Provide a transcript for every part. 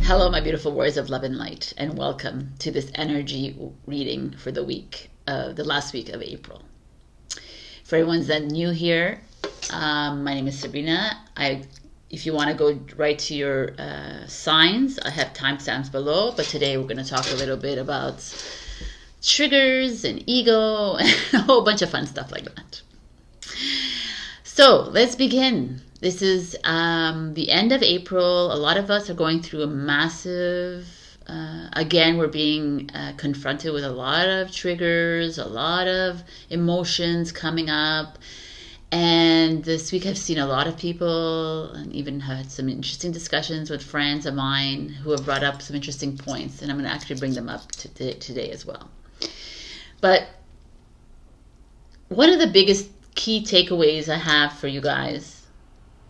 Hello, my beautiful warriors of love and light, and welcome to this energy reading for the week, the last week of April. For everyone that new here, my name is Sabrina. If you want to go right to your signs, I have timestamps below, but today we're going to talk a little bit about triggers and ego and a whole bunch of fun stuff like that. So let's begin. This is the end of April. A lot of us are going through a massive, again, we're being confronted with a lot of triggers, a lot of emotions coming up. And this week I've seen a lot of people and even had some interesting discussions with friends of mine who have brought up some interesting points. And I'm going to actually bring them up today as well. But one of the biggest key takeaways I have for you guys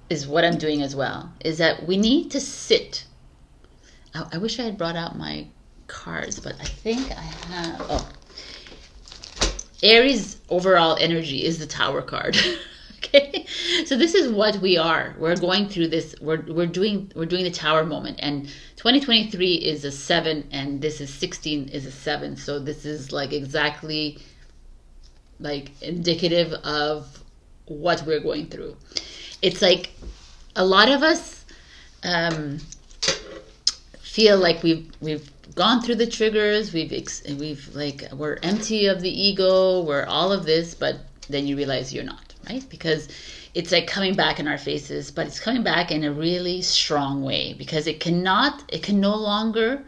is what I'm doing as well, is that we need to sit. I wish I had brought out my cards, but I think I have. Aries overall energy is the Tower card. Okay, so this is what we are. We're going through this. We're doing the Tower moment, and 2023 is a 7, and this is 16 is a 7. So this is like exactly like indicative of what we're going through. It's like a lot of us feel like we've gone through the triggers, we're empty of the ego, we're all of this, but then you realize you're not, right? Because it's like coming back in our faces, but it's coming back in a really strong way, because it can no longer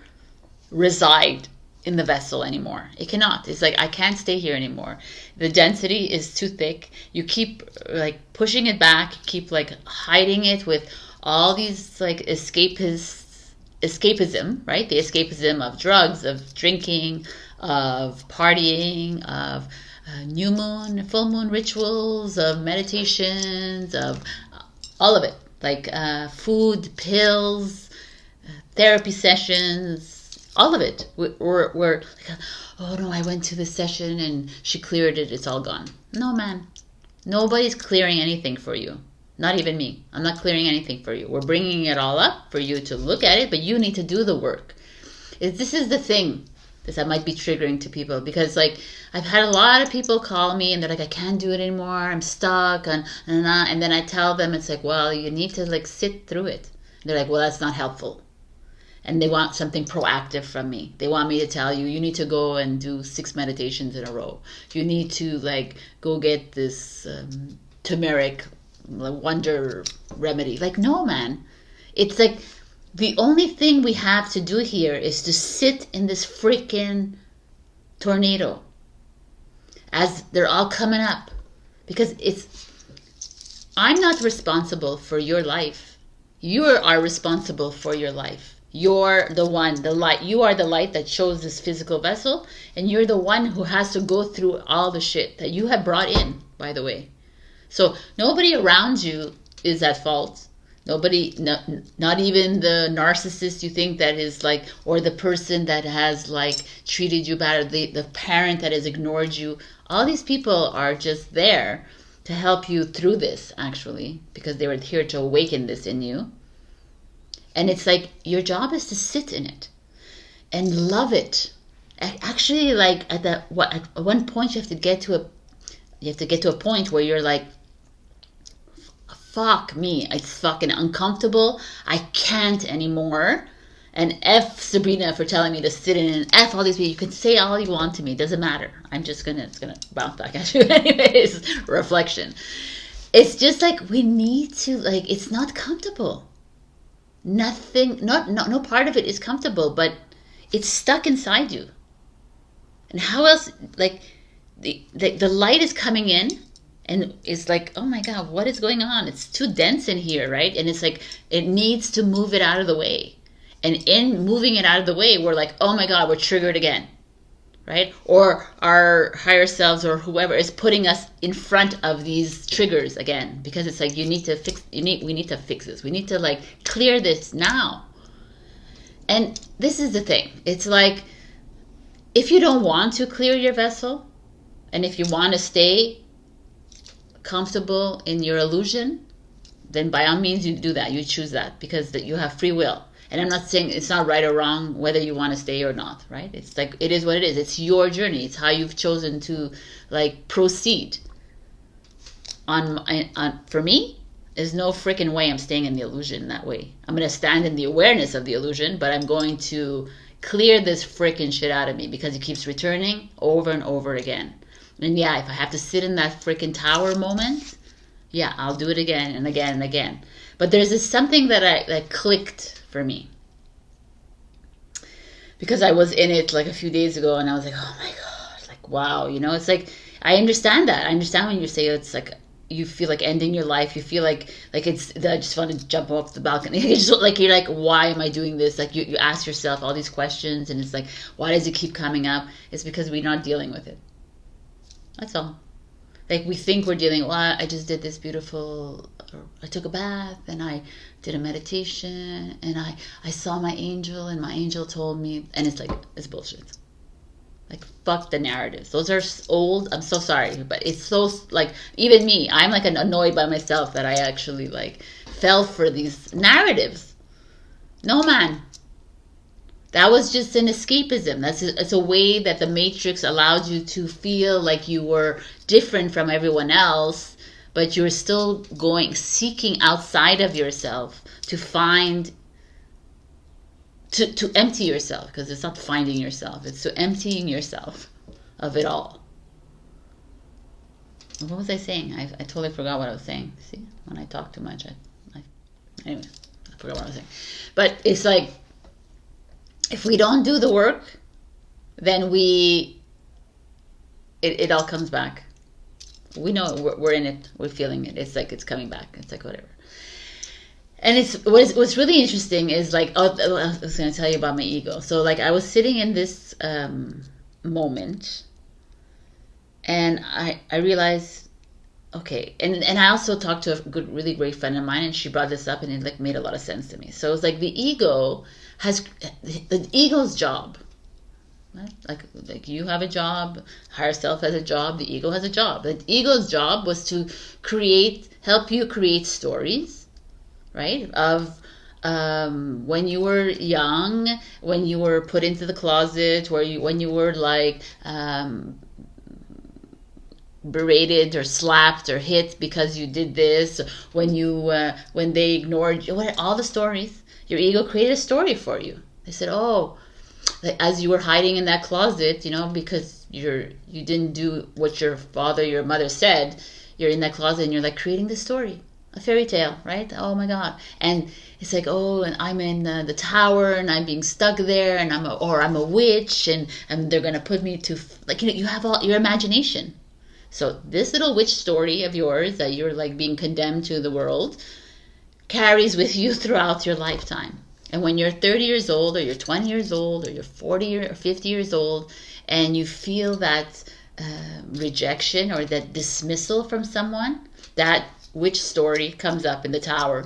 reside in the vessel anymore. It cannot. It's like, I can't stay here anymore. The density is too thick. You keep like pushing it back, keep like hiding it with all these like escapism, right? The escapism of drugs, of drinking, of partying, of new moon, full moon rituals, of meditations, of all of it. Like food, pills, therapy sessions, all of it. We're like, oh no, I went to this session and she cleared it, it's all gone. No, man. Nobody's clearing anything for you. Not even me. I'm not clearing anything for you. We're bringing it all up for you to look at it, but you need to do the work. This is the thing that might be triggering to people, because like I've had a lot of people call me and they're like, I can't do it anymore, I'm stuck, and then I tell them, it's like, well, you need to like sit through it. They're like, well, that's not helpful. And they want something proactive from me. They want me to tell you, you need to go and do 6 meditations in a row. You need to like go get this turmeric wonder remedy. Like, no, man. It's like the only thing we have to do here is to sit in this freaking tornado as they're all coming up. Because I'm not responsible for your life. You are responsible for your life. You're the one, the light. You are the light that shows this physical vessel, and you're the one who has to go through all the shit that you have brought in, by the way. So nobody around you is at fault. Nobody, not even the narcissist you think that is like, or the person that has like treated you bad, or the parent that has ignored you. All these people are just there to help you through this, actually, because they were here to awaken this in you. And it's like, your job is to sit in it and love it. Actually, like at one point you have to get to a point where you're like, fuck me, it's fucking uncomfortable. I can't anymore. And F Sabrina for telling me to sit in, and F all these people. You can say all you want to me, it doesn't matter. It's gonna bounce back at you anyways. Reflection. It's just like, we need to, like, it's not comfortable. Nothing, no part of it is comfortable, but it's stuck inside you. And how else, like, the light is coming in, and it's like, oh my God, what is going on? It's too dense in here, right? And it's like, it needs to move it out of the way. And in moving it out of the way, we're like, oh my God, we're triggered again, right? Or our higher selves or whoever is putting us in front of these triggers again, because it's like, we need to fix this. We need to like clear this now. And this is the thing. It's like, if you don't want to clear your vessel, and if you want to stay comfortable in your illusion, then by all means you do that. You choose that, because that you have free will. And I'm not saying it's not right or wrong whether you want to stay or not, right? It's like, it is what it is. It's your journey. It's how you've chosen to like proceed. For me, there's no freaking way I'm staying in the illusion that way. I'm going to stand in the awareness of the illusion, but I'm going to clear this freaking shit out of me because it keeps returning over and over again. And yeah, if I have to sit in that freaking tower moment, yeah, I'll do it again and again and again. But there's this something that clicked for me. Because I was in it like a few days ago and I was like, oh my God, like, wow, you know, it's like, I understand that. I understand when you say it's like, you feel like ending your life. You feel like it's, I just want to jump off the balcony. It's just like, you're like, why am I doing this? Like you ask yourself all these questions and it's like, why does it keep coming up? It's because we're not dealing with it. That's all. Like we think we're dealing, well, I just did this beautiful, I took a bath and I did a meditation and I saw my angel and my angel told me, and it's like, it's bullshit. Like, fuck the narratives. Those are old. I'm so sorry, but it's so, like, even me, I'm like annoyed by myself that I actually like fell for these narratives. No, man. That was just an escapism. It's a way that the Matrix allowed you to feel like you were different from everyone else, but you're still seeking outside of yourself to find, to empty yourself, because it's not finding yourself, it's to emptying yourself of it all. What was I saying? I totally forgot what I was saying. See, when I talk too much, anyway, I forgot what I was saying. But it's like, if we don't do the work, then it all comes back. We know we're in it. We're feeling it. It's like it's coming back. It's like whatever. And what's really interesting is like, I was going to tell you about my ego. So like I was sitting in this moment and I realized, okay. And I also talked to a really great friend of mine and she brought this up and it like made a lot of sense to me. So it's like the ego's job, right? Like you have a job, higher self has a job, the ego has a job. The ego's job was to help you create stories, right? Of when you were young, when you were put into the closet, when you were like berated or slapped or hit because you did this, when they ignored you, all the stories. Your ego created a story for you. They said, oh, as you were hiding in that closet, you know, because you didn't do what your father, your mother said, you're in that closet and you're like creating this story, a fairy tale, right? Oh my God. And it's like, oh, and I'm in the tower and I'm being stuck there and I'm a witch and they're going to put me to, like, you know, you have all your imagination. So this little witch story of yours that you're like being condemned to the world carries with you throughout your lifetime. And when you're 30 years old or you're 20 years old or you're 40 or 50 years old and you feel that rejection or that dismissal from someone, that witch story comes up in the tower.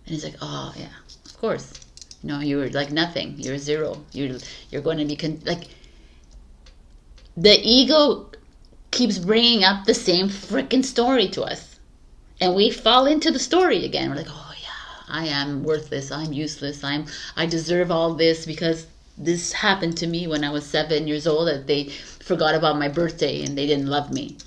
And it's like, oh yeah, of course. You know, you're like nothing. You're zero. You're going to be like, the ego keeps bringing up the same freaking story to us. And we fall into the story again. We're like, oh yeah, I am worthless. I'm useless. I deserve all this because this happened to me when I was 7 years old, that they forgot about my birthday and they didn't love me.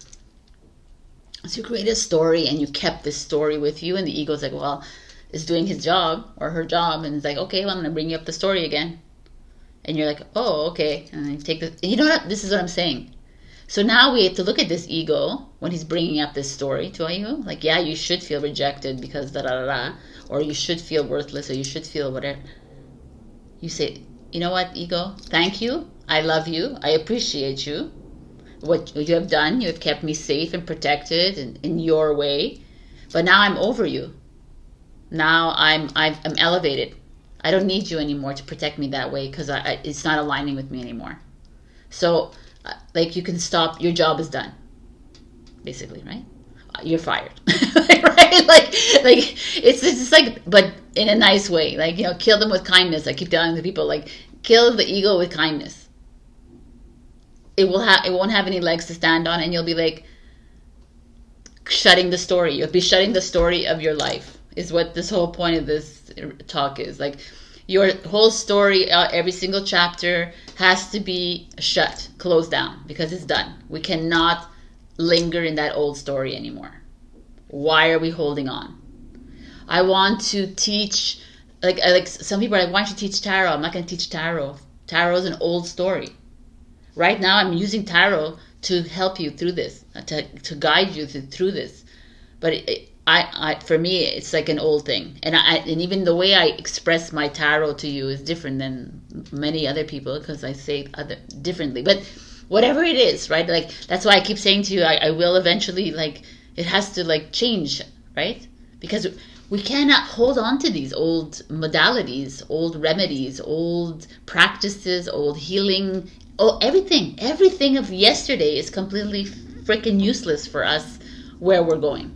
So you create a story and you kept this story with you, and the ego's like, well, it's doing his job or her job, and it's like, okay, well, I'm going to bring you up the story again. And you're like, oh, okay. And you take this. You know what? This is what I'm saying. So now we have to look at this ego when he's bringing up this story to you. Like, yeah, you should feel rejected because da-da-da-da. Or you should feel worthless, or you should feel whatever. You say, you know what, ego? Thank you. I love you. I appreciate you. What you have done, you have kept me safe and protected in your way. But now I'm over you. Now I'm elevated. I don't need you anymore to protect me that way because it's not aligning with me anymore. So, like, you can stop. Your job is done, basically, right? You're fired, right? Like it's just like, but in a nice way. Like, you know, kill them with kindness. I keep telling the people, like, kill the ego with kindness. It won't have any legs to stand on, and you'll be like shutting the story. You'll be shutting the story of your life. is what this whole point of this talk is. Like, your whole story, every single chapter has to be shut, closed down, because it's done. We cannot linger in that old story anymore. Why are we holding on? I want to teach, like some people are like, why don't you teach tarot? I'm not going to teach tarot. Tarot is an old story. Right now, I'm using tarot to help you through this, to guide you through this. But for me, it's like an old thing, and even the way I express my tarot to you is different than many other people, because I say differently. But whatever it is, right? Like, that's why I keep saying to you, I will eventually, like, it has to, like, change, right? Because we cannot hold on to these old modalities, old remedies, old practices, old healing. Oh, everything of yesterday is completely freaking useless for us where we're going.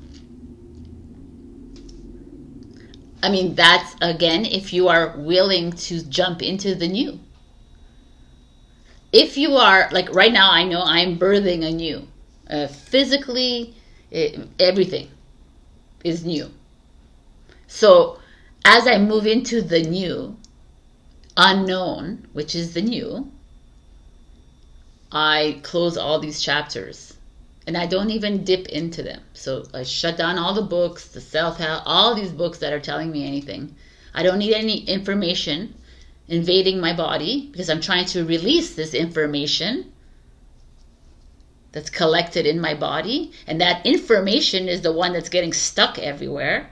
I mean, that's, again, if you are willing to jump into the new. If you are, like, right now, I know I'm birthing a new. Physically, everything is new. So, as I move into the new, unknown, which is the new, I close all these chapters. And I don't even dip into them. So I shut down all the books, the self-help, all these books that are telling me anything. I don't need any information invading my body, because I'm trying to release this information that's collected in my body. And that information is the one that's getting stuck everywhere.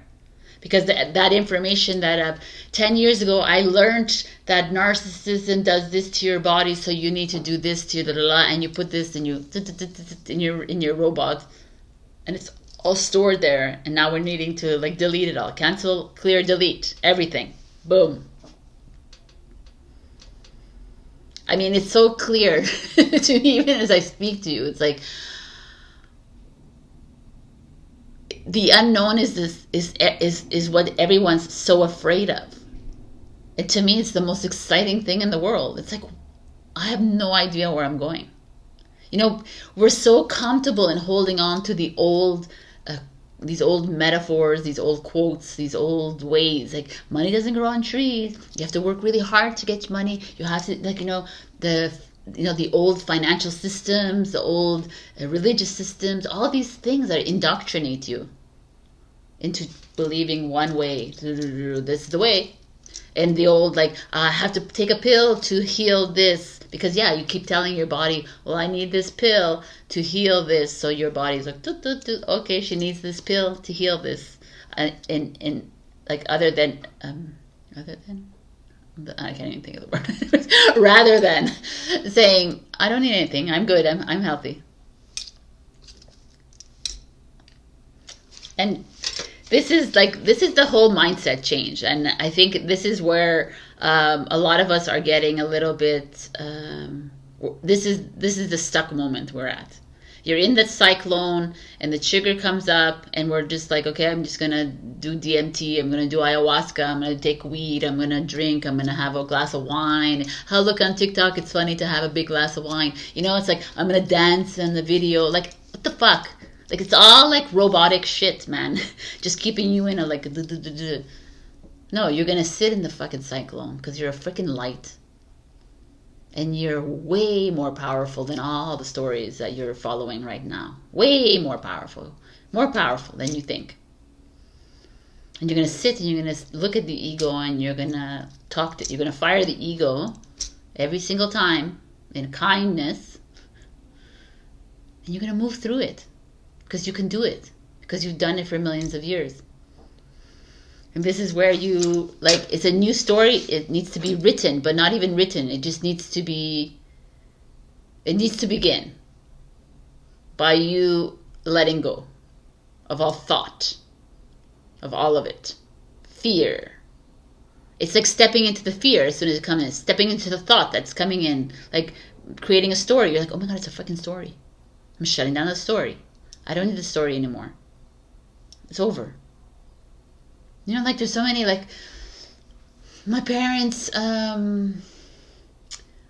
Because that information that 10 years ago, I learned that narcissism does this to your body, so you need to do this to your and you put this in your robot, and it's all stored there. And now we're needing to, like, delete it all, cancel, clear, delete everything. Boom. I mean, it's so clear to me, even as I speak to you. It's like, the unknown is what everyone's so afraid of. And to me, it's the most exciting thing in the world. It's like, I have no idea where I'm going. You know, we're so comfortable in holding on to the old, these old metaphors, these old quotes, these old ways. Like, money doesn't grow on trees. You have to work really hard to get money. You have to, like, the old financial systems, the old religious systems, all these things that indoctrinate you into believing one way. This is the way. And the old, like, I have to take a pill to heal this. Because, yeah, you keep telling your body, well, I need this pill to heal this. So your body's like, okay, she needs this pill to heal this. And like, other than, I can't even think of the word. Rather than saying, I don't need anything, I'm good, I'm healthy. And this is the whole mindset change. And I think this is where a lot of us are getting a little bit, this is the stuck moment we're at. You're in that cyclone and the trigger comes up and we're just like, okay, I'm just going to do DMT. I'm going to do ayahuasca. I'm going to take weed. I'm going to drink. I'm going to have a glass of wine. How look on TikTok, it's funny to have a big glass of wine. You know, it's like, I'm going to dance in the video. Like, what the fuck? Like, it's all like robotic shit, man. Just keeping you in a like, no, you're going to sit in the fucking cyclone because you're a freaking light. And you're way more powerful than all the stories that you're following right now. Way more powerful. More powerful than you think. And you're going to sit and you're going to look at the ego and you're going to you're going to fire the ego every single time in kindness. And you're going to move through it. Because you can do it. Because you've done it for millions of years. And this is where you, like, it's a new story. It needs to be written, but not even written. It just needs to be, it needs to begin by you letting go of all thought, of all of it. Fear. It's like stepping into the fear as soon as it comes in. Stepping into the thought that's coming in. Like creating a story. You're like, oh my God, it's a fucking story. I'm shutting down the story. I don't need the story anymore. It's over. You know, like, there's so many, like, my parents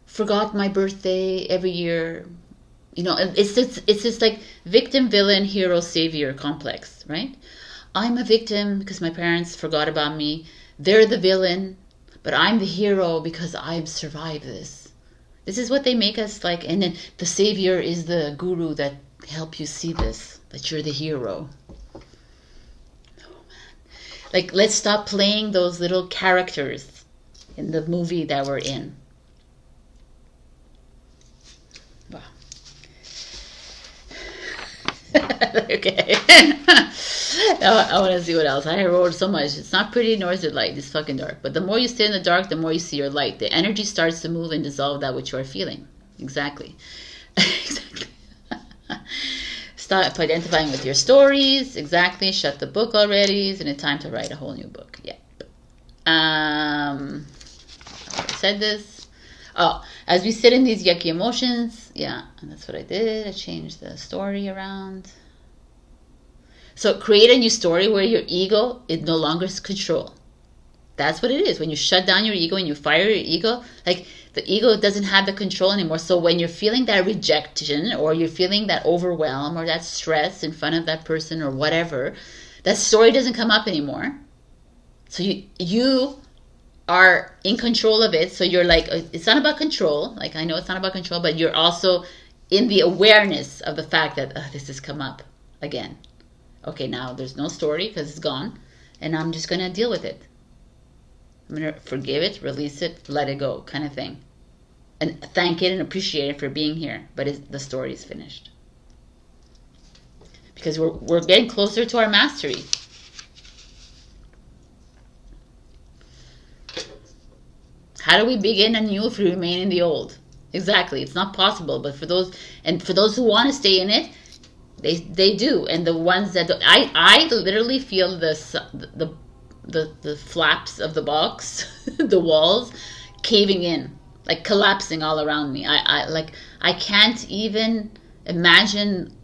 forgot my birthday every year. You know, it's just like victim, villain, hero, savior complex, right? I'm a victim because my parents forgot about me. They're the villain, but I'm the hero because I've survived this. This is what they make us like. And then the savior is the guru that help you see this, that you're the hero. Oh, man. Like, let's stop playing those little characters in the movie that we're in. Wow. Okay. Now I want to see what else. I wrote so much. It's not pretty nor is it light. It's fucking dark. But the more you stay in the dark, the more you see your light. The energy starts to move and dissolve that which you are feeling. Exactly. Exactly. Stop identifying with your stories. Exactly. Shut the book already. Isn't it time to write a whole new book? Yeah. I said this. Oh, as we sit in these yucky emotions. Yeah, and that's what I did. I changed the story around. So create a new story where your ego is no longer control. That's what it is. When you shut down your ego and you fire your ego, like the ego doesn't have the control anymore. So when you're feeling that rejection or you're feeling that overwhelm or that stress in front of that person or whatever, that story doesn't come up anymore. So you are in control of it. So you're like, it's not about control. Like, I know it's not about control, but you're also in the awareness of the fact that this has come up again. Okay, now there's no story because it's gone, and I'm just going to deal with it. I'm going to forgive it, release it, let it go, kind of thing. And thank it and appreciate it for being here, but the story is finished. Because we're getting closer to our mastery. How do we begin anew if we remain in the old? Exactly, it's not possible, but for those who want to stay in it, They do, and the ones that I literally feel the flaps of the box, the walls caving in, like collapsing all around me. I can't even imagine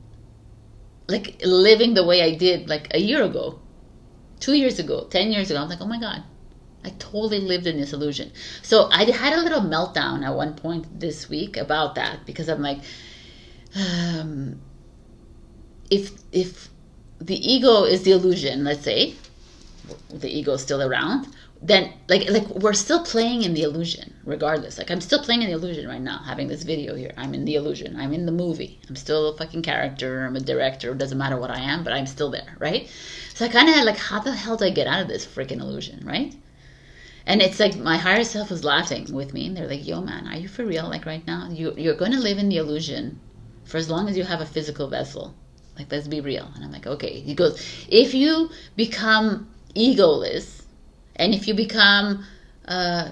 like living the way I did like a year ago, 2 years ago, 10 years ago. I was like, oh my God, I totally lived in this illusion. So I had a little meltdown at one point this week about that because I'm like, if the ego is the illusion, let's say, the ego is still around, then like we're still playing in the illusion regardless. Like I'm still playing in the illusion right now, having this video here. I'm in the illusion. I'm in the movie. I'm still a fucking character. I'm a director. It doesn't matter what I am, but I'm still there, right? So I kind of had like, how the hell do I get out of this freaking illusion, right? And it's like my higher self was laughing with me, and they're like, yo man, are you for real? Like right now, you're going to live in the illusion for as long as you have a physical vessel. Like, let's be real. And I'm like, okay. He goes, if you become egoless and if you become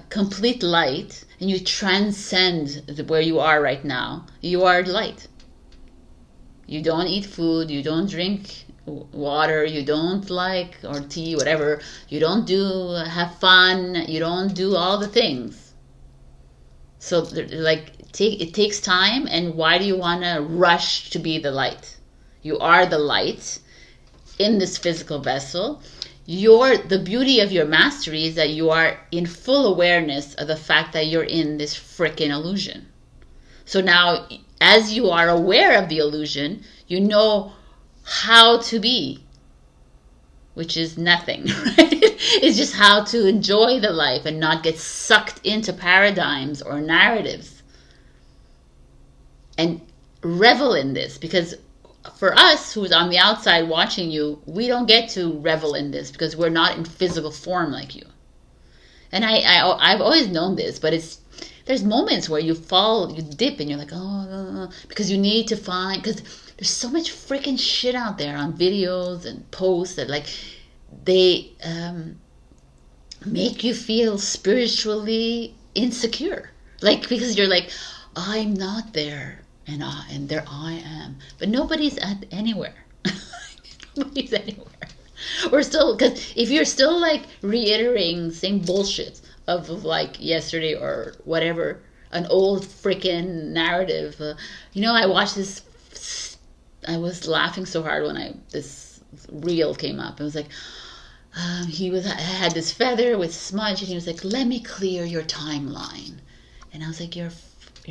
complete light and you transcend where you are right now, you are light. You don't eat food. You don't drink water. You don't like, or tea, whatever. You don't have fun. You don't do all the things. So, like, it takes time. And why do you want to rush to be the light? You are the light in this physical vessel. The beauty of your mastery is that you are in full awareness of the fact that you're in this freaking illusion. So now, as you are aware of the illusion, you know how to be, which is nothing, right? It's just how to enjoy the life and not get sucked into paradigms or narratives. And revel in this, because for us who's on the outside watching you, we don't get to revel in this because we're not in physical form like you. And I've always known this, but there's moments where you dip and you're like, because you need to find, because there's so much freaking shit out there on videos and posts that like they make you feel spiritually insecure, like because you're like, I'm not there. And there I am. But nobody's anywhere. Nobody's anywhere. We're still, because if you're still like reiterating same bullshit of like yesterday or whatever, an old freaking narrative. I watched this, I was laughing so hard when this reel came up. It was like, he had this feather with smudge and he was like, let me clear your timeline. And I was like, your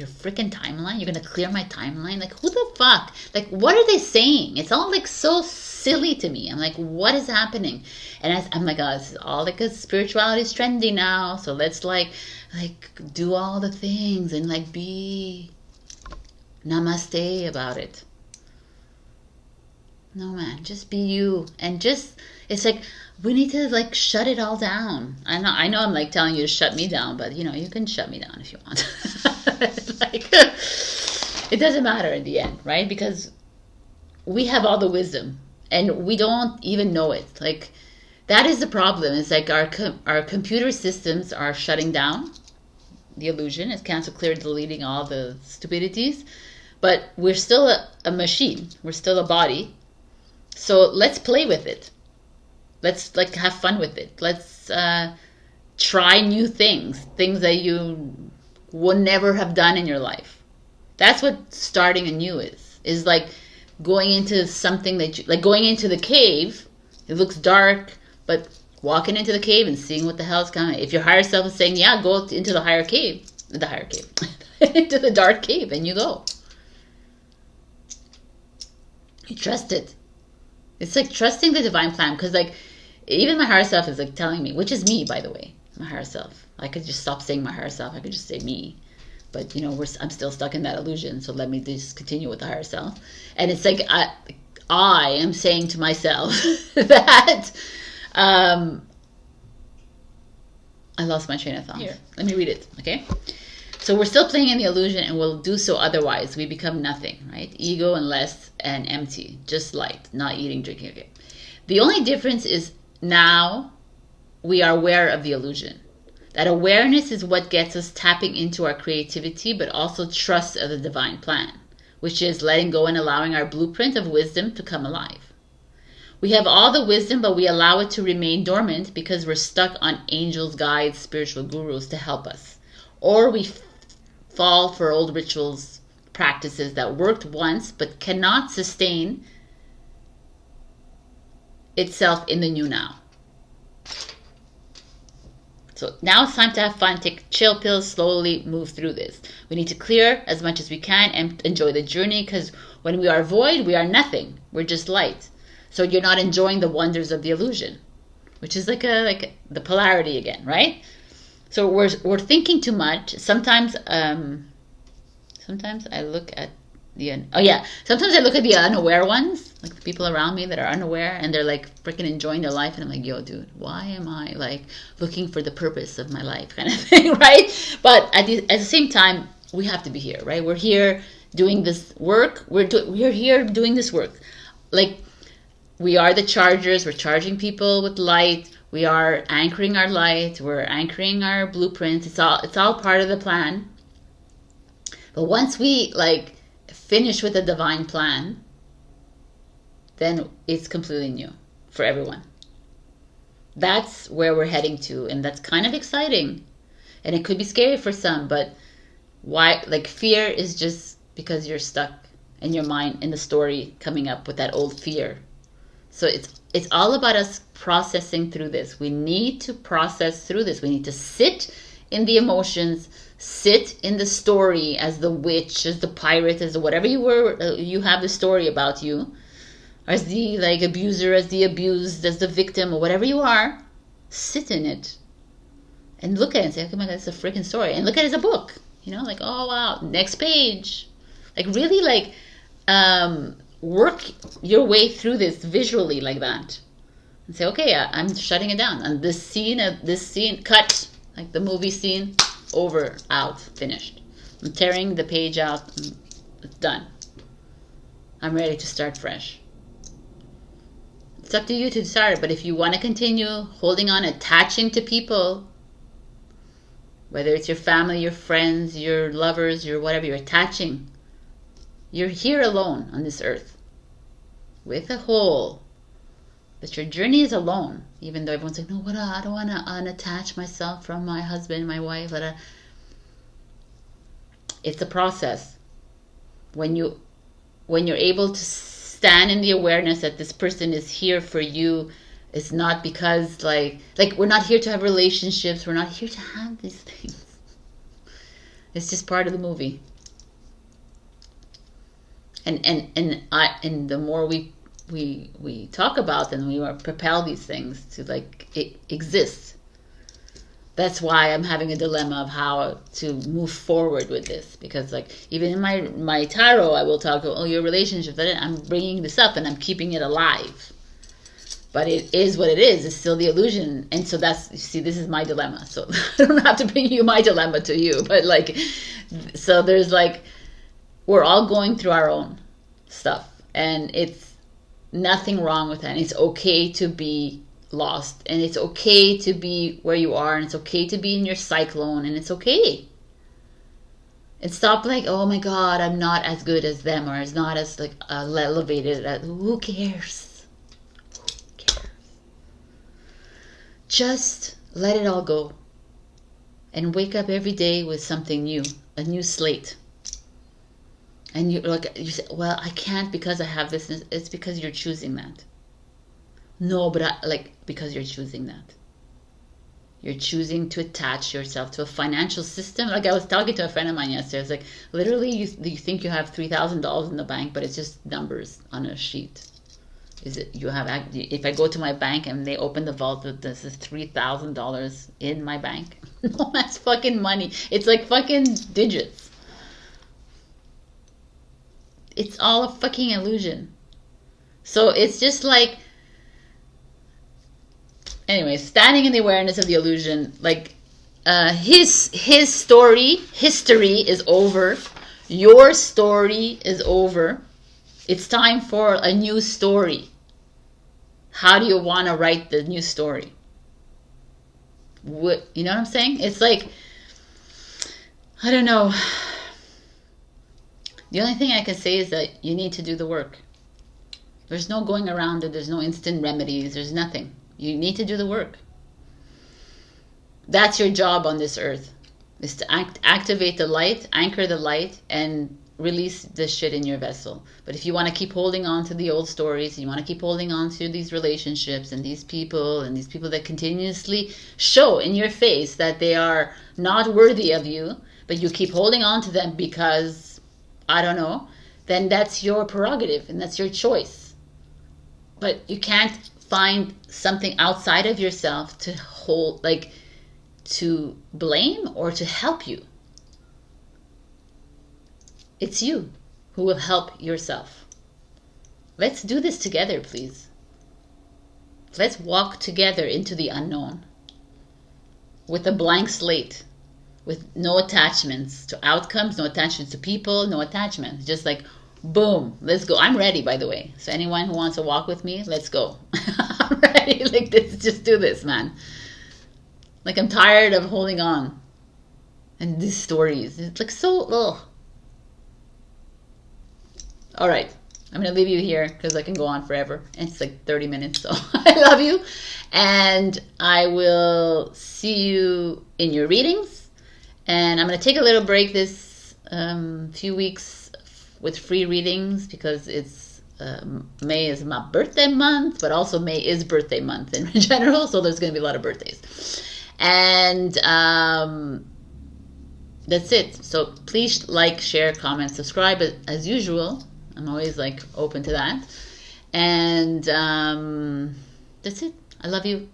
freaking timeline? You're gonna clear my timeline? Like, who the fuck? Like, what are they saying? It's all like so silly to me. I'm like, what is happening? And I'm like, oh, this is all like a spirituality is trendy now. So let's like do all the things and like be namaste about it. No, man, just be you. And just, it's like, we need to like shut it all down. I know I'm like telling you to shut me down, but you know, you can shut me down if you want. Like, it doesn't matter in the end, right? Because we have all the wisdom and we don't even know it. Like, that is the problem. It's like our computer systems are shutting down the illusion. It's cancel clear, deleting all the stupidities. But we're still a machine. We're still a body. So let's play with it. Let's like have fun with it. Let's try new things that you would never have done in your life. That's what starting anew is like going into something that you, like going into the cave. It looks dark, but walking into the cave and seeing what the hell's coming. If your higher self is saying, yeah, go into the higher cave, into the dark cave, and you go. You trust it. It's like trusting the divine plan, because like even my higher self is like telling me, which is me, by the way, my higher self. I could just stop saying my higher self. I could just say me. But you know, I'm still stuck in that illusion. So let me just continue with the higher self. And it's like I am saying to myself that I lost my train of thought. Here, let me read it. Okay. So we're still playing in the illusion, and we'll do so otherwise. We become nothing, right? Ego and less and empty, just light, not eating, drinking. Okay. The only difference is now we are aware of the illusion. That awareness is what gets us tapping into our creativity, but also trust of the divine plan, which is letting go and allowing our blueprint of wisdom to come alive. We have all the wisdom, but we allow it to remain dormant because we're stuck on angels, guides, spiritual gurus to help us. Or we fall for old rituals, practices that worked once but cannot sustain itself in the new now. So now it's time to have fun, take chill pills, slowly move through this. We need to clear as much as we can and enjoy the journey, because when we are void, we are nothing. We're just light. So you're not enjoying the wonders of the illusion, which is like the polarity again, right? So we're thinking too much. Sometimes I look at sometimes I look at the unaware ones, like the people around me that are unaware, and they're like freaking enjoying their life, and I'm like, yo, dude, why am I like looking for the purpose of my life, kind of thing, right? But at the same time, we have to be here, right? We're here doing this work. We're here doing this work, like we are the chargers. We're charging people with light. We are anchoring our light. We're anchoring our blueprints. It's all part of the plan. But once we like finish with the divine plan, then it's completely new for everyone. That's where we're heading to, and that's kind of exciting. And it could be scary for some, but why? Like, fear is just because you're stuck in your mind in the story, coming up with that old fear. So it's all about us processing through this. We need to process through this. We need to sit in the emotions, sit in the story as the witch, as the pirate, as whatever you were. You have the story about you, as the like abuser, as the abused, as the victim, or whatever you are. Sit in it and look at it and say, "Oh my God, it's a freaking story." And look at it as a book. You know, like, oh wow, next page. Like really, like work your way through this visually like that, and say, okay, I'm shutting it down. And this scene, cut, like the movie scene, over, out, finished. I'm tearing the page out. It's done. I'm ready to start fresh. It's up to you to decide. But if you want to continue holding on, attaching to people, whether it's your family, your friends, your lovers, your whatever, you're attaching. You're here alone on this earth with a whole. But your journey is alone, even though everyone's like, no, what? I don't want to unattach myself from my husband, my wife. It's a process. When you're able to stand in the awareness that this person is here for you, it's not because like we're not here to have relationships. We're not here to have these things. It's just part of the movie. And the more we we talk about and we propel these things to like it exists. That's why I'm having a dilemma of how to move forward with this, because like even in my tarot I will talk about, oh, your relationship, that I'm bringing this up and I'm keeping it alive, but it is what it is. It's still the illusion. And so that's, you see, this is my dilemma. So I don't have to bring you my dilemma to you, but like, so there's like, we're all going through our own stuff, and it's nothing wrong with that. And it's okay to be lost, and it's okay to be where you are, and it's okay to be in your cyclone, and it's okay. And stop like, oh my God, I'm not as good as them, or it's not as like elevated. Who cares? Who cares? Just let it all go, and wake up every day with something new, a new slate. And you say, well, I can't because I have this. It's because you're choosing that. No, but because you're choosing that. You're choosing to attach yourself to a financial system. Like I was talking to a friend of mine yesterday. I was like, literally, you think you have $3,000 in the bank, but it's just numbers on a sheet. Is it you have? If I go to my bank and they open the vault with this is $3,000 in my bank? No, that's fucking money. It's like fucking digits. It's all a fucking illusion. So it's just like, anyway, standing in the awareness of the illusion, like his history is over. Your story is over. It's time for a new story. How do you want to write the new story? What, you know what I'm saying? It's like, I don't know. The only thing I can say is that you need to do the work. There's no going around it. There's no instant remedies. There's nothing. You need to do the work. That's your job on this earth, is to activate the light, anchor the light, and release the shit in your vessel. But if you want to keep holding on to the old stories, you want to keep holding on to these relationships and these people that continuously show in your face that they are not worthy of you, but you keep holding on to them because, I don't know, then that's your prerogative and that's your choice. But you can't find something outside of yourself to hold, like to blame or to help you. It's you who will help yourself. Let's do this together, please. Let's walk together into the unknown with a blank slate, with no attachments to outcomes, no attachments to people, no attachments. Just like, boom, let's go. I'm ready, by the way. So anyone who wants to walk with me, let's go. I'm ready. Like this, just do this, man. Like I'm tired of holding on. And these stories, it's like so, ugh. All right, I'm going to leave you here because I can go on forever. And it's like 30 minutes, so I love you. And I will see you in your readings. And I'm going to take a little break this few weeks with free readings because it's May is my birthday month, but also May is birthday month in general, so there's going to be a lot of birthdays. And that's it. So please like, share, comment, subscribe as usual. I'm always like open to that. And that's it. I love you.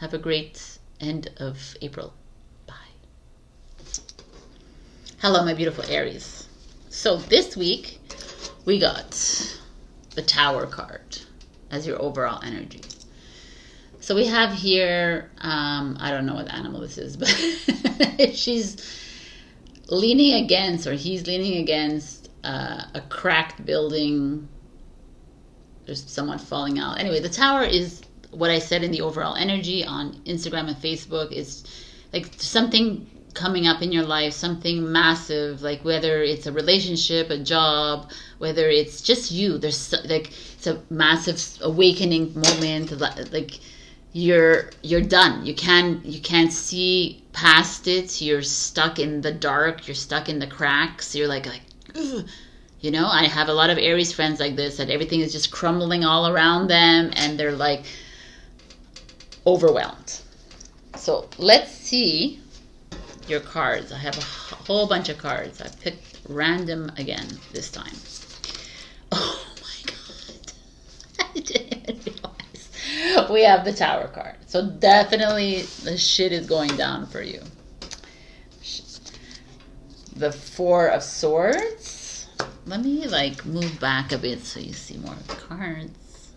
Have a great end of April. Bye. Hello, my beautiful Aries. So this week we got the Tower card as your overall energy. So we have here, I don't know what animal this is, but she's leaning against, or he's leaning against a cracked building. There's someone falling out. Anyway, the Tower is what I said in the overall energy on Instagram and Facebook. It's like something coming up in your life, something massive, like whether it's a relationship, a job, whether it's just you. There's like, it's a massive awakening moment, like you're done. You can't see past it. You're stuck in the dark. You're stuck in the cracks. You're like ugh. You know, I have a lot of Aries friends like this, that everything is just crumbling all around them and they're like overwhelmed. So let's see your cards. I have a whole bunch of cards. I picked random again this time. Oh my God. we have the Tower card. So definitely the shit is going down for you. The Four of Swords. Let me like move back a bit so you see more cards.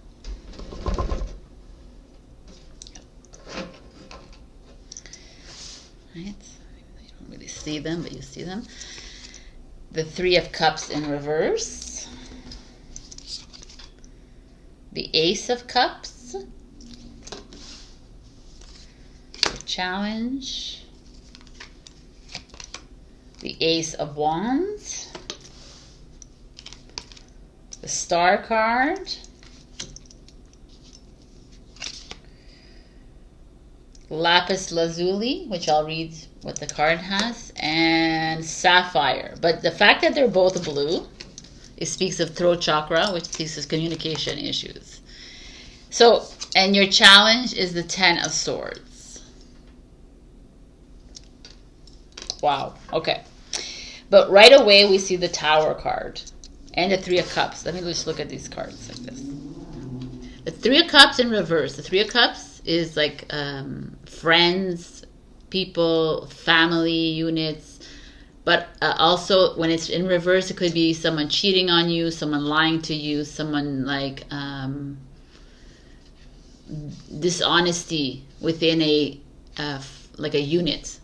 Right? You don't really see them, but you see them. The Three of Cups in reverse. The Ace of Cups. The Challenge. The Ace of Wands. The Star card. Lapis Lazuli, which I'll read what the card has, and Sapphire. But the fact that they're both blue, it speaks of throat chakra, which speaks of communication issues. So, and your challenge is the Ten of Swords. Wow, okay. But right away we see the Tower card and the Three of Cups. Let me just look at these cards like this. The Three of Cups in reverse. The Three of Cups is like friends, people, family units, but also when it's in reverse, it could be someone cheating on you, someone lying to you, someone like dishonesty within a like a unit,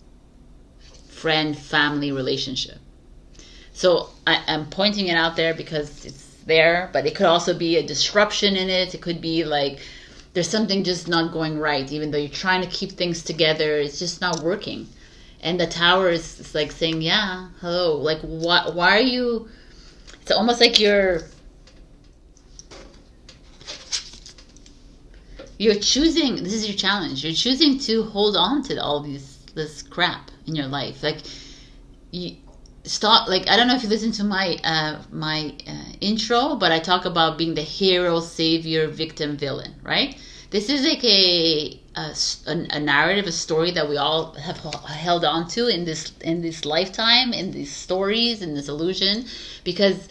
friend, family relationship. So I'm pointing it out there because it's there, but it could also be a disruption in it. It could be like there's something just not going right, even though you're trying to keep things together. It's just not working. And the Tower is like saying, yeah, hello, like why are you, it's almost like you're choosing, this is your challenge, you're choosing to hold on to all this crap in your life. Like you stop, like I don't know if you listen to my intro, but I talk about being the hero, savior, victim, villain, right? This is like a narrative, a story that we all have held on to in this lifetime, in these stories, in this illusion, because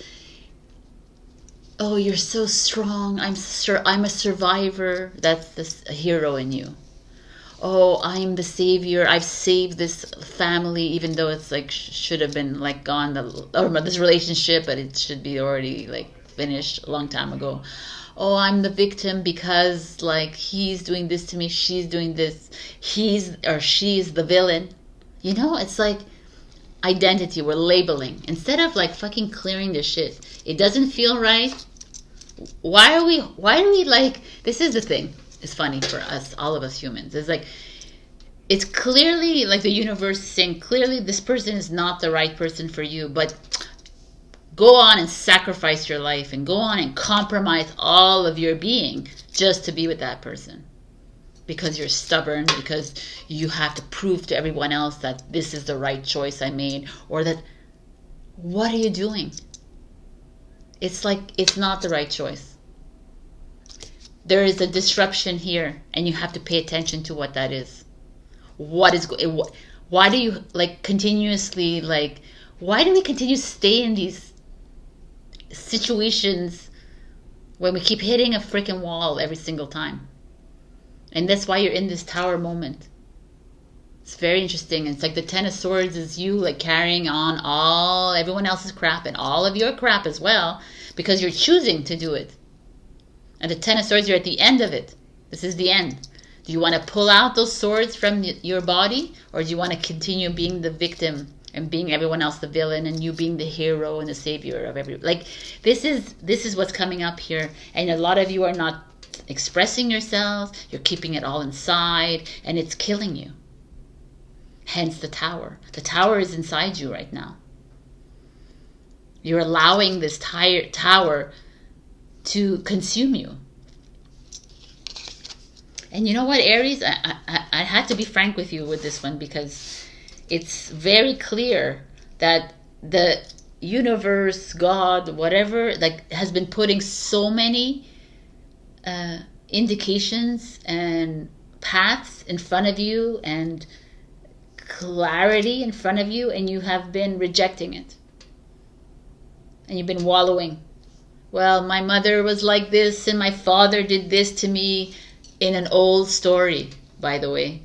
oh, you're so strong, I'm a survivor. That's a hero in you. Oh, I'm the savior, I've saved this family, even though it's like should have been like gone, or this relationship, but it should be already like finished a long time ago. Oh, I'm the victim because like he's doing this to me, she's doing this, he's or she's the villain. You know, it's like identity, we're labeling instead of like fucking clearing this shit. It doesn't feel right. Why do we like, this is the thing. It's funny for us, all of us humans. It's like, it's clearly like the universe saying, clearly this person is not the right person for you, but go on and sacrifice your life and go on and compromise all of your being just to be with that person. Because you're stubborn, because you have to prove to everyone else that this is the right choice I made, or that, what are you doing? It's like, it's not the right choice. There is a disruption here, and you have to pay attention to what that is. Why do you like continuously like? Why do we continue to stay in these situations when we keep hitting a freaking wall every single time? And that's why you're in this Tower moment. It's very interesting. It's like the Ten of Swords is you like carrying on everyone else's crap and all of your crap as well, because you're choosing to do it. And the Ten of Swords, you're at the end of it. This is the end. Do you want to pull out those swords from your body? Or do you want to continue being the victim and being everyone else the villain and you being the hero and the savior of every... Like, this is what's coming up here. And a lot of you are not expressing yourselves. You're keeping it all inside. And it's killing you. Hence the Tower. The Tower is inside you right now. You're allowing this Tower to consume you. And you know what, Aries? I had to be frank with you with this one, because it's very clear that the universe, God, whatever, like has been putting so many indications and paths in front of you and clarity in front of you, and you have been rejecting it. And you've been wallowing. Well, my mother was like this and my father did this to me. in an old story, by the way.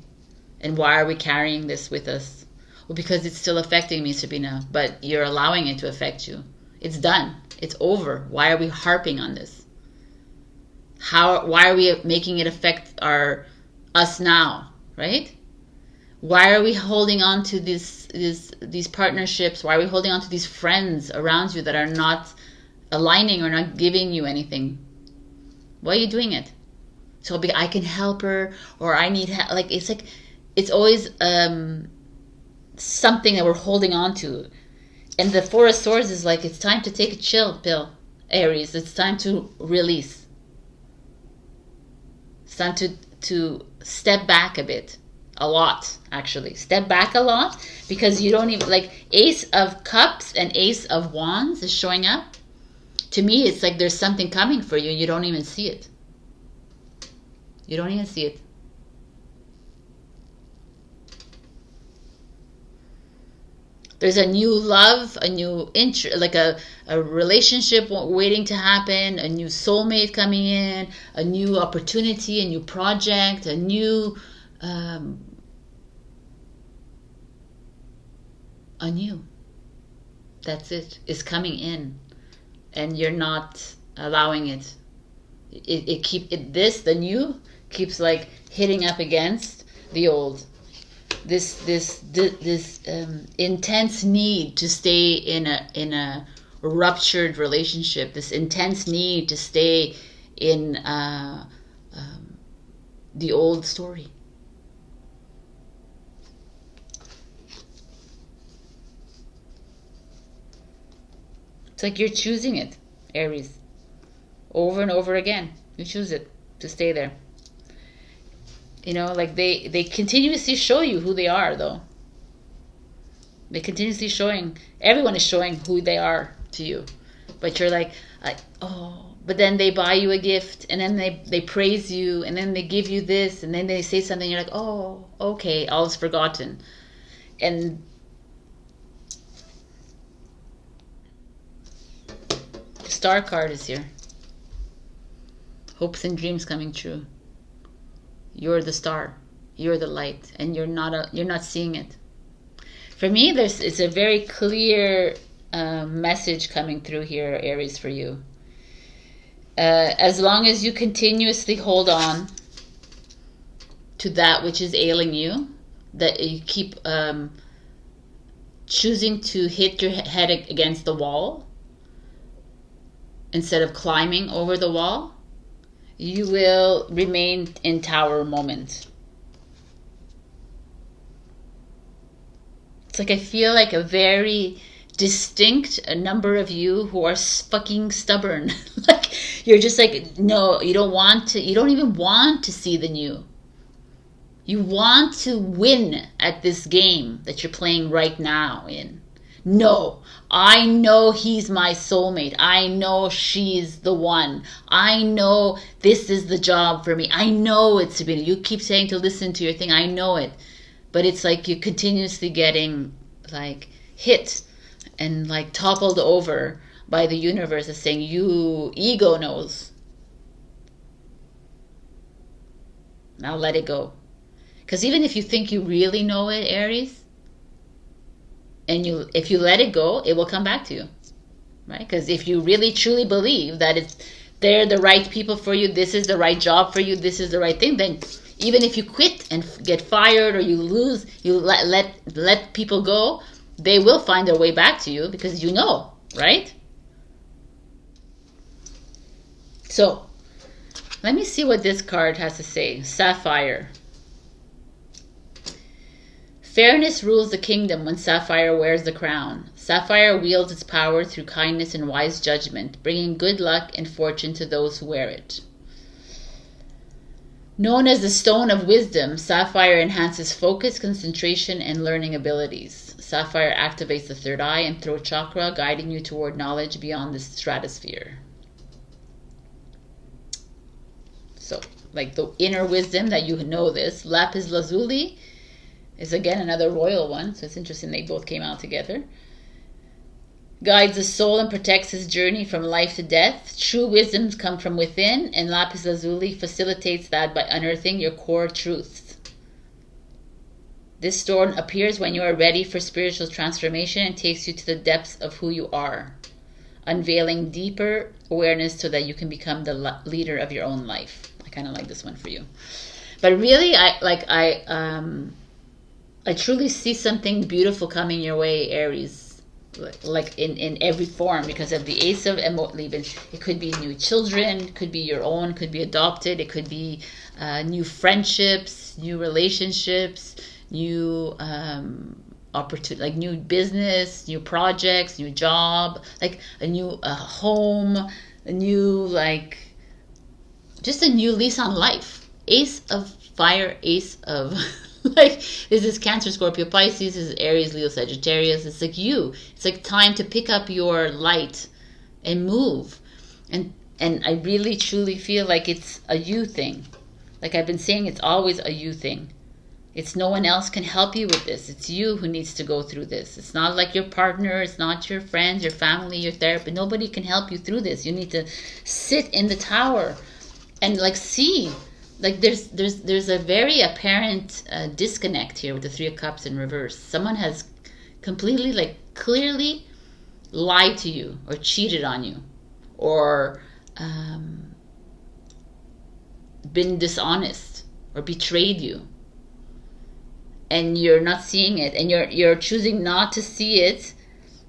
And why are we carrying this with us? Well, because it's still affecting me, Sabrina, but you're allowing it to affect you. It's done. It's over. Why are we harping on this? Why are we making it affect us now, right? Why are we holding on to these partnerships? Why are we holding on to these friends around you that are not aligning or not giving you anything? Why are you doing it? So I can help her, or I need help. Like it's always something that we're holding on to. And the Four of Swords is like, it's time to take a chill pill, Aries. It's time to release. It's time to step back a bit. A lot, actually. Step back a lot, because you don't even, like, Ace of Cups and Ace of Wands is showing up. To me, it's like there's something coming for you. You don't even see it. You don't even see it. There's a new love, a new interest, like a relationship waiting to happen, a new soulmate coming in, a new opportunity, a new project, a new, that's it, is coming in, and you're not allowing it. The new keeps like hitting up against the old. This intense need to stay in a ruptured relationship, this intense need to stay in the old story. It's like you're choosing it, Aries, over and over again. You choose it to stay there. You know, like they continuously show you who they are, though. They continuously everyone is showing who they are to you. But you're like, oh, but then they buy you a gift, and then they praise you, and then they give you this, and then they say something, you're like, oh, okay, all is forgotten. And the Star card is here. Hopes and dreams coming true. You're the star, you're the light, and you're not seeing it. For me, it's a very clear message coming through here, Aries, for you. As long as you continuously hold on to that which is ailing you, that you keep choosing to hit your head against the wall instead of climbing over the wall, you will remain in tower moment. It's like I feel like a very distinct number of you who are fucking stubborn. Like you're just like, no, you don't even want to see the new. You want to win at this game that you're playing right now in. No, I know he's my soulmate. I know she's the one. I know this is the job for me. I know it's Sabrina. You keep saying to listen to your thing. I know it. But it's like you're continuously getting like hit and like toppled over by the universe as saying, you ego knows. Now let it go. Because even if you think you really know it, Aries, and if you let it go, it will come back to you, right? Because if you really truly believe that they're the right people for you, this is the right job for you, this is the right thing, then even if you quit and get fired or you lose, you let people go, they will find their way back to you because you know, right? So let me see what this card has to say. Sapphire. Fairness rules the kingdom when Sapphire wears the crown. Sapphire wields its power through kindness and wise judgment, bringing good luck and fortune to those who wear it. Known as the Stone of Wisdom, Sapphire enhances focus, concentration, and learning abilities. Sapphire activates the third eye and throat chakra, guiding you toward knowledge beyond the stratosphere. So, like the inner wisdom that you know this. Lapis lazuli is again another royal one, so it's interesting they both came out together. guides the soul and protects his journey from life to death. True wisdoms come from within, and lapis lazuli facilitates that by unearthing your core truths. This stone appears when you are ready for spiritual transformation and takes you to the depths of who you are, unveiling deeper awareness so that you can become the leader of your own life. I kind of like this one for you. But really, I truly see something beautiful coming your way, Aries. Like in every form, because of the Ace of it could be new children, could be your own, could be adopted, it could be new friendships, new relationships, new opportunity, like new business, new projects, new job, like a new home, a new, like, just a new lease on life. Ace of fire, ace of like, this is Cancer, Scorpio, Pisces, this is Aries, Leo, Sagittarius. It's like you. It's like time to pick up your light and move. And I really truly feel like it's a you thing. Like I've been saying, it's always a you thing. It's no one else can help you with this. It's you who needs to go through this. It's not like your partner, it's not your friends, your family, your therapist. Nobody can help you through this. You need to sit in the tower and like see. Like there's a very apparent disconnect here with the Three of Cups in reverse. Someone has completely, like, clearly lied to you or cheated on you or been dishonest or betrayed you, and you're not seeing it, and you're choosing not to see it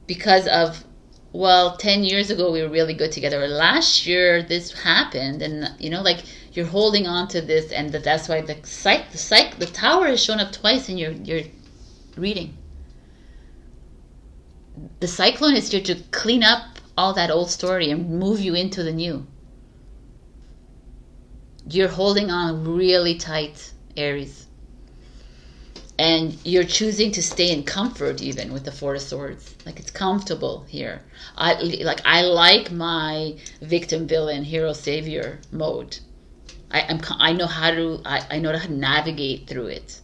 because of, well, 10 years ago we were really good together, or last year this happened, and you know, like, you're holding on to this, and that's why the tower has shown up twice in your reading. The cyclone is here to clean up all that old story and move you into the new. You're holding on really tight, Aries. And you're choosing to stay in comfort, even with the Four of Swords. Like, it's comfortable here. I like my victim, villain, hero, savior mode. I know how to navigate through it.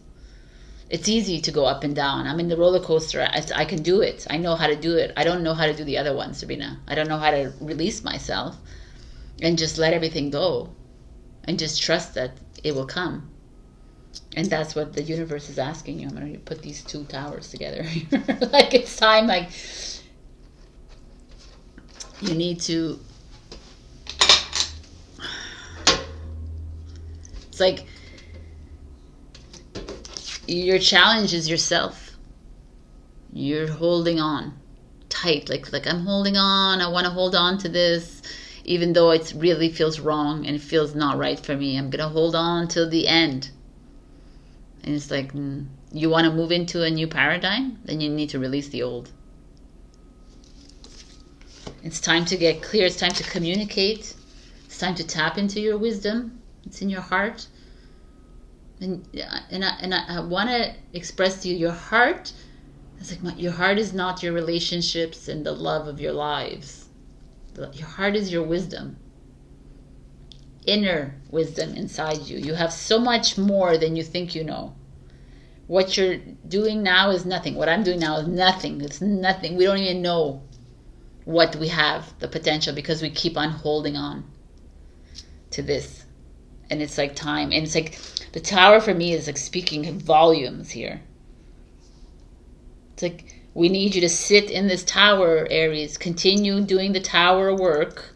It's easy to go up and down. I'm in the roller coaster. I can do it. I know how to do it. I don't know how to do the other one, Sabrina. I don't know how to release myself and just let everything go and just trust that it will come. And that's what the universe is asking you. I'm going to put these two towers together. Like, it's time. Like, you need to. It's like your challenge is yourself. You're holding on tight. Like I'm holding on. I want to hold on to this, even though it really feels wrong and it feels not right for me. I'm gonna hold on till the end. And it's like, you want to move into a new paradigm? Then you need to release the old. It's time to get clear. It's time to communicate. It's time to tap into your wisdom. It's in your heart. And I want to express to you, your heart, it's like, your heart is not your relationships and the love of your lives. Your heart is your wisdom. Inner wisdom inside you. You have so much more than you think you know. What you're doing now is nothing. What I'm doing now is nothing. It's nothing. We don't even know what we have, the potential, because we keep on holding on to this. And it's like time. And it's like the tower for me is like speaking volumes here. It's like, we need you to sit in this tower, Aries. Continue doing the tower work.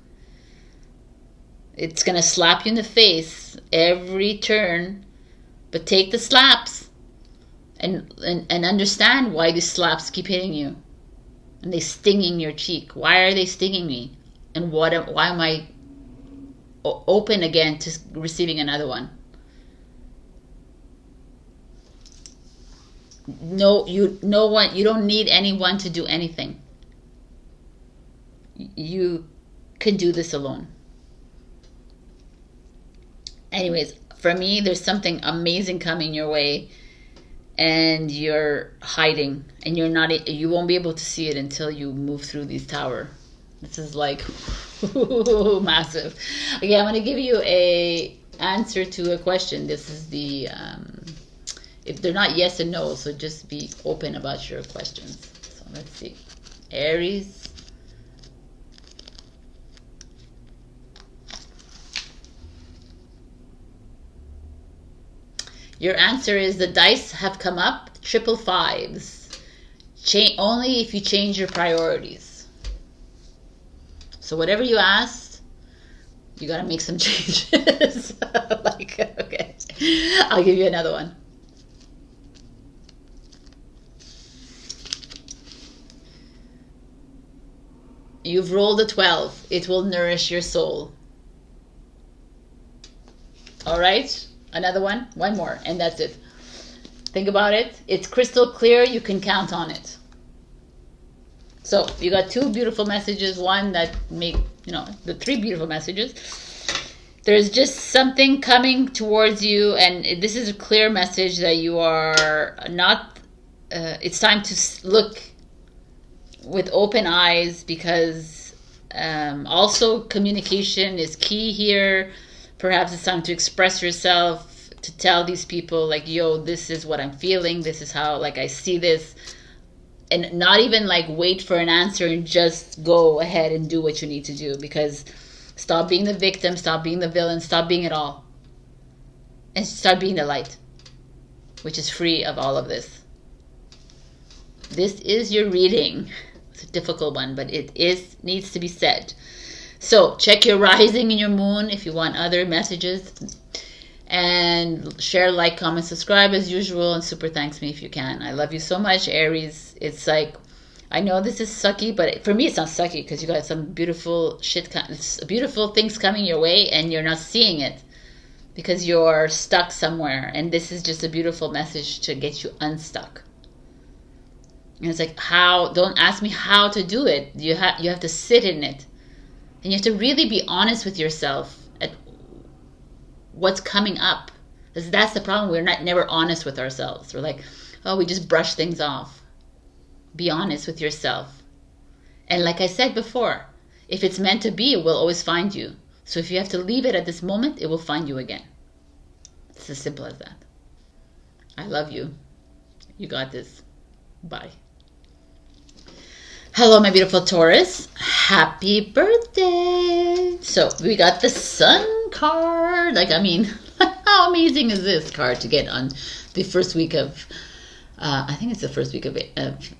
It's going to slap you in the face every turn, but take the slaps and understand why these slaps keep hitting you. And they stinging your cheek. Why are they stinging me? And why am I open again to receiving another one? No, you don't need anyone to do anything. You can do this alone. Anyways, for me, there's something amazing coming your way, and you're hiding, and you won't be able to see it until you move through these tower. This is like massive. Okay, I'm going to give you a answer to a question. This is the if they're not yes and no, so just be open about your questions. So let's see. Aries, Your answer is the dice have come up, triple fives. Only if you change your priorities. So whatever you asked, you got to make some changes. Like, okay. I'll give you another one. You've rolled a 12. It will nourish your soul. All right. Another one. One more. And that's it. Think about it. It's crystal clear. You can count on it. So you got two beautiful messages. One that make, you know, the three beautiful messages. There's just something coming towards you. And this is a clear message that you are not, it's time to look with open eyes, because also communication is key here. Perhaps it's time to express yourself, to tell these people like, yo, this is what I'm feeling, this is how like I see this, and not even like wait for an answer and just go ahead and do what you need to do. Because stop being the victim, stop being the villain, stop being it all, and start being the light, which is free of all of this. This is your reading. It's a difficult one, but it needs to be said. So check your rising and your moon if you want other messages. And share, like, comment, subscribe as usual. And super thanks me if you can. I love you so much, Aries. It's like, I know this is sucky, but for me it's not sucky, because you got some beautiful shit, beautiful things coming your way, and you're not seeing it because you're stuck somewhere. And this is just a beautiful message to get you unstuck. And it's like, how? Don't ask me how to do it. You have to sit in it. And you have to really be honest with yourself at what's coming up. Because that's the problem. We're never honest with ourselves. We're like, oh, we just brush things off. Be honest with yourself. And like I said before, if it's meant to be, it will always find you. So if you have to leave it at this moment, it will find you again. It's as simple as that. I love you. You got this. Bye. Hello, my beautiful Taurus. Happy birthday. So we got the Sun card. Like, I mean, how amazing is this card to get on the first week of, I think it's the first week of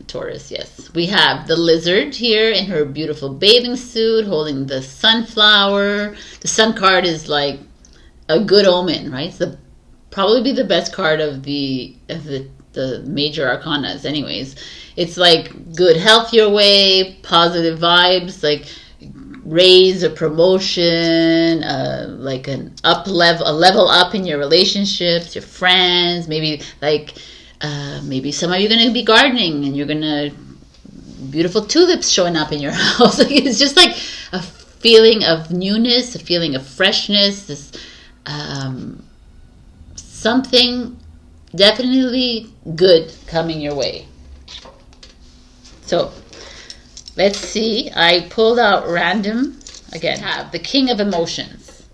Taurus, yes. We have the lizard here in her beautiful bathing suit holding the sunflower. The Sun card is like a good omen, right? It's probably the best card of the major arcanas anyways. It's like good health your way, positive vibes, like raise, a promotion, like a level up in your relationships, your friends, maybe like maybe some of you are going to be gardening and you're going to beautiful tulips showing up in your house. Like, it's just like a feeling of newness, a feeling of freshness, this something definitely good coming your way. So let's see. I pulled out random. Again, have the King of Emotions,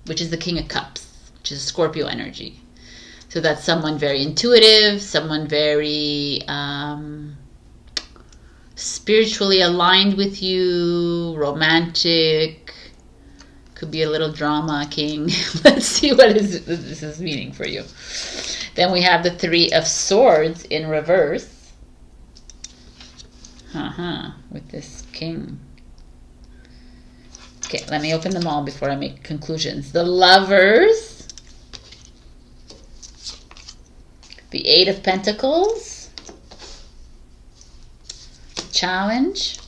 which is the King of Cups, which is Scorpio energy. So that's someone very intuitive, someone very spiritually aligned with you, romantic, could be a little drama king. Let's see what this is meaning for you. Then we have the Three of Swords in reverse. With this king. Okay, let me open them all before I make conclusions. The Lovers. The Eight of Pentacles. Challenge.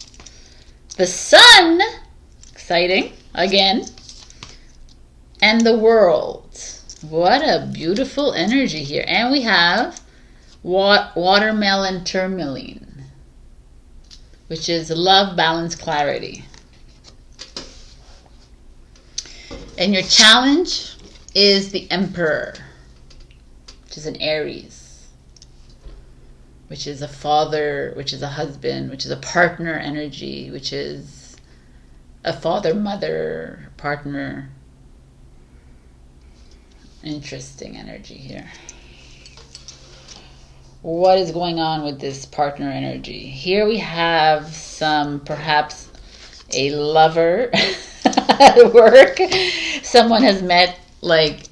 The Sun. Exciting. Again. And the World. What a beautiful energy here. And we have Watermelon Tourmaline, which is love, balance, clarity. And your challenge is the Emperor, which is an Aries, which is a father, which is a husband, which is a partner energy, which is a father, mother, partner. Interesting energy here. What is going on with this partner energy? Here we have perhaps a lover at work. Someone has met like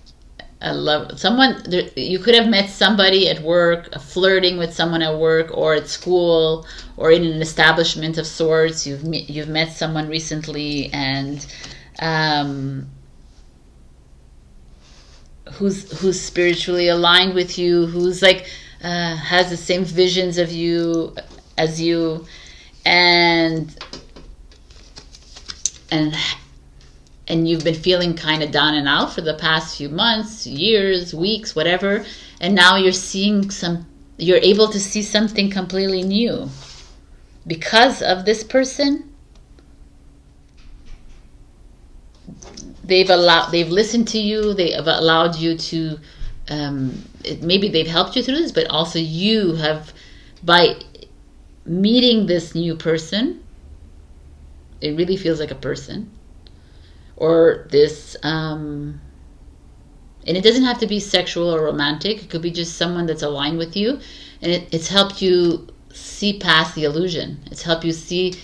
I love someone. You could have met somebody at work, flirting with someone at work or at school or in an establishment of sorts. You've met someone recently, and who's spiritually aligned with you, who's like has the same visions of you as you, and you've been feeling kind of down and out for the past few months, years, weeks, whatever, and now you're able to see something completely new because of this person. They've listened to you, they have allowed you to maybe they've helped you through this, but also you have, by meeting this new person, it really feels like a person, or this and it doesn't have to be sexual or romantic. It could be just someone that's aligned with you, and it's helped you see past the illusion. It's helped you see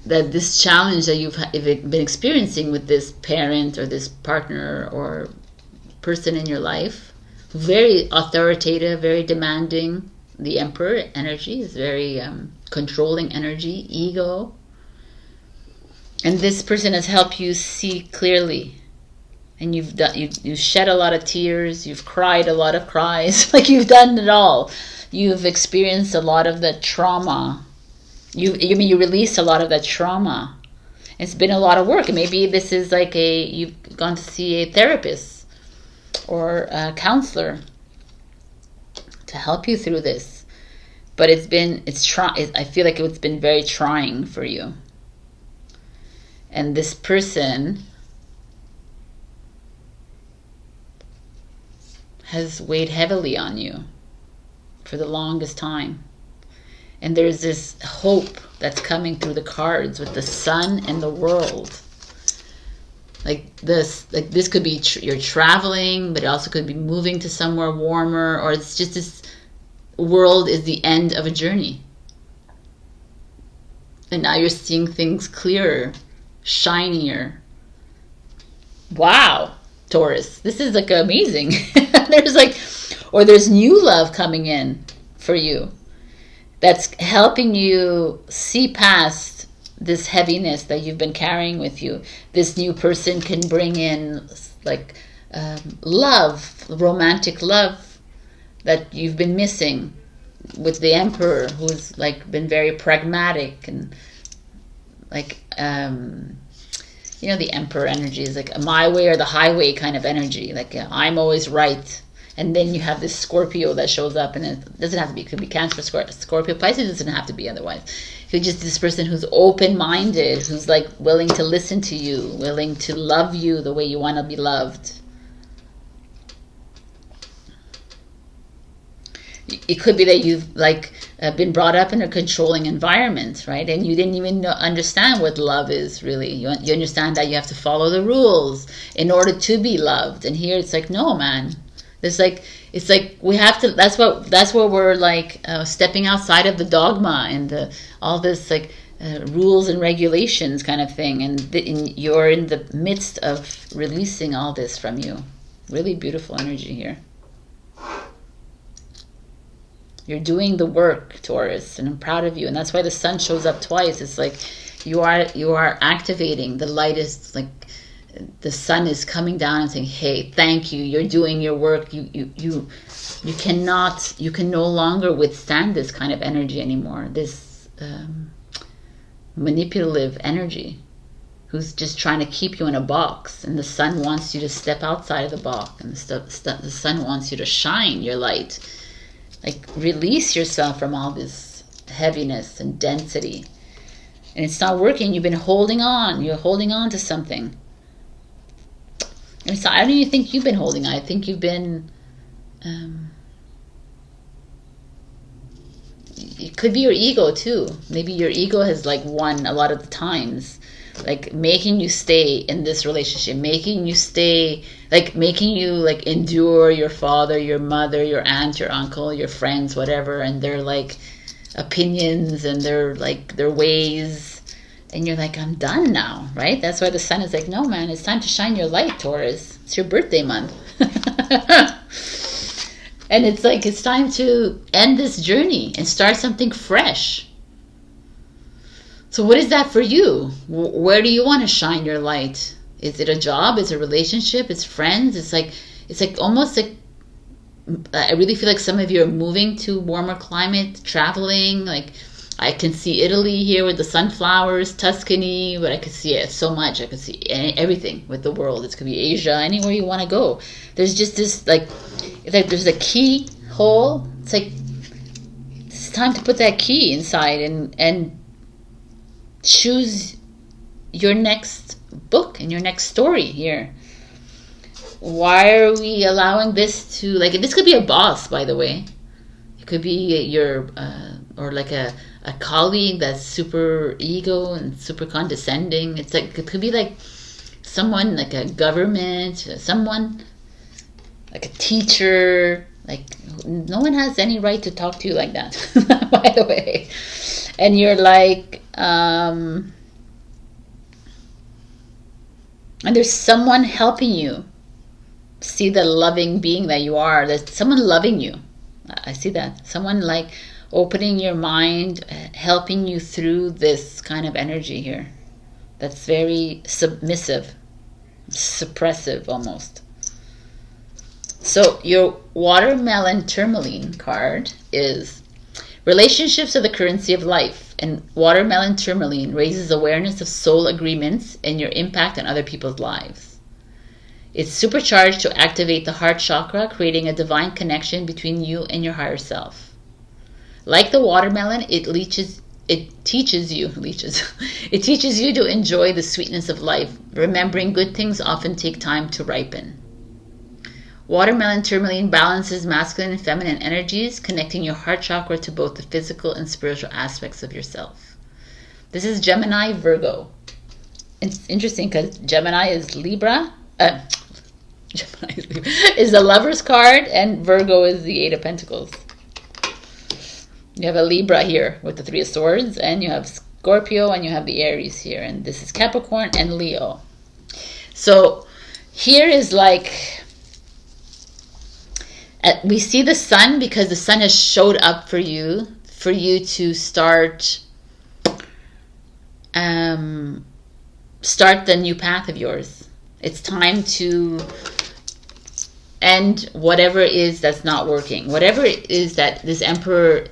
that this challenge that you've been experiencing with this parent or this partner or person in your life, very authoritative, very demanding. The Emperor energy is very controlling energy, ego. And this person has helped you see clearly. And you've shed a lot of tears, you've cried a lot of cries, like you've done it all. You've experienced a lot of the trauma. You released a lot of that trauma. It's been a lot of work. And maybe this is like you've gone to see a therapist or a counselor to help you through this. But I feel like it's been very trying for you. And this person has weighed heavily on you for the longest time. And there's this hope that's coming through the cards with the sun and the world. Like this could be you're traveling, but it also could be moving to somewhere warmer, or it's just this world is the end of a journey. And now you're seeing things clearer, shinier. Wow, Taurus, this is like amazing. There's new love coming in for you that's helping you see past this heaviness that you've been carrying with you. This new person can bring in love, romantic love that you've been missing with the Emperor, who's been very pragmatic and the Emperor energy is like a my way or the highway kind of energy. I'm always right. And then you have this Scorpio that shows up, and it doesn't have to be, it could be Cancer, Scorpio, Pisces, doesn't have to be otherwise. You're just this person who's open-minded, who's willing to listen to you, willing to love you the way you want to be loved. It could be that you've been brought up in a controlling environment, right? And you didn't even understand what love is really. You understand that you have to follow the rules in order to be loved. And here it's no, man. It's we have to. That's what we're stepping outside of the dogma and all this rules and regulations kind of thing. And you're in the midst of releasing all this from you. Really beautiful energy here. You're doing the work, Taurus, and I'm proud of you. And that's why the sun shows up twice. It's you are activating. The light is the sun is coming down and saying, hey, thank you, you're doing your work. You can no longer withstand this kind of energy anymore, this manipulative energy who's just trying to keep you in a box. And the sun wants you to step outside of the box, and the sun wants you to shine your light. Release yourself from all this heaviness and density. And it's not working. You've been holding on. You're holding on to something. And so I don't even think you've been holding on. I think you've been... it could be your ego too. Maybe your ego has won a lot of the times. Making you stay in this relationship. Making you stay... making you endure your father, your mother, your aunt, your uncle, your friends, whatever. And their opinions and their ways. And you're like, I'm done now, right? That's why the sun is like, no, man, it's time to shine your light, Taurus. It's your birthday month. And it's like, it's time to end this journey and start something fresh. So what is that for you? Where do you want to shine your light? Is it a job? Is it a relationship? It's friends? It's like almost like, I really feel like some of you are moving to warmer climate, traveling. Like, I can see Italy here with the sunflowers, Tuscany, but I could see it so much. I could see everything with the world. It could be Asia, anywhere you want to go. There's just this, like, it's like there's a key hole. It's like, it's time to put that key inside and choose your next book and your next story here. Why are we allowing this to, like, this could be a boss, by the way. It could be your, or like a colleague that's super ego and super condescending. It's like, it could be like someone like a government, someone like a teacher. Like, no one has any right to talk to you like that, by the way. And you're like, and there's someone helping you see the loving being that you are. There's someone loving you. I see that. Someone like opening your mind, helping you through this kind of energy here. That's very submissive, suppressive almost. So your watermelon tourmaline card is relationships are the currency of life, and watermelon tourmaline raises awareness of soul agreements and your impact on other people's lives. It's supercharged to activate the heart chakra, creating a divine connection between you and your higher self. Like the watermelon, it teaches you to enjoy the sweetness of life, remembering good things often take time to ripen. Watermelon tourmaline balances masculine and feminine energies, connecting your heart chakra to both the physical and spiritual aspects of yourself. This is Gemini Virgo. It's interesting because Gemini is Libra. Gemini is the Lover's card, and Virgo is the Eight of Pentacles. You have a Libra here with the Three of Swords, and you have Scorpio, and you have the Aries here, and this is Capricorn and Leo. So here is like, we see the sun because the sun has showed up for you to start the new path of yours. It's time to end whatever it is that's not working. Whatever it is that this Emperor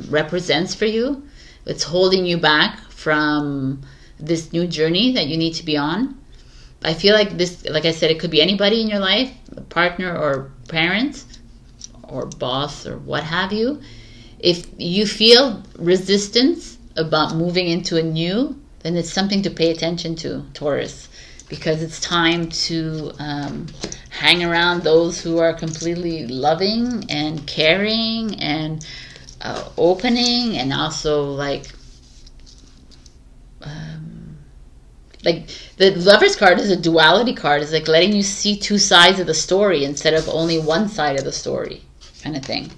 represents for you, it's holding you back from this new journey that you need to be on. I feel like this, like I said, it could be anybody in your life, a partner or parent or boss or what have you. If you feel resistance about moving into a new, then it's something to pay attention to, Taurus, because it's time to hang around those who are completely loving and caring and opening, and also like the Lover's card is a duality card. It's like letting you see two sides of the story instead of only one side of the story, kind of thing.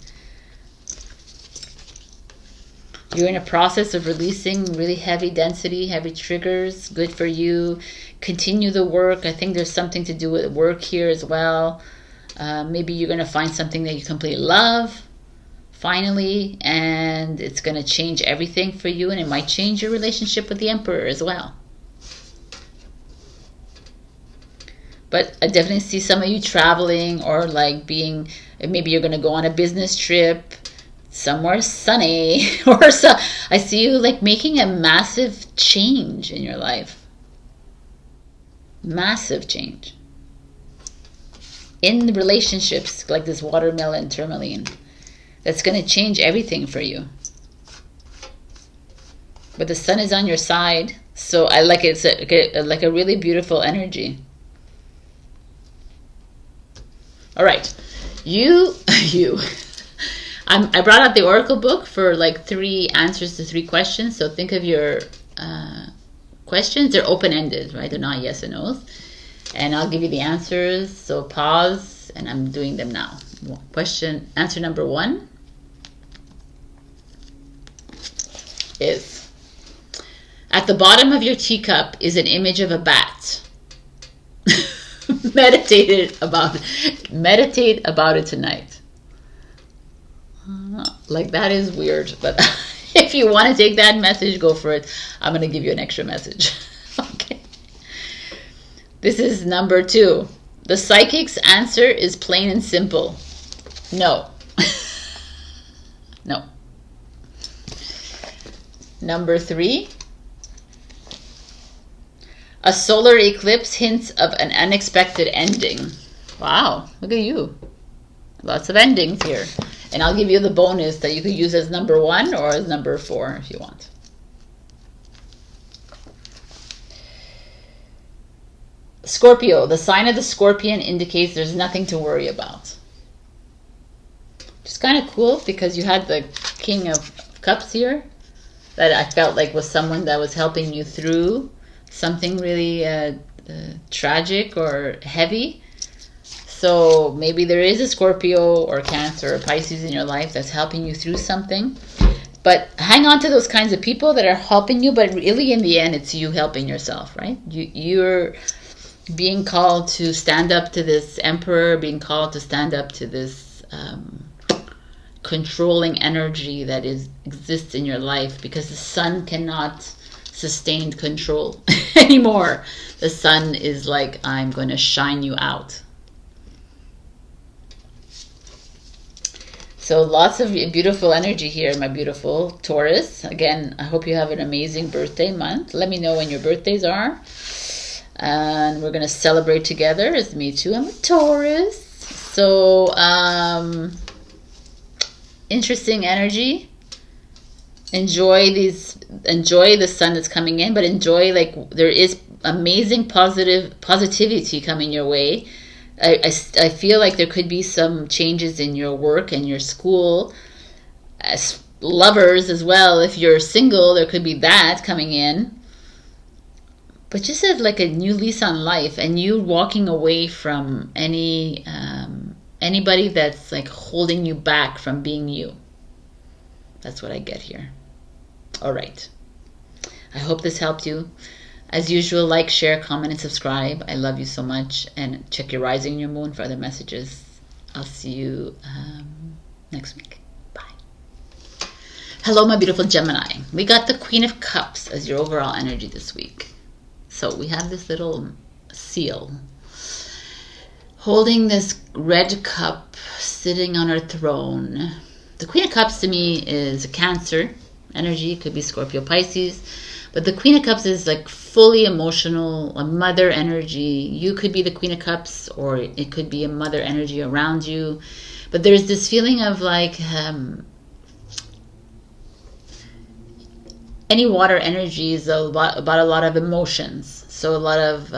You're in a process of releasing really heavy density, heavy triggers. Good for you. Continue the work. I think there's something to do with work here as well. Maybe you're going to find something that you completely love, finally, and it's going to change everything for you, and it might change your relationship with the Emperor as well. But I definitely see some of you traveling, or like being, maybe you're going to go on a business trip somewhere sunny, or so. I see you like making a massive change in your life. Massive change in the relationships, like this watermelon tourmaline, that's going to change everything for you. But the sun is on your side, so I like it. It's like a really beautiful energy. All right, you. I brought out the Oracle book for like 3 answers to 3 questions. So think of your questions. They're open-ended, right? They're not yes or no's. And I'll give you the answers. So pause, and I'm doing them now. Answer number 1 is, At the bottom of your teacup is an image of a bat. Meditate about it tonight. Like, that is weird, but if you want to take that message, go for it. I'm going to give you an extra message. Okay. This is number 2. The psychic's answer is plain and simple. No. No. Number 3. A solar eclipse hints of an unexpected ending. Wow, look at you. Lots of endings here. And I'll give you the bonus that you could use as number 1 or as number 4 if you want. Scorpio, the sign of the scorpion indicates there's nothing to worry about. It's kind of cool because you had the King of Cups here that I felt like was someone that was helping you through something really tragic or heavy. So maybe there is a Scorpio or Cancer or Pisces in your life that's helping you through something. But hang on to those kinds of people that are helping you, but really in the end it's you helping yourself, right? You're being called to stand up to this emperor, being called to stand up to this controlling energy that exists in your life, because the sun cannot sustain control anymore. The sun is like, I'm going to shine you out. So lots of beautiful energy here, my beautiful Taurus. Again, I hope you have an amazing birthday month. Let me know when your birthdays are. And we're going to celebrate together. It's me too. I'm a Taurus. So, interesting energy. Enjoy the sun that's coming in, but enjoy, like, there is amazing positivity coming your way. I feel like there could be some changes in your work and your school. As lovers as well, if you're single, there could be that coming in. But just as like a new lease on life, and you walking away from anybody that's like holding you back from being you. That's what I get here. All right. I hope this helped you. As usual, like, share, comment, and subscribe. I love you so much. And check your rising and your moon for other messages. I'll see you next week. Bye. Hello, my beautiful Gemini. We got the Queen of Cups as your overall energy this week. So we have this little seal holding this red cup sitting on her throne. The Queen of Cups to me is a Cancer energy. It could be Scorpio, Pisces. But the Queen of Cups is like fully emotional, a mother energy. You could be the Queen of Cups, or it could be a mother energy around you. But there's this feeling of like any water energy is about a lot of emotions. So a lot of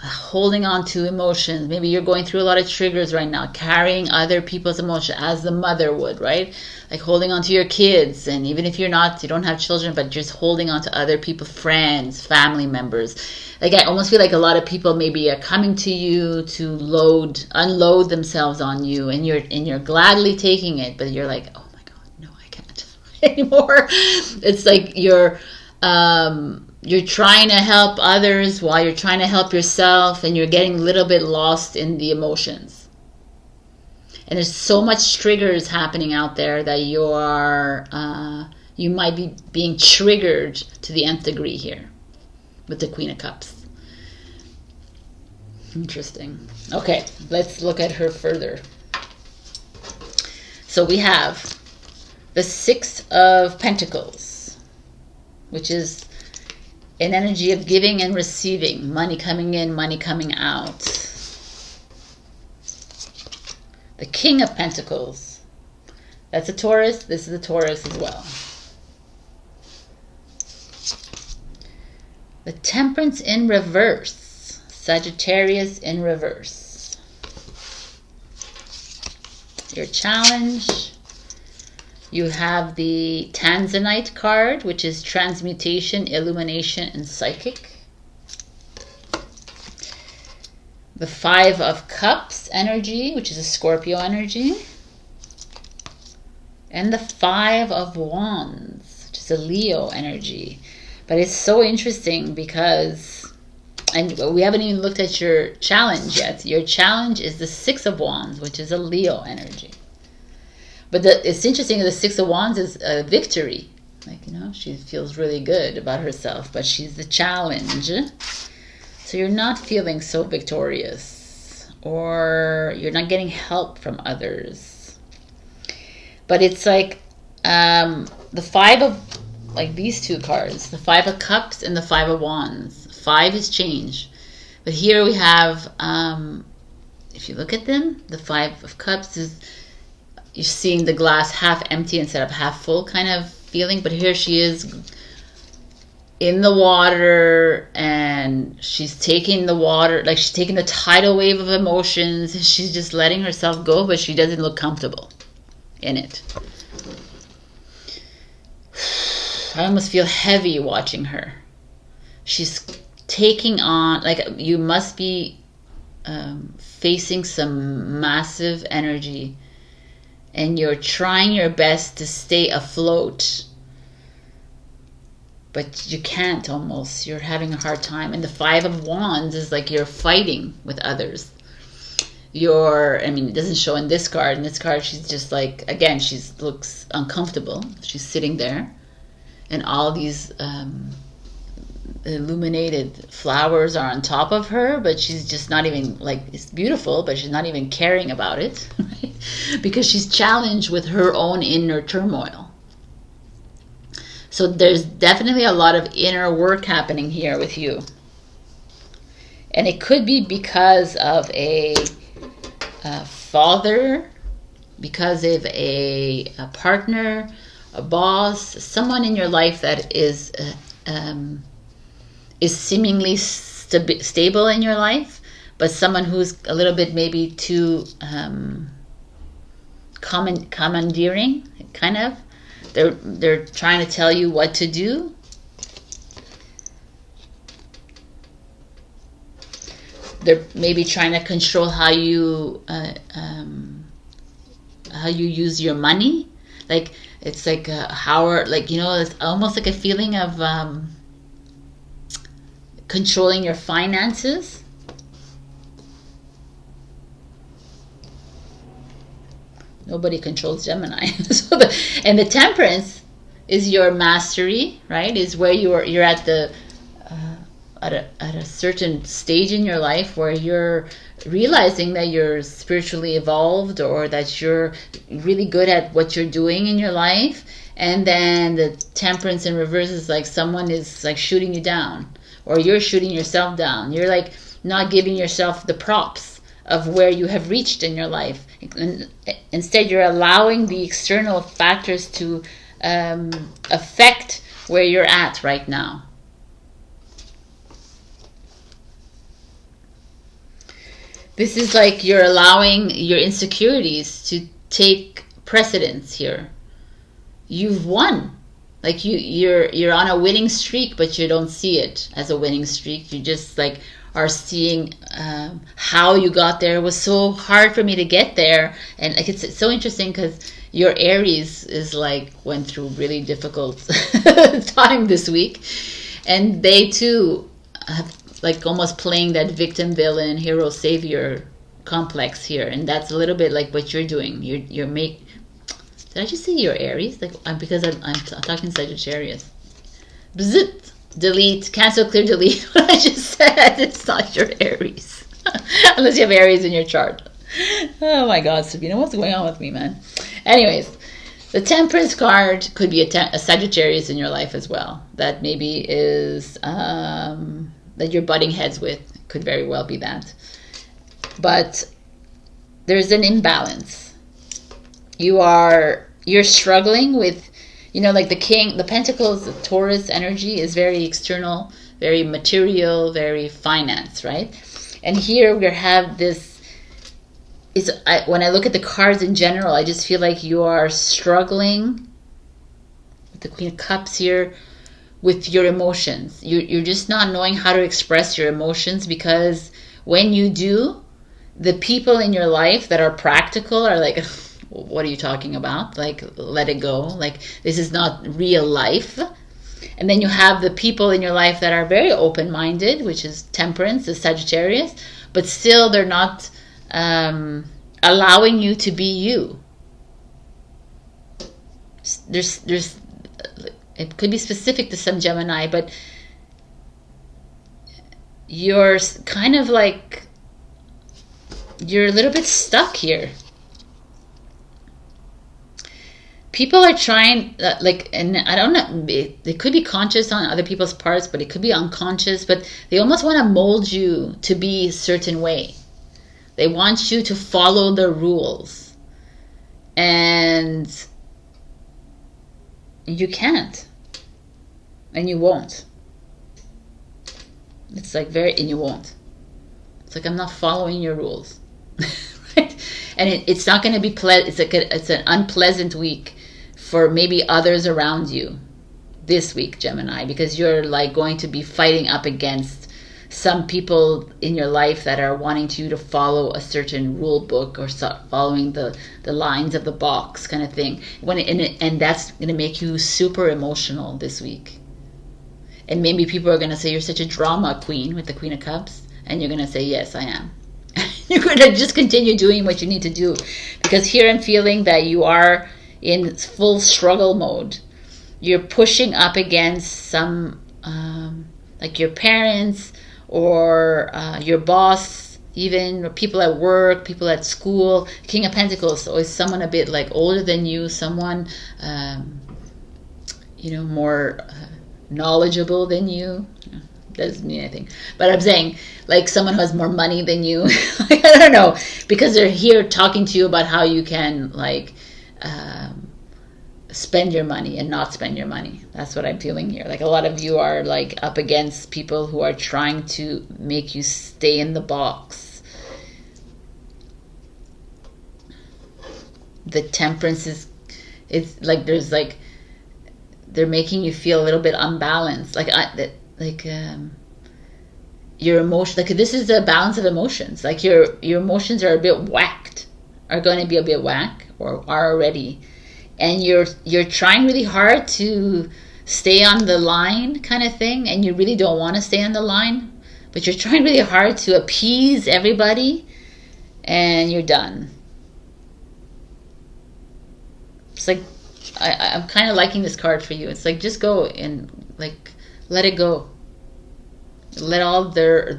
holding on to emotions. Maybe you're going through a lot of triggers right now, carrying other people's emotion as the mother would, right? Like holding on to your kids, and even if you don't have children, but just holding on to other people, friends, family members. Like, I almost feel like a lot of people maybe are coming to you to unload themselves on you, and you're gladly taking it, but you're like, oh my God, no, I can't anymore. It's like you're trying to help others while you're trying to help yourself, and you're getting a little bit lost in the emotions. And there's so much triggers happening out there that you might be being triggered to the nth degree here with the Queen of Cups. Interesting. Okay, let's look at her further. So we have the Six of Pentacles, which is an energy of giving and receiving, money coming in, money coming out. The King of Pentacles, that's a Taurus. This is a Taurus as well. The Temperance in reverse, Sagittarius in reverse. Your challenge. You have the Tanzanite card, which is transmutation, illumination, and psychic. The Five of Cups energy, which is a Scorpio energy. And the Five of Wands, which is a Leo energy. But it's so interesting because, and we haven't even looked at your challenge yet. Your challenge is the Six of Wands, which is a Leo energy. But it's interesting, the Six of Wands is a victory. Like, you know, she feels really good about herself, but she's the challenge. So you're not feeling so victorious, or you're not getting help from others. But it's like the Five of, like these two cards, the Five of Cups and the Five of Wands. Five is change. But here we have, if you look at them, the Five of Cups is, you're seeing the glass half empty instead of half full kind of feeling. But here she is in the water, and she's taking the water, like she's taking the tidal wave of emotions, and she's just letting herself go, but she doesn't look comfortable in it. I almost feel heavy watching her. She's taking on, like, you must be facing some massive energy, and you're trying your best to stay afloat, but you can't almost. You're having a hard time. And the Five of Wands is like you're fighting with others. I mean, it doesn't show in this card. In this card, she's just like, again, she looks uncomfortable. She's sitting there, and all these illuminated flowers are on top of her, but she's just not even, like, it's beautiful, but she's not even caring about it, right? Because she's challenged with her own inner turmoil. So there's definitely a lot of inner work happening here with you. And it could be because of a father, because of a partner, a boss, someone in your life that is seemingly stable in your life, but someone who's a little bit maybe too commandeering, kind of. They're trying to tell you what to do. They're maybe trying to control how you use your money. Like, it's like like, you know, it's almost like a feeling of controlling your finances. Nobody controls Gemini. So and the Temperance is your mastery, right? Is where you're at the at a certain stage in your life where you're realizing that you're spiritually evolved, or that you're really good at what you're doing in your life. And then the Temperance in reverse is like someone is like shooting you down, or you're shooting yourself down. You're like not giving yourself the props of where you have reached in your life. Instead, you're allowing the external factors to affect where you're at right now. This is like you're allowing your insecurities to take precedence here. You've won. Like you're on a winning streak, but you don't see it as a winning streak. You just like are seeing how you got there. It was so hard for me to get there. And like it's so interesting because your Aries is like went through really difficult time this week, and they too have like almost playing that victim, villain, hero, savior complex here. And that's a little bit like what you're doing. You're did I just say your Aries? Like because I'm talking Sagittarius. Bzzzt. Delete, cancel, clear, delete what I just said. It's not your Aries. Unless you have Aries in your chart. Oh my God, Sabrina, what's going on with me, man? Anyways, the Temperance card could be a Sagittarius in your life as well. That maybe is, that you're butting heads with. Could very well be that. But there's an imbalance. You're struggling with, you know, like the King, the Pentacles, the Taurus energy is very external, very material, very finance, right? And here we have this, when I look at the cards in general, I just feel like you are struggling with the Queen of Cups here with your emotions. You're just not knowing how to express your emotions, because when you do, the people in your life that are practical are like, what are you talking about? Like, let it go. Like, this is not real life. And then you have the people in your life that are very open-minded, which is Temperance, the Sagittarius, but still they're not allowing you to be you. There's it could be specific to some Gemini, but you're kind of like, you're a little bit stuck here. People are trying, and I don't know, it could be conscious on other people's parts, but it could be unconscious, but they almost want to mold you to be a certain way. They want you to follow the rules. And you can't. And you won't. It's like and you won't. It's like, I'm not following your rules. Right? And it's not going to be pleasant. It's an unpleasant week for maybe others around you this week, Gemini, because you're like going to be fighting up against some people in your life that are wanting you to follow a certain rule book or following the lines of the box kind of thing. And that's going to make you super emotional this week. And maybe people are going to say, you're such a drama queen with the Queen of Cups. And you're going to say, yes, I am. You're going to just continue doing what you need to do. Because here I'm feeling that you are in full struggle mode. You're pushing up against some, like your parents or your boss, even, or people at work, people at school. King of Pentacles, always someone a bit like older than you, someone, more knowledgeable than you. Doesn't mean anything, but I'm saying like someone who has more money than you. I don't know, because they're here talking to you about how you can like spend your money and not spend your money. That's what I'm feeling here. Like a lot of you are like up against people who are trying to make you stay in the box. The Temperance it's like there's like they're making you feel a little bit unbalanced. Your emotion, like this is a balance of emotions. Like your emotions are a bit whacked, are going to be a bit whack, or are already, and you're trying really hard to stay on the line, kind of thing, and you really don't want to stay on the line, but you're trying really hard to appease everybody, and you're done. It's like I'm kind of liking this card for you. It's like, just go and like let it go. Let all their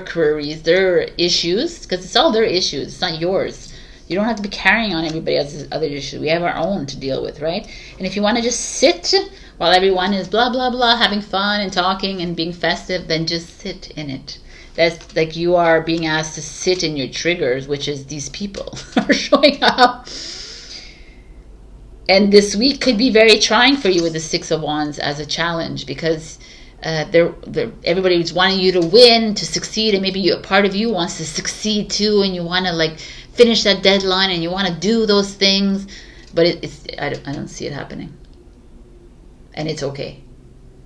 queries, their issues, because it's all their issues. It's not yours. You don't have to be carrying on everybody else's other issues. We have our own to deal with, right? And if you want to just sit while everyone is blah blah blah, having fun and talking and being festive, then just sit in it. That's like you are being asked to sit in your triggers, which is these people are showing up. And this week could be very trying for you with the Six of Wands as a challenge, because everybody's wanting you to win, to succeed, and maybe a part of you wants to succeed too, and you want to like finish that deadline, and you want to do those things, but I don't see it happening. And it's okay.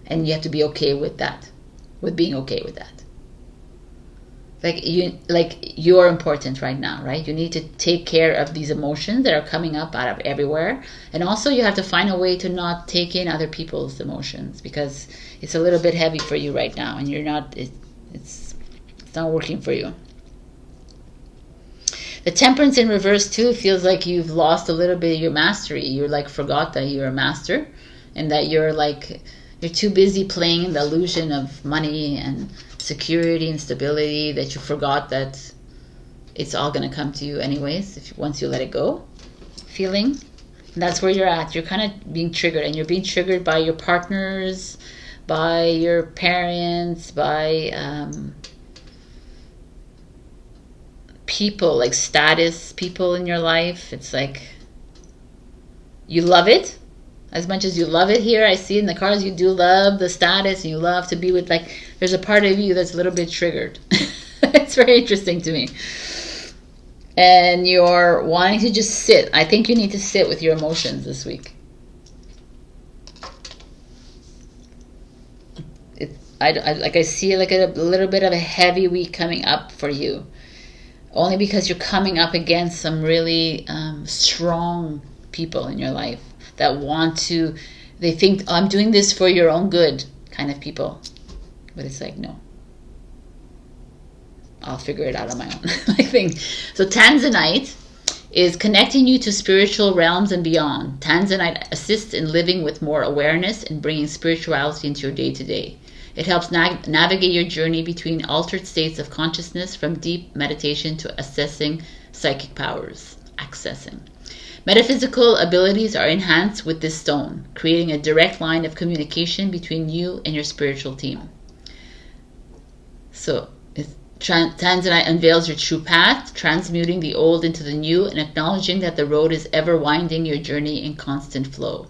And you have to be okay with that, with being okay with that. You're important right now, right? You need to take care of these emotions that are coming up out of everywhere. And also you have to find a way to not take in other people's emotions, because it's a little bit heavy for you right now, and you're not, it's not working for you. The Temperance in reverse too feels like you've lost a little bit of your mastery. You're like forgot that you're a master, and that you're too busy playing the illusion of money and security and stability that you forgot that it's all going to come to you anyways once you let it go. Feeling. And that's where you're at. You're kind of being triggered, and you're being triggered by your partners, by your parents, by people, like status people in your life. It's like you love it. As much as you love it here, I see in the cards you do love the status, and you love to be with, like, there's a part of you that's a little bit triggered. It's very interesting to me. And you're wanting to just sit. I think you need to sit with your emotions this week. I see like a little bit of a heavy week coming up for you. only because you're coming up against some really strong people in your life that want to, they think, oh, I'm doing this for your own good kind of people. But it's like, no, I'll figure it out on my own thing. So Tanzanite is connecting you to spiritual realms and beyond. Tanzanite assists in living with more awareness and bringing spirituality into your day-to-day. It helps navigate your journey between altered states of consciousness, from deep meditation to accessing psychic powers. Metaphysical abilities are enhanced with this stone, creating a direct line of communication between you and your spiritual team. So Tanzanite unveils your true path, transmuting the old into the new and acknowledging that the road is ever winding your journey in constant flow.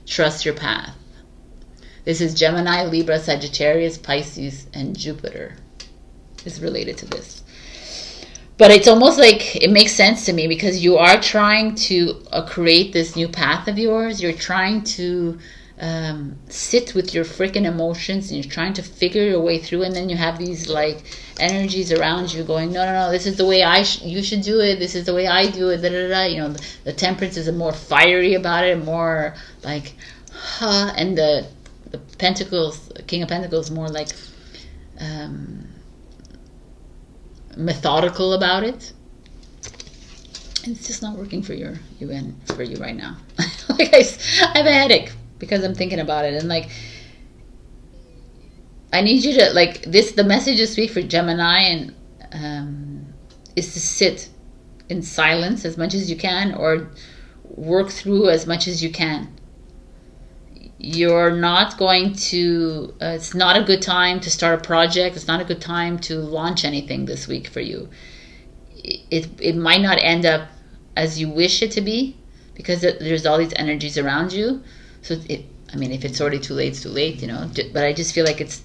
Trust your path. This is Gemini, Libra, Sagittarius, Pisces, and Jupiter is related to this. But it's almost like it makes sense to me because you are trying to create this new path of yours. You're trying to sit with your freaking emotions and you're trying to figure your way through, and then you have these like energies around you going, no, this is the way you should do it, this is the way I do it, you know, the Temperance is more fiery about it, more like and the Pentacles, King of Pentacles, more like methodical about it. And it's just not working for you right now. Like I have a headache because I'm thinking about it, and like I need you to like this. The message this week for Gemini and is to sit in silence as much as you can, or work through as much as you can. You're not going to. It's not a good time to start a project. It's not a good time to launch anything this week for you. It might not end up as you wish it to be because there's all these energies around you. So I mean, if it's already too late, it's too late, you know. But I just feel like it's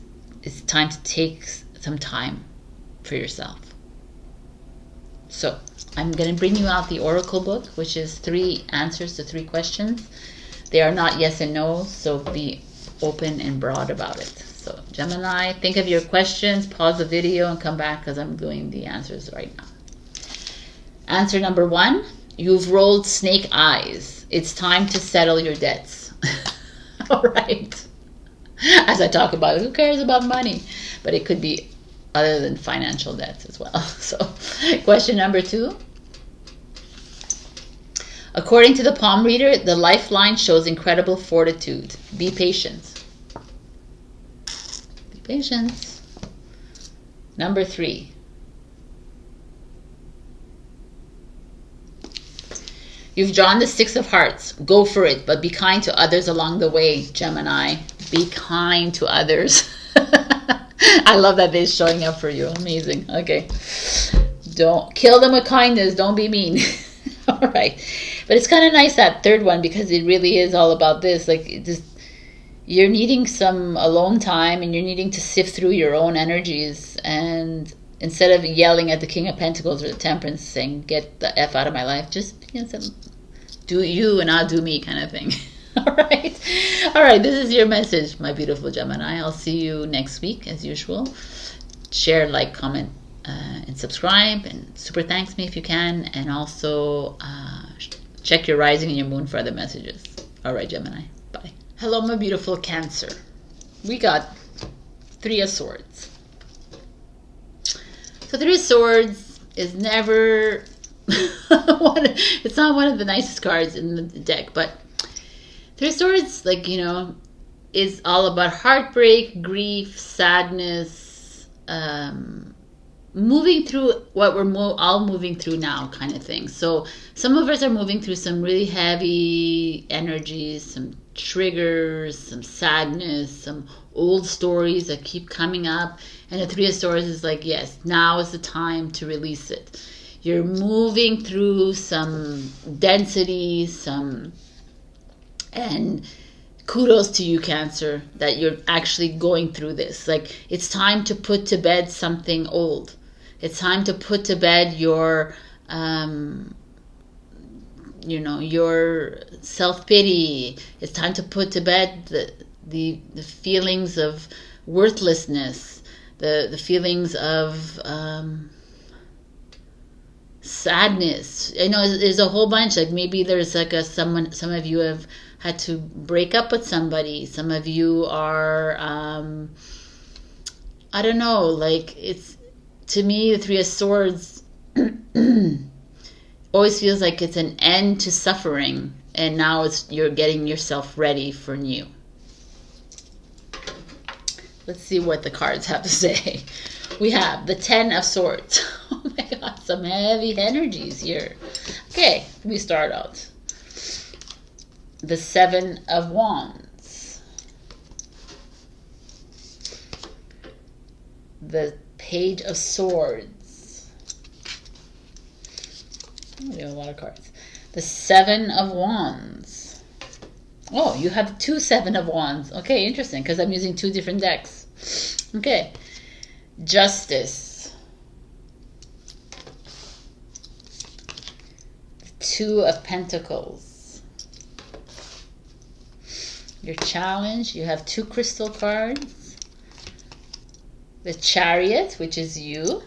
time to take some time for yourself. So I'm going to bring you out the Oracle book, which is 3 answers to 3 questions. They are not yes and no, so be open and broad about it. So Gemini, think of your questions, pause the video, and come back because I'm doing the answers right now. Answer number 1, you've rolled snake eyes. It's time to settle your debts. All right. As I talk about it, who cares about money? But it could be other than financial debts as well. So question number 2. According to the palm reader, the lifeline shows incredible fortitude. Be patient. Be patient. Number 3. You've drawn the 6 of hearts. Go for it, but be kind to others along the way, Gemini. Be kind to others. I love that they're showing up for you. Amazing. Okay. Don't kill them with kindness. Don't be mean. All right. But it's kind of nice, that third one, because it really is all about this. Like, you're needing some alone time, and you're needing to sift through your own energies. And instead of yelling at the King of Pentacles or the Temperance saying, get the F out of my life, just do you and I'll do me kind of thing. All right. All right. This is your message, my beautiful Gemini. I'll see you next week as usual. Share, like, comment, and subscribe. And super thanks me if you can. And also check your rising and your moon for other messages. All right, Gemini. Bye. Hello, my beautiful Cancer. We got 3 of Swords. So 3 of Swords is never... it's not one of the nicest cards in the deck, but 3 of Swords, like, you know, is all about heartbreak, grief, sadness, moving through what we're all moving through now kind of thing. So some of us are moving through some really heavy energies, some triggers, some sadness, some old stories that keep coming up. And the 3 of Swords is like, yes, now is the time to release it. You're moving through some density, and kudos to you, Cancer, that you're actually going through this. Like, it's time to put to bed something old. It's time to put to bed your, your self-pity. It's time to put to bed the feelings of worthlessness, the feelings of sadness. I know there's a whole bunch. Like maybe there's like some of you have had to break up with somebody. Some of you are, I don't know, like it's, to me, the Three of Swords always feels like it's an end to suffering, and now you're getting yourself ready for new. Let's see what the cards have to say. We have the Ten of Swords. Oh my God, some heavy energies here. Okay, we start out. The Seven of Wands. The Page of Swords. Oh, we have a lot of cards. The Seven of Wands. Oh, you have two Seven of Wands. Okay, interesting, because I'm using two different decks. Okay. Justice. The Two of Pentacles. Your challenge, you have two crystal cards. The Chariot, which is you.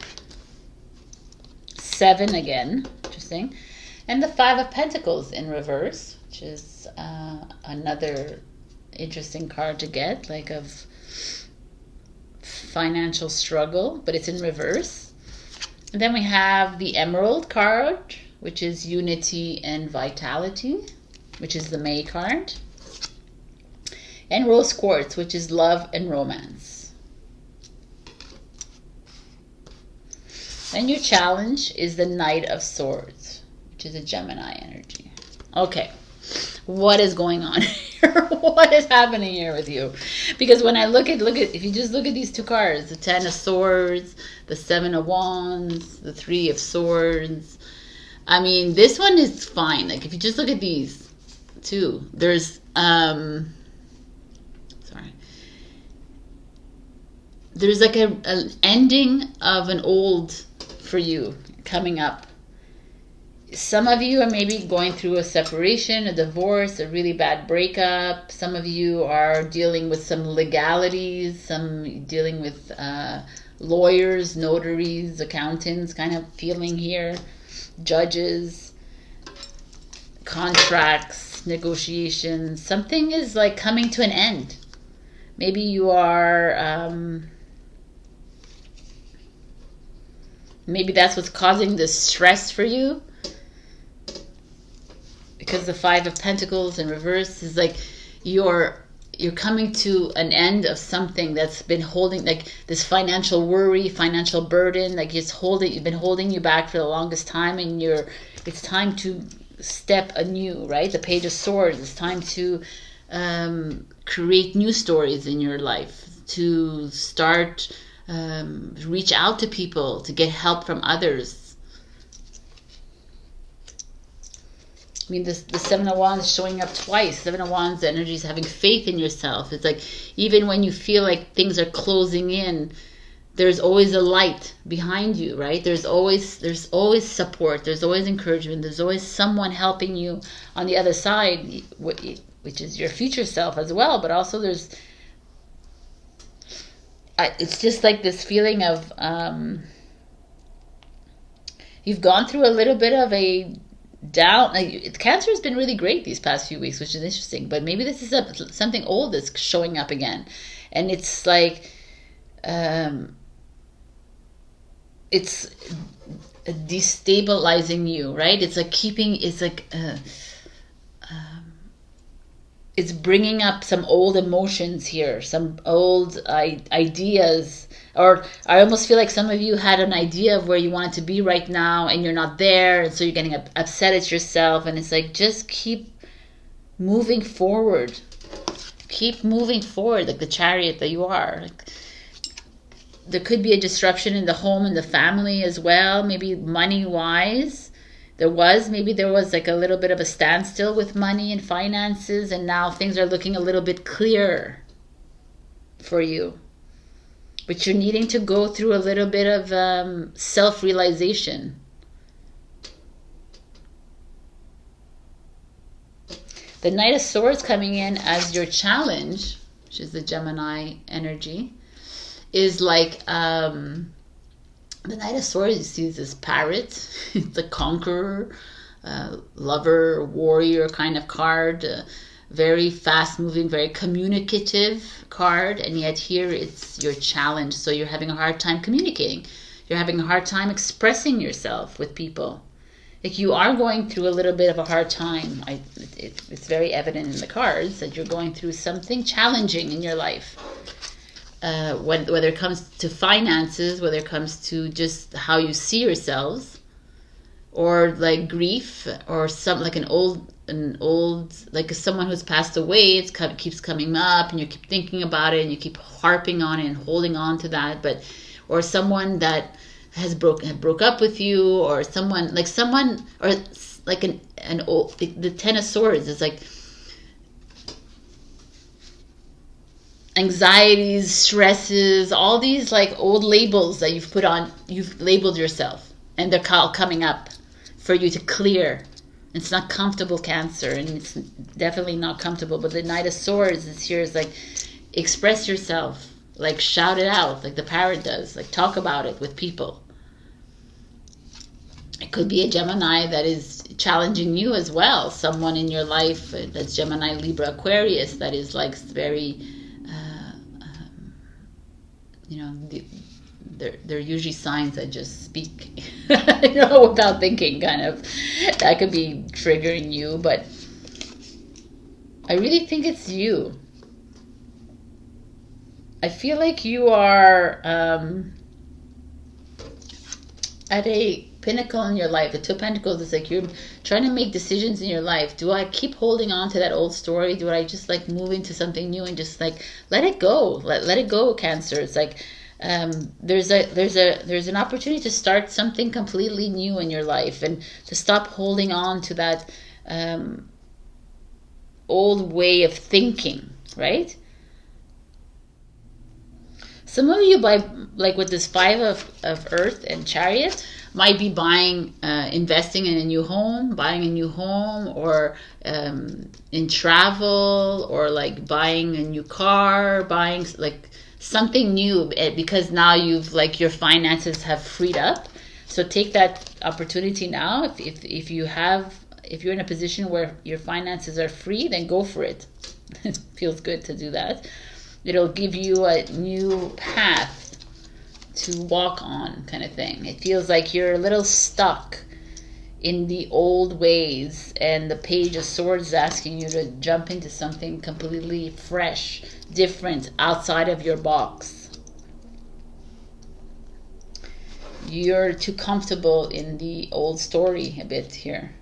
Seven again, interesting. And the Five of Pentacles in reverse, which is another interesting card to get, like of financial struggle, but it's in reverse. And then we have the Emerald card, which is unity and vitality, which is the May card. And Rose Quartz, which is love and romance. And your challenge is the Knight of Swords, which is a Gemini energy. Okay. What is going on here? What is happening here with you? Because when I look at, if you just look at these two cards, the Ten of Swords, the Seven of Wands, the Three of Swords, I mean, this one is fine. Like, if you just look at these two, there's, there's like an ending of an old for you coming up. Some of you are maybe going through a separation, a divorce, a really bad breakup. Some of you are dealing with some legalities, some dealing with lawyers, notaries, accountants, kind of feeling here, judges, contracts, negotiations. Something is like coming to an end. Maybe you are, maybe that's what's causing this stress for you. Because the Five of Pentacles in reverse is like you're coming to an end of something that's been holding, like this financial worry, financial burden, like you've been holding you back for the longest time, and it's time to step anew, right? The Page of Swords, it's time to create new stories in your life, to start reach out to people, to get help from others. I mean, the Seven of Wands showing up twice. Seven of Wands energy is having faith in yourself. It's like even when you feel like things are closing in, there's always a light behind you, right? There's always support. There's always encouragement. There's always someone helping you on the other side, which is your future self as well. But also it's just like this feeling of you've gone through a little bit of a down, like Cancer has been really great these past few weeks, which is interesting, but maybe this is something old that's showing up again, and it's like it's destabilizing you, right? It's like it's bringing up some old emotions here, some old ideas. Or I almost feel like some of you had an idea of where you wanted to be right now, and you're not there, and so you're getting upset at yourself. And it's like, just keep moving forward. Keep moving forward, like the Chariot that you are. Like, there could be a disruption in the home and the family as well, maybe money-wise. Maybe there was like a little bit of a standstill with money and finances, and now things are looking a little bit clearer for you. But you're needing to go through a little bit of self-realization. The Knight of Swords coming in as your challenge, which is the Gemini energy, is like The Knight of Swords, you see this parrot. It's a conqueror, lover, warrior kind of card. Very fast moving, very communicative card. And yet here it's your challenge. So you're having a hard time communicating. You're having a hard time expressing yourself with people. Like you are going through a little bit of a hard time. It's very evident in the cards that you're going through something challenging in your life. Whether it comes to finances, whether it comes to just how you see yourselves, or like grief, or like an old like someone who's passed away. It keeps coming up, and you keep thinking about it, and you keep harping on it and holding on to that. Or someone that has broke up with you, or someone, or like an old, the Ten of Swords is like anxieties, stresses, all these like old labels that you've labeled yourself, and they're coming up for you to clear. It's not comfortable, Cancer, and it's definitely not comfortable. But the Knight of Swords is here is like, express yourself, like shout it out, like the parrot does, like talk about it with people. It could be a Gemini that is challenging you as well. Someone in your life that's Gemini, Libra, Aquarius, that is like very, they're usually signs that just speak, without thinking, kind of. That could be triggering you, but I really think it's you. I feel like you are at a pinnacle in your life. The Two of Pentacles is like you're trying to make decisions in your life. Do I keep holding on to that old story? Do I just like move into something new and just like let it go? Let it go, Cancer. It's like there's an opportunity to start something completely new in your life, and to stop holding on to that old way of thinking, right? Some of you, by like with this Five of Earth and Chariot, might be investing in a new home, buying a new home, or in travel, or like buying a new car, buying like something new, because now you've like your finances have freed up. So take that opportunity now. If you're in a position where your finances are free, then go for it. It feels good to do that. It'll give you a new path to walk on, kind of thing. It feels like you're a little stuck in the old ways, and the Page of Swords is asking you to jump into something completely fresh, different, outside of your box. You're too comfortable in the old story a bit here.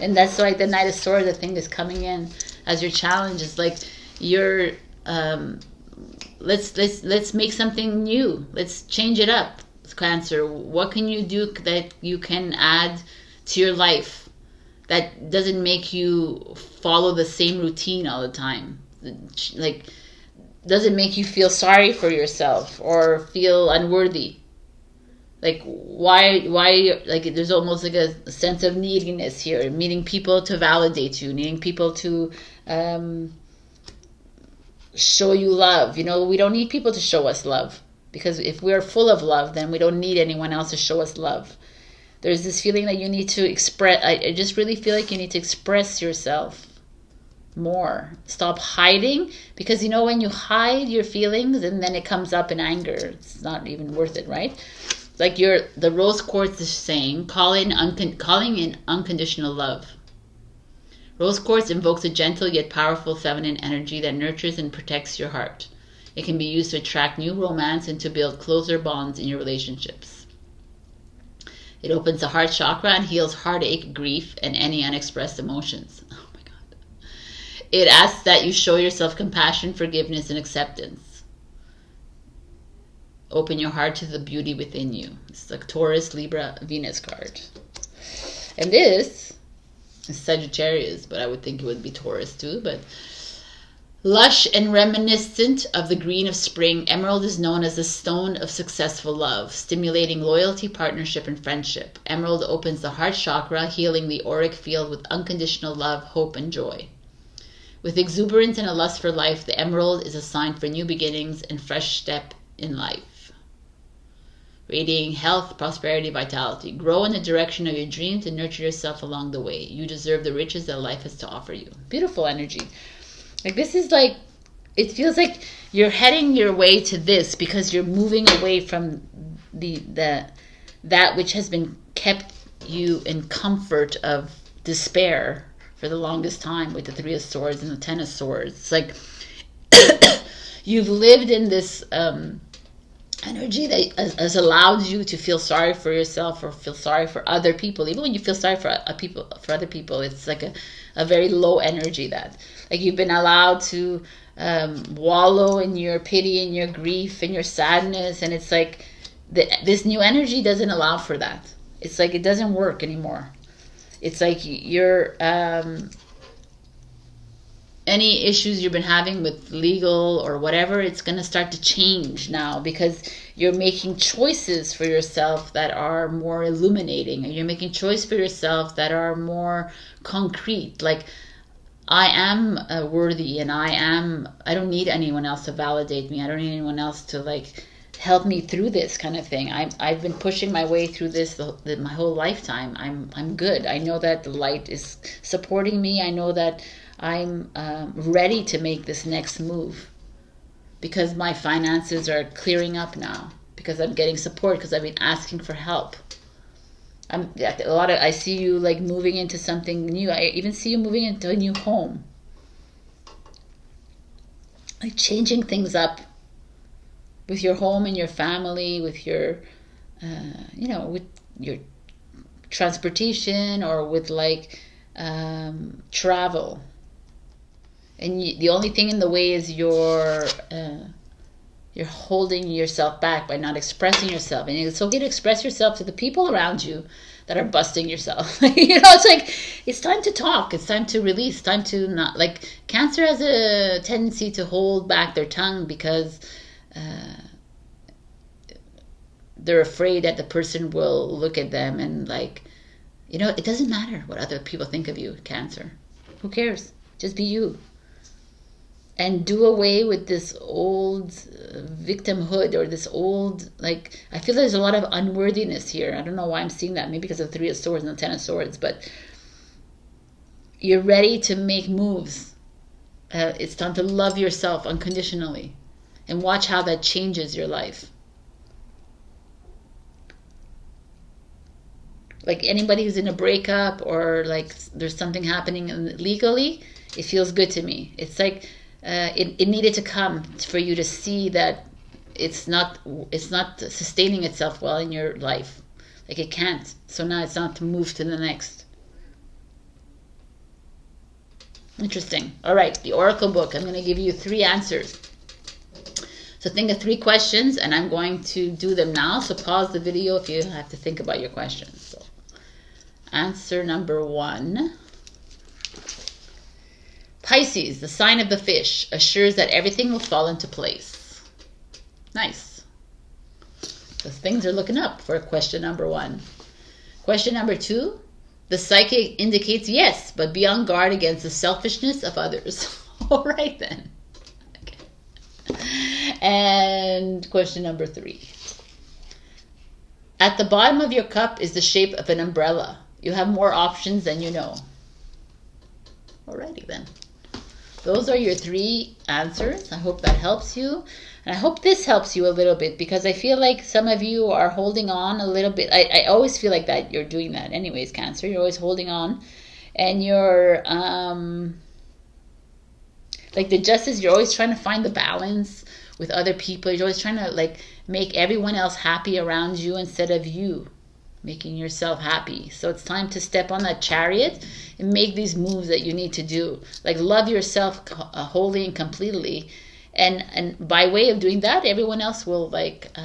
And that's why the Knight of Swords, I think, is coming in as your challenge. Is like you're let's make something new. Let's change it up, Cancer. What can you do that you can add to your life that doesn't make you follow the same routine all the time? Like, doesn't make you feel sorry for yourself or feel unworthy. Like, why, like, there's almost like a sense of neediness here, needing people to validate you, needing people to show you love. We don't need people to show us love, because if we're full of love, then we don't need anyone else to show us love. There's this feeling that you need to express. I just really feel like you need to express yourself more. Stop hiding, because when you hide your feelings and then it comes up in anger, it's not even worth it, right? Like the Rose Quartz is saying, calling in unconditional love. Rose Quartz invokes a gentle yet powerful feminine energy that nurtures and protects your heart. It can be used to attract new romance and to build closer bonds in your relationships. It opens the heart chakra and heals heartache, grief, and any unexpressed emotions. Oh my God. It asks that you show yourself compassion, forgiveness, and acceptance. Open your heart to the beauty within you. It's the Taurus, Libra, Venus card. And this is Sagittarius, but I would think it would be Taurus too. But lush and reminiscent of the green of spring, emerald is known as the stone of successful love, stimulating loyalty, partnership, and friendship. Emerald opens the heart chakra, healing the auric field with unconditional love, hope, and joy. With exuberance and a lust for life, the emerald is a sign for new beginnings and fresh step in life. Radiating health, prosperity, vitality. Grow in the direction of your dreams and nurture yourself along the way. You deserve the riches that life has to offer you. Beautiful energy. Like, this is like, it feels like you're heading your way to this because you're moving away from that which has been kept you in comfort of despair for the longest time, with the Three of Swords and the Ten of Swords. It's like you've lived in this energy that has allowed you to feel sorry for yourself or feel sorry for other people. Even when you feel sorry for other people, it's like a very low energy, that like you've been allowed to wallow in your pity and your grief and your sadness, and it's like this new energy doesn't allow for that. It's like it doesn't work anymore. It's like you're any issues you've been having with legal or whatever, it's going to start to change now, because you're making choices for yourself that are more illuminating, and you're making choices for yourself that are more concrete. Like, I am worthy, and I don't need anyone else to validate me. I don't need anyone else to like help me through this kind of thing. I've been pushing my way through this my whole lifetime. I'm good. I know that the light is supporting me. I know that I'm ready to make this next move, because my finances are clearing up now, because I'm getting support, because I've been asking for help. I see you like moving into something new. I even see you moving into a new home, like changing things up with your home and your family, with your with your transportation, or with like travel. And the only thing in the way is you're holding yourself back by not expressing yourself. And it's okay to express yourself to the people around you that are busting yourself. It's like, it's time to talk. It's time to release. Time to not, like, Cancer has a tendency to hold back their tongue because they're afraid that the person will look at them and like, it doesn't matter what other people think of you, Cancer. Who cares? Just be you. And do away with this old victimhood, or this old, like, I feel there's a lot of unworthiness here. I don't know why I'm seeing that. Maybe because of the Three of Swords and the Ten of Swords. But you're ready to make moves. It's time to love yourself unconditionally. And watch how that changes your life. Like, anybody who's in a breakup, or like there's something happening legally, it feels good to me. It's like, it needed to come for you to see that it's not sustaining itself well in your life. Like, it can't. So now it's not to move to the next. Interesting. All right, the Oracle book. I'm going to give you 3 answers. So think of 3 questions, and I'm going to do them now. So pause the video if you have to think about your questions. So, answer number 1. Pisces, the sign of the fish, assures that everything will fall into place. Nice. So things are looking up for question number 1. Question number 2, the psychic indicates yes, but be on guard against the selfishness of others. All right then. Okay. And question number 3. At the bottom of your cup is the shape of an umbrella. You have more options than you know. Alrighty then. Those are your 3 answers. I hope that helps you. And I hope this helps you a little bit, because I feel like some of you are holding on a little bit. I always feel like that you're doing that anyways, Cancer. You're always holding on. And you're, like the Justice, you're always trying to find the balance with other people. You're always trying to like make everyone else happy around you instead of you making yourself happy. So it's time to step on that chariot and make these moves that you need to do. Like, love yourself wholly and completely, and by way of doing that, everyone else will like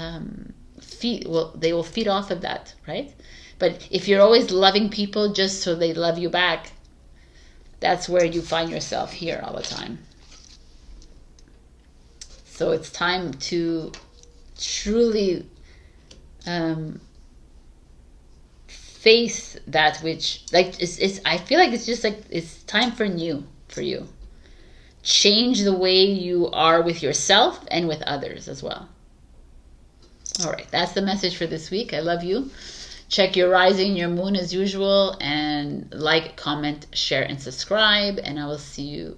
feed off of that, right? But if you're always loving people just so they love you back, that's where you find yourself here all the time. So it's time to truly face that which, like, it's I feel like it's just like it's time for new for you. Change the way you are with yourself and with others as well. All right, that's the message for this week. I love you. Check your rising, your moon as usual, and like, comment, share, and subscribe. And I will see you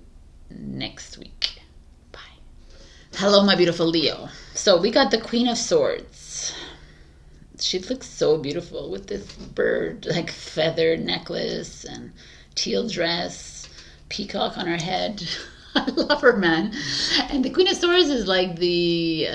next week. Bye. Hello, my beautiful Leo. So we got the Queen of Swords. She looks so beautiful with this bird, like feather necklace and teal dress, peacock on her head. I love her, man. And the Queen of Swords is like the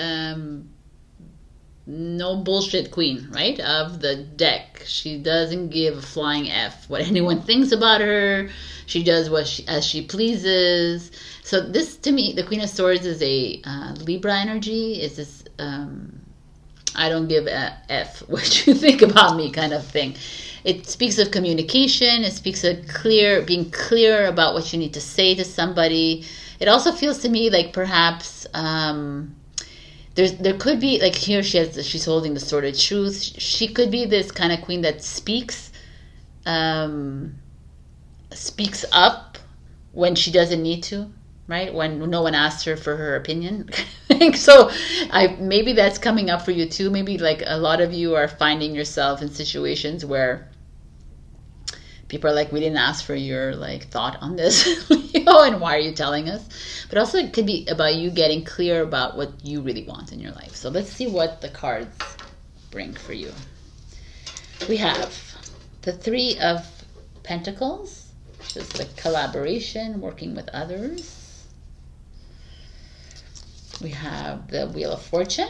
no bullshit queen, right? Of the deck. She doesn't give a flying F what anyone thinks about her. She does as she pleases. So this, to me, the Queen of Swords is a Libra energy. Is this I don't give a F what you think about me kind of thing. It speaks of communication. It speaks of being clear about what you need to say to somebody. It also feels to me like perhaps there could be, like here she's holding the sword of truth. She could be this kind of queen that speaks up when she doesn't need to, right? When no one asks her for her opinion. So maybe that's coming up for you too. Maybe like a lot of you are finding yourself in situations where people are like, we didn't ask for your like thought on this, Leo, and why are you telling us? But also it could be about you getting clear about what you really want in your life. So let's see what the cards bring for you. We have the Three of Pentacles, which is the collaboration, working with others. We have the Wheel of Fortune.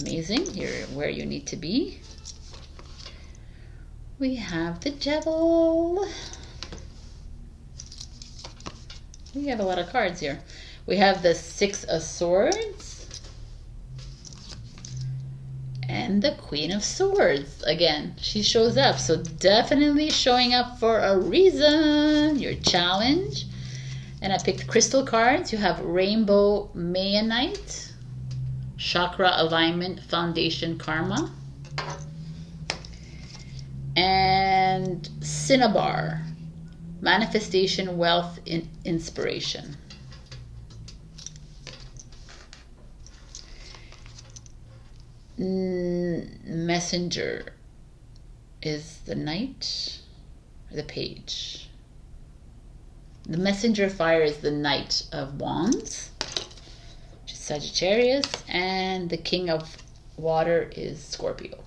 Amazing. You're where you need to be. We have the Devil. We have a lot of cards here. We have the Six of Swords. And the Queen of Swords. Again, she shows up. So definitely showing up for a reason. Your challenge. And I picked crystal cards. You have Rainbow Mayonite, Chakra Alignment, Foundation Karma, and Cinnabar, Manifestation, Wealth, Inspiration. Messenger is the Knight, or the Page. The Messenger Fire is the Knight of Wands, which is Sagittarius, and the King of Water is Scorpio.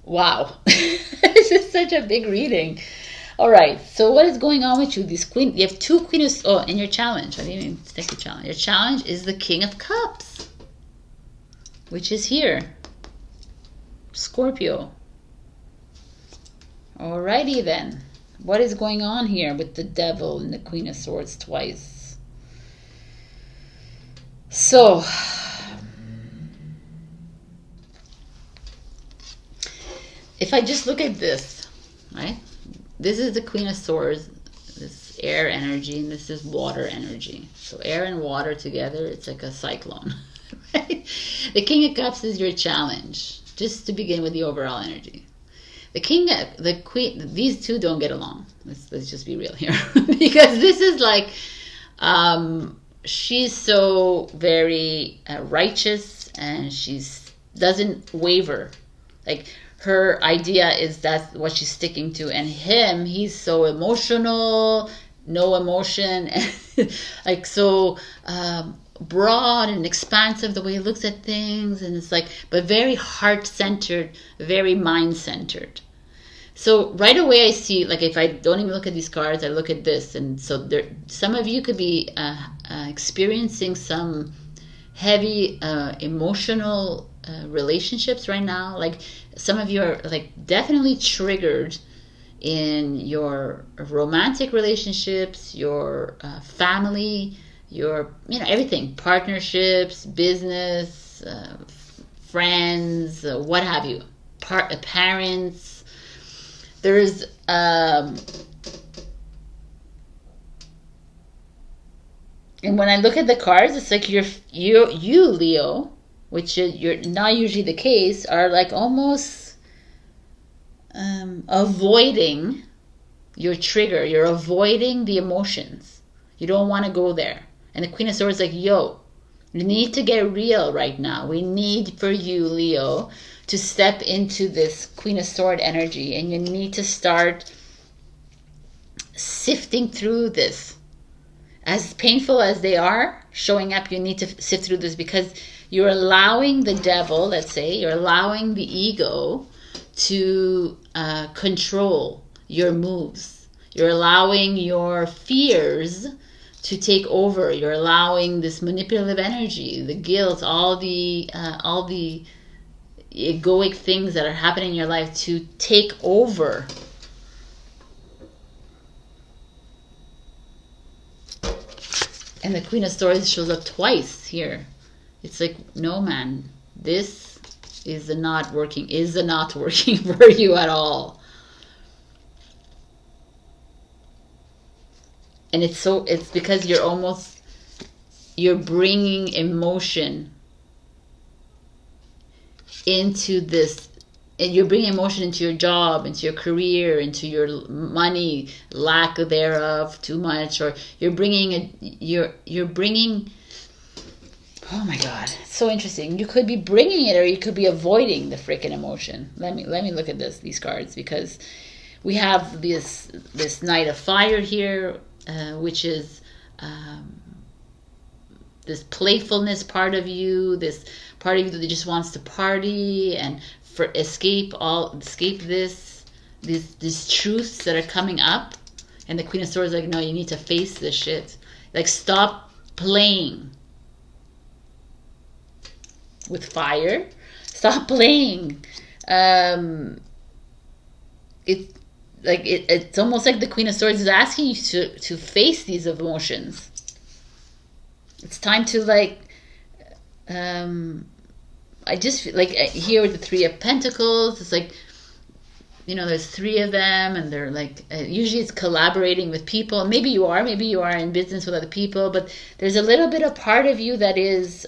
Wow, this is such a big reading. All right, so what is going on with you? You have two queens. Oh, and your challenge. I didn't even take the challenge. Your challenge is the King of Cups, which is here, Scorpio. Alrighty then. What is going on here with the Devil and the Queen of Swords twice? So, if I just look at this, right? This is the Queen of Swords, this air energy, and this is water energy. So air and water together, it's like a cyclone. Right? The King of Cups is your challenge, just to begin with the overall energy. The King, the Queen, these two don't get along. Let's just be real here. Because this is like, she's so very righteous, and doesn't waver. Like, her idea is that's what she's sticking to. And he's so emotional, no emotion, and like so broad and expansive the way he looks at things, and it's like, but very heart-centered, very mind-centered. So right away I see, like, if I don't even look at these cards, I look at this, and so some of you could be experiencing some heavy emotional relationships right now. Like, some of you are like definitely triggered in your romantic relationships, your family, your, everything, partnerships, business, friends, what have you, parents. There's and when I look at the cards, it's like you Leo, which you're not usually the case, are like almost avoiding your trigger. You're avoiding the emotions. You don't want to go there. And the Queen of Swords is like, yo, You need to get real right now. We need for you, Leo, to step into this Queen of Swords energy, and you need to start sifting through this. As painful as they are showing up, you need to sift through this, because you're allowing the devil, let's say, you're allowing the ego to control your moves. You're allowing your fears to take over. You're allowing this manipulative energy, the guilt, all the egoic things that are happening in your life to take over. And the Queen of Swords shows up twice here. It's like, no, man, this is not working for you at all. And it's because you're bringing emotion into this, and you're bringing emotion into your job, into your career, into your money, lack thereof, too much, or you're bringing, oh my God, it's so interesting. You could be bringing it, or you could be avoiding the freaking emotion. Let me look at these cards, because we have this Knight of Fire here, which is this playfulness part of you, this part of you that just wants to party and escape these truths that are coming up. And the Queen of Swords is like, no, you need to face this shit. Like, stop playing with fire. Stop playing. It's almost like the Queen of Swords is asking you to face these emotions. It's time to, like, I just feel like here with the Three of Pentacles, it's like, you know, there's three of them, and they're like, usually it's collaborating with people. Maybe you are in business with other people, but there's a little bit of part of you that is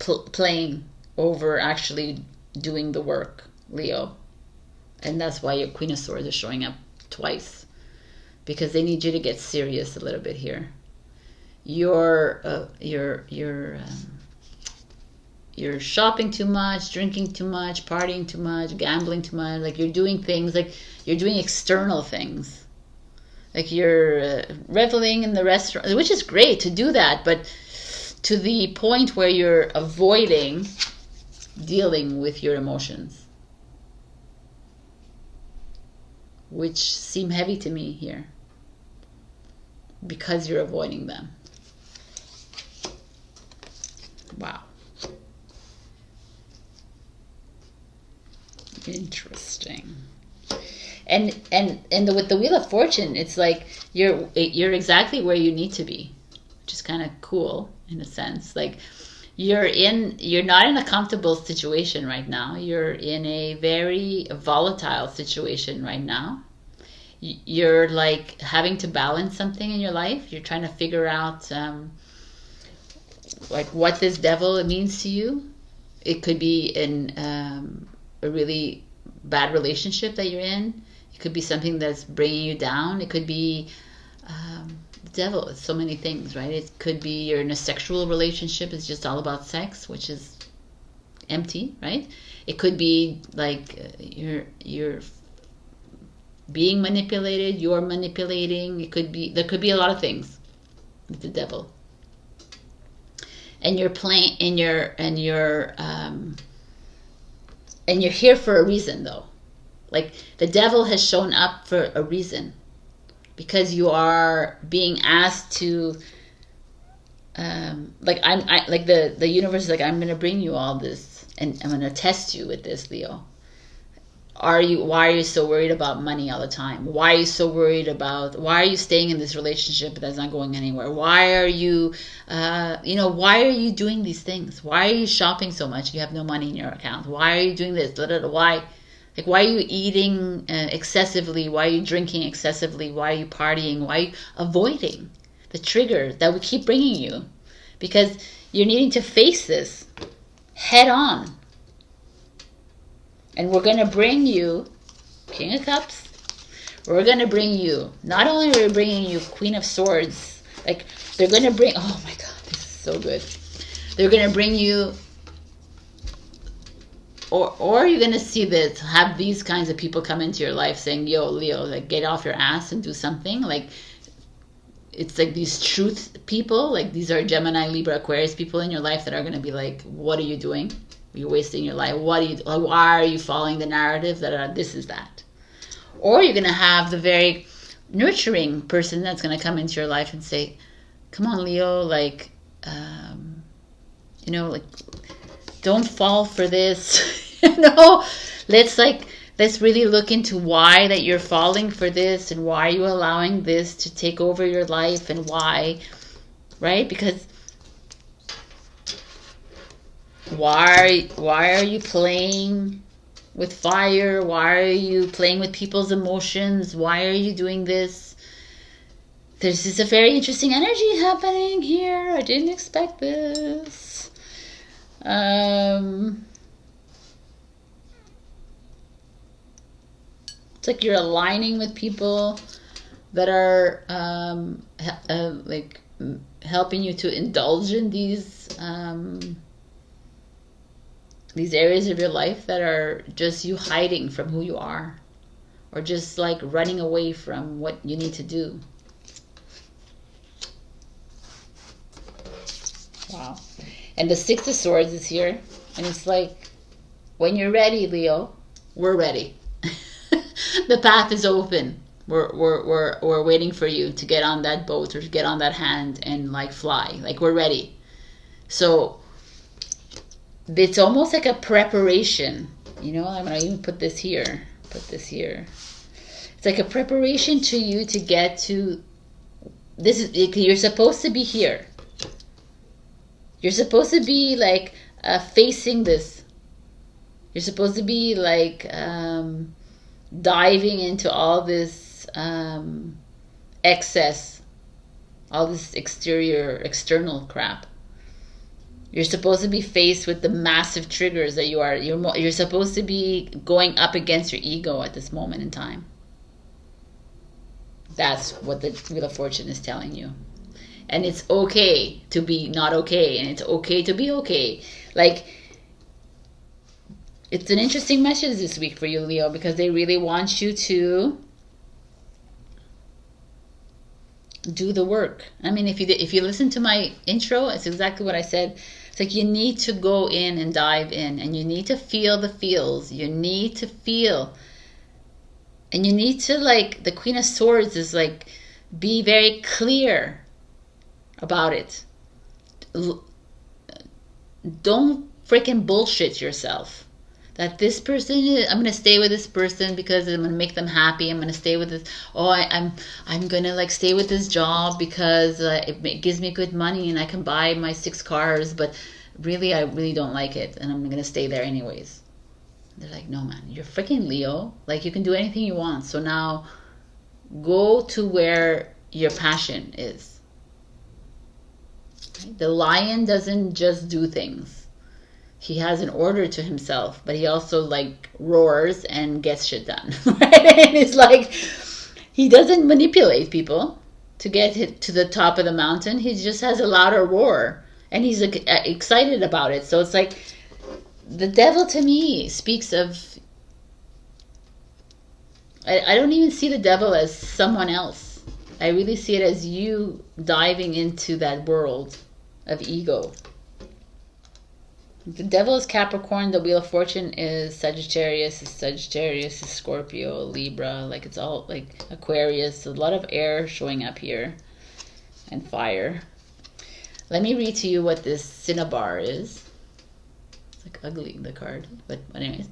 playing over actually doing the work, Leo. And that's why your Queen of Swords is showing up twice, because they need you to get serious a little bit here. You're shopping too much, drinking too much, partying too much, gambling too much. Like, you're doing things, like you're doing external things. Like, you're reveling in the restaurant, which is great to do that, but to the point where you're avoiding dealing with your emotions, which seem heavy to me here, because you're avoiding them. Wow. Interesting. And with the Wheel of Fortune, it's like you're exactly where you need to be, which is kind of cool in a sense. Like, you're not in a comfortable situation right now. You're in a very volatile situation right now. You're like having to balance something in your life. You're trying to figure out like what this devil means to you. It could be in a really bad relationship that you're in. It could be something that's bringing you down. It could be the devil. It's so many things, right? It could be you're in a sexual relationship. It's just all about sex, which is empty, right? It could be like you're being manipulated. You're manipulating. There could be a lot of things with the devil. And you're playing, and you're here for a reason, though. Like, the devil has shown up for a reason, because you are being asked to, the universe is like, I'm going to bring you all this, and I'm going to test you with this, Leo. Why are you so worried about money all the time? Why are you staying in this relationship that's not going anywhere? Why are you, why are you doing these things? Why are you shopping so much? You have no money in your account. Why are you doing this? Why? Like, why are you eating excessively? Why are you drinking excessively? Why are you partying? Why are you avoiding the trigger that we keep bringing you? Because you're needing to face this head on. And we're going to bring you King of Cups. We're going to bring you, not only are we bringing you Queen of Swords, like they're going to bring, oh my God, this is so good. They're going to bring you, or you're going to see this, have these kinds of people come into your life saying, yo, Leo, like get off your ass and do something. Like, it's like these truth people, like these are Gemini, Libra, Aquarius people in your life that are going to be like, what are you doing? You're wasting your life. Why are you following the narrative that this is that? Or you're going to have the very nurturing person that's going to come into your life and say, come on, Leo, like, you know, like, don't fall for this. You know, let's really look into why that you're falling for this and why are you allowing this to take over your life and why, right? Because why are you playing with fire? Why are you playing with people's emotions? Why are you doing this? This is a very interesting energy happening here. I didn't expect this. It's like you're aligning with people that are like helping you to indulge in these areas of your life that are just you hiding from who you are, or just like running away from what you need to do. Wow. And the Six of Swords is here, and it's like, when you're ready, Leo, we're ready. The path is open. We're waiting for you to get on that boat or to get on that hand and like fly. Like, we're ready. So it's almost like a preparation. You know, I'm gonna even put this here. Put this here. It's like a preparation to you to get to this. You're supposed to be here. You're supposed to be like facing this. You're supposed to be like diving into all this excess, all this external crap. You're supposed to be faced with the massive triggers that you're supposed to be going up against your ego at this moment in time. That's what the Wheel of Fortune is telling you. And it's okay to be not okay, and it's okay to be okay. Like, it's an interesting message this week for you, Leo, because they really want you to do the work. I mean, if you listen to my intro, it's exactly what I said. It's like you need to go in and dive in, and you need to feel the feels. You need to feel, and you need to, like, the Queen of Swords is like, be very clear about it. Don't freaking bullshit yourself that this person, I'm going to stay with this person because I'm going to make them happy. I'm going to stay with this. Oh, I'm going to like stay with this job because it gives me good money and I can buy my 6 cars, but really I really don't like it and I'm going to stay there anyways. They're like, no man, you're freaking Leo. Like, you can do anything you want. So now go to where your passion is. The lion doesn't just do things. He has an order to himself, but he also like roars and gets shit done. Right? And it's like, he doesn't manipulate people to get to the top of the mountain. He just has a louder roar and he's excited about it. So it's like, the devil to me speaks of, I don't even see the devil as someone else. I really see it as you diving into that world of ego. The devil is Capricorn. The Wheel of Fortune is Sagittarius. Sagittarius is Scorpio, Libra. Like, it's all like Aquarius. A lot of air showing up here and fire. Let me read to you what this cinnabar is. It's like ugly, the card, but anyways.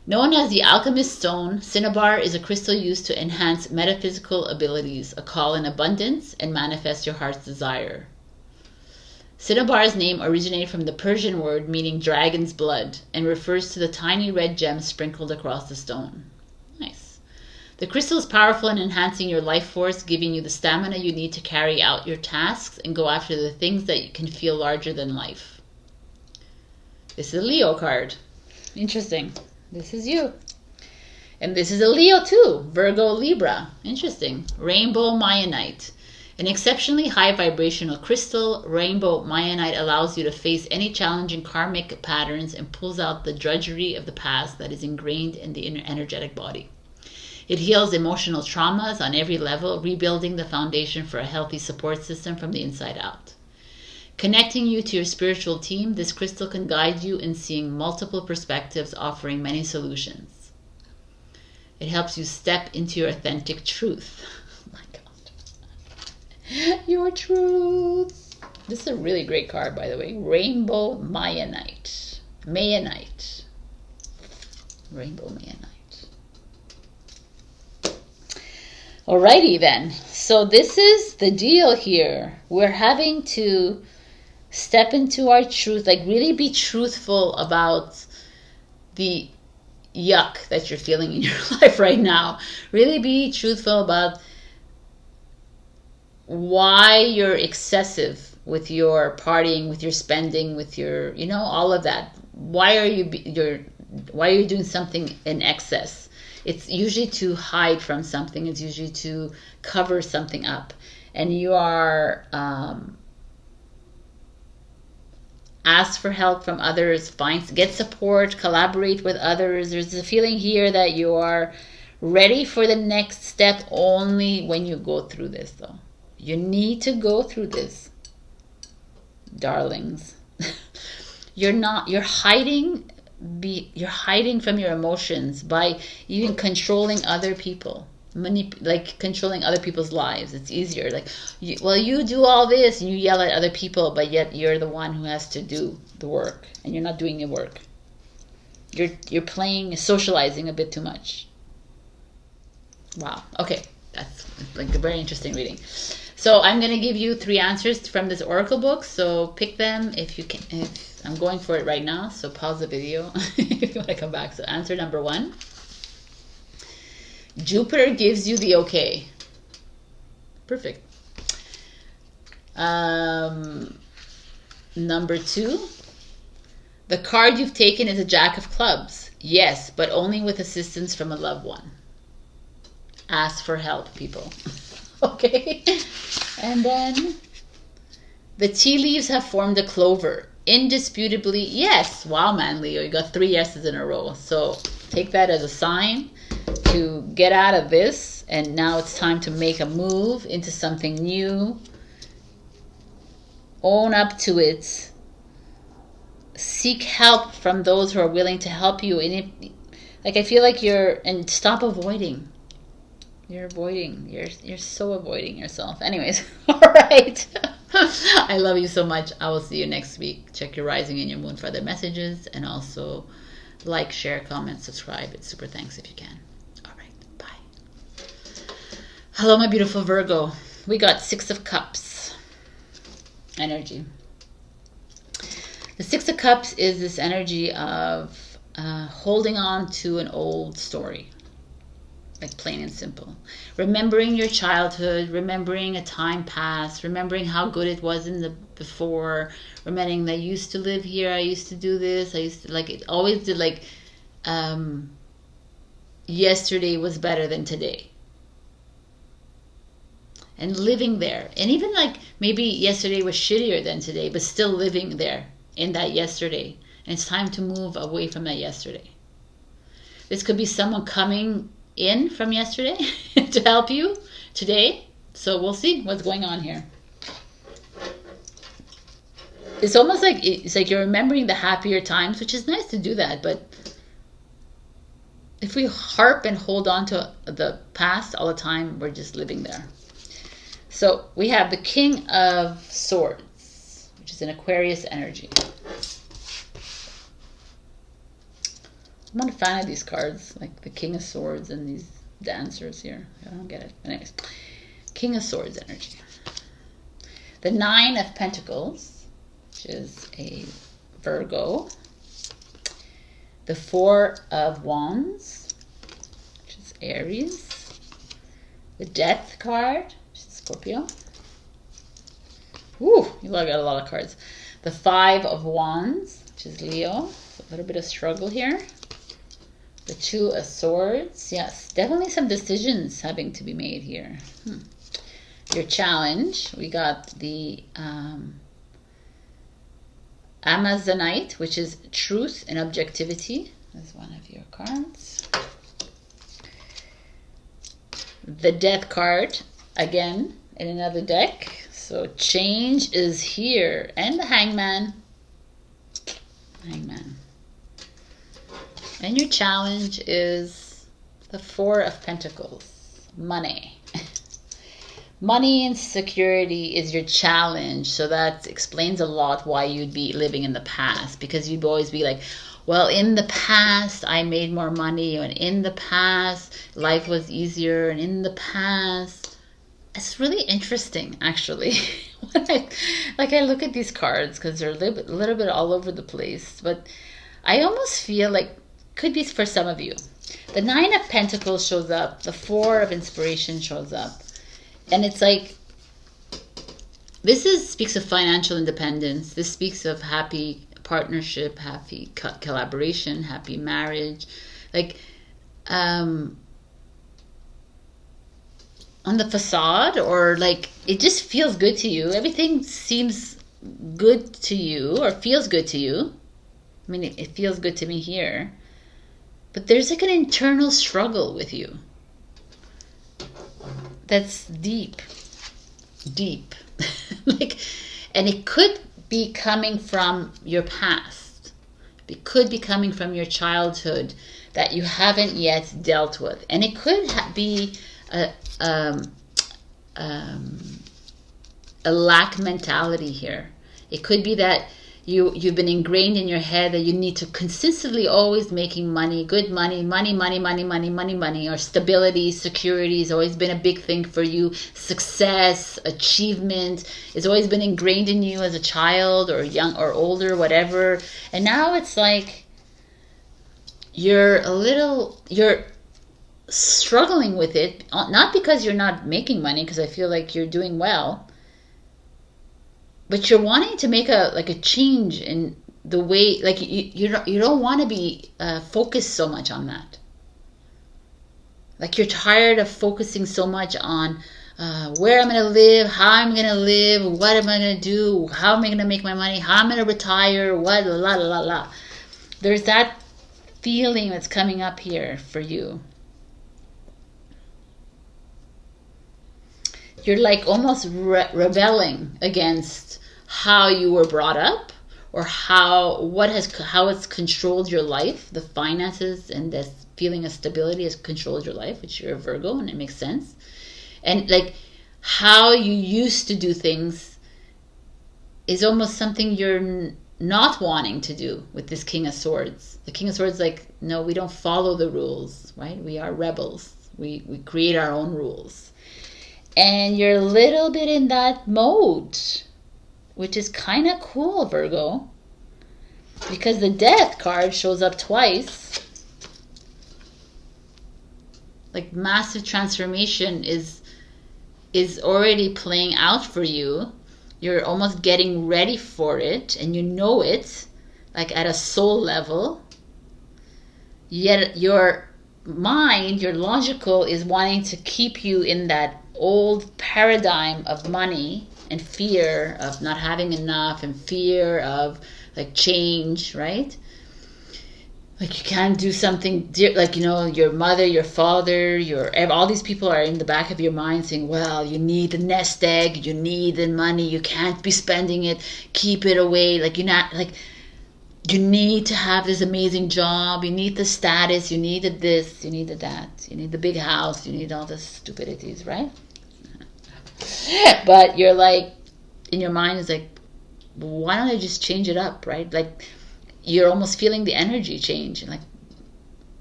Known as the alchemist stone, cinnabar is a crystal used to enhance metaphysical abilities, a call in abundance, and manifest your heart's desire. Cinnabar's name originated from the Persian word meaning dragon's blood and refers to the tiny red gems sprinkled across the stone. Nice. The crystal is powerful in enhancing your life force, giving you the stamina you need to carry out your tasks and go after the things that you can feel larger than life. This is a Leo card. Interesting. This is you. And this is a Leo too, Virgo, Libra. Interesting. Rainbow Mayanite. An exceptionally high vibrational crystal, rainbow Mayanite allows you to face any challenging karmic patterns and pulls out the drudgery of the past that is ingrained in the inner energetic body. It heals emotional traumas on every level, rebuilding the foundation for a healthy support system from the inside out. Connecting you to your spiritual team, this crystal can guide you in seeing multiple perspectives, offering many solutions. It helps you step into your authentic truth. Oh my God. Your truth. This is a really great card, by the way. Rainbow Mayanite. Mayanite. Rainbow Mayanite. Alrighty then. So this is the deal here. We're having to step into our truth, like really be truthful about the yuck that you're feeling in your life right now. Really be truthful about why you're excessive with your partying, with your spending, with your, you know, all of that. Why are you doing something in excess? It's usually to hide from something. It's usually to cover something up. And you are ask for help from others, get support, collaborate with others. There's a feeling here that you are ready for the next step only when you go through this, though. You need to go through this, darlings. You're hiding from your emotions by even controlling other people. Like controlling other people's lives. It's easier. Like, you do all this and you yell at other people, but yet you're the one who has to do the work, and you're not doing the work. You're playing, socializing a bit too much. Wow. Okay, that's like a very interesting reading. So I'm gonna give you 3 answers from this oracle book. So pick them if you can. If I'm going for it right now, so pause the video if you want to come back. So answer number 1. Jupiter gives you the okay. Perfect. Number 2. The card you've taken is a Jack of Clubs. Yes, but only with assistance from a loved one. Ask for help, people. Okay. And then the tea leaves have formed a clover. Indisputably, yes. Wow, man, Leo, you got 3 yeses in a row. So take that as a sign to get out of this, and now it's time to make a move into something new. Own up to it. Seek help from those who are willing to help you. And like, I feel like and stop avoiding. You're avoiding. You're so avoiding yourself. Anyways, all right. I love you so much. I will see you next week. Check your rising and your moon for other messages, and also like, share, comment, subscribe. It's super thanks if you can. Hello, my beautiful Virgo. We got 6 of Cups energy. The 6 of Cups is this energy of holding on to an old story. Like, plain and simple. Remembering your childhood, remembering a time past, remembering how good it was in the before, remembering that I used to live here, I used to do this, I used to, like, it always did, like, yesterday was better than today. And living there. And even like maybe yesterday was shittier than today, but still living there in that yesterday. And it's time to move away from that yesterday. This could be someone coming in from yesterday to help you today. So we'll see what's going on here. It's almost like you're remembering the happier times, which is nice to do that. But if we harp and hold on to the past all the time, we're just living there. So we have the King of Swords, which is an Aquarius energy. I'm not a fan of these cards, like the King of Swords and these dancers here. I don't get it. Anyways, King of Swords energy. The 9 of Pentacles, which is a Virgo. The 4 of Wands, which is Aries. The Death card, Scorpio. Ooh, you got a lot of cards. The 5 of Wands, which is Leo. So a little bit of struggle here. The Two of Swords. Yes, definitely some decisions having to be made here. Your challenge. We got the Amazonite, which is truth and objectivity. That's one of your cards. The Death card, again, in another deck. So change is here. And the Hangman. Hangman. And your challenge is the Four of Pentacles. Money. Money and security is your challenge. So that explains a lot why you'd be living in the past. Because you'd always be like, well, in the past, I made more money. And in the past, life was easier. And in the past, it's really interesting, actually. When I look at these cards, because they're a little bit all over the place. But I almost feel like, could be for some of you. The Nine of Pentacles shows up. The Four of Inspiration shows up. And it's like, this speaks of financial independence. This speaks of happy partnership, happy collaboration, happy marriage. Like, on the facade, or like, it just feels good to you. Everything seems good to you, or feels good to you. I mean, it feels good to me here. But there's like an internal struggle with you. That's deep. Deep. Like, and it could be coming from your past. It could be coming from your childhood that you haven't yet dealt with. And it could be a lack mentality here. It could be that you've been ingrained in your head that you need to consistently always making money, good money, money, or stability, security has always been a big thing for you. Success, achievement has always been ingrained in you as a child or young or older, whatever. And now it's like you're struggling with it, not because you're not making money, because I feel like you're doing well, but you're wanting to make a change in the way, like you don't want to be focused so much on that. Like you're tired of focusing so much on where I'm going to live, how I'm going to live, what am I going to do, how am I going to make my money, how I'm going to retire, what, la la la la. There's that feeling that's coming up here for you. You're like almost rebelling against how you were brought up, or how it's controlled your life. The finances and this feeling of stability has controlled your life, which you're a Virgo, and it makes sense. And like how you used to do things is almost something you're not wanting to do with this King of Swords. The King of Swords, like, no, we don't follow the rules, right? We are rebels. We create our own rules. And you're a little bit in that mode, which is kind of cool, Virgo, because the Death card shows up twice. Like massive transformation is already playing out for you. You're almost getting ready for it, and you know it, like at a soul level. Yet your mind, your logical, is wanting to keep you in that old paradigm of money and fear of not having enough and fear of like change, right? Like you can't do something like, you know, your mother, your father, all these people are in the back of your mind saying, well, you need the nest egg, you need the money, you can't be spending it, keep it away. Like you're not, like, you need to have this amazing job, you need the status, you need this, you need that, you need the big house, you need all the stupidities, right? But you're like, in your mind is like, why don't I just change it up, right? Like you're almost feeling the energy change, and like,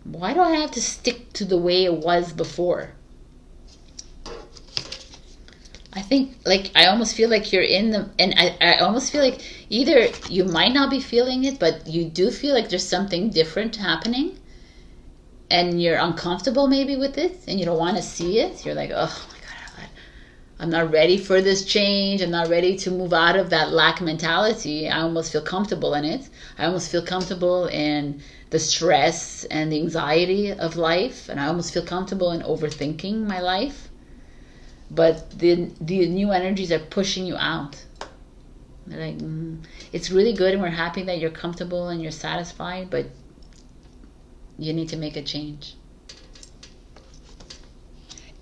why do I have to stick to the way it was before? I think, like, I almost feel like you're in the, and I almost feel like either you might not be feeling it, but you do feel like there's something different happening, and you're uncomfortable maybe with it, and you don't want to see it. You're like, oh my God, I'm not ready for this change. I'm not ready to move out of that lack mentality. I almost feel comfortable in it. I almost feel comfortable in the stress and the anxiety of life. And I almost feel comfortable in overthinking my life. But the new energies are pushing you out. They're like, it's really good and we're happy that you're comfortable and you're satisfied, but you need to make a change.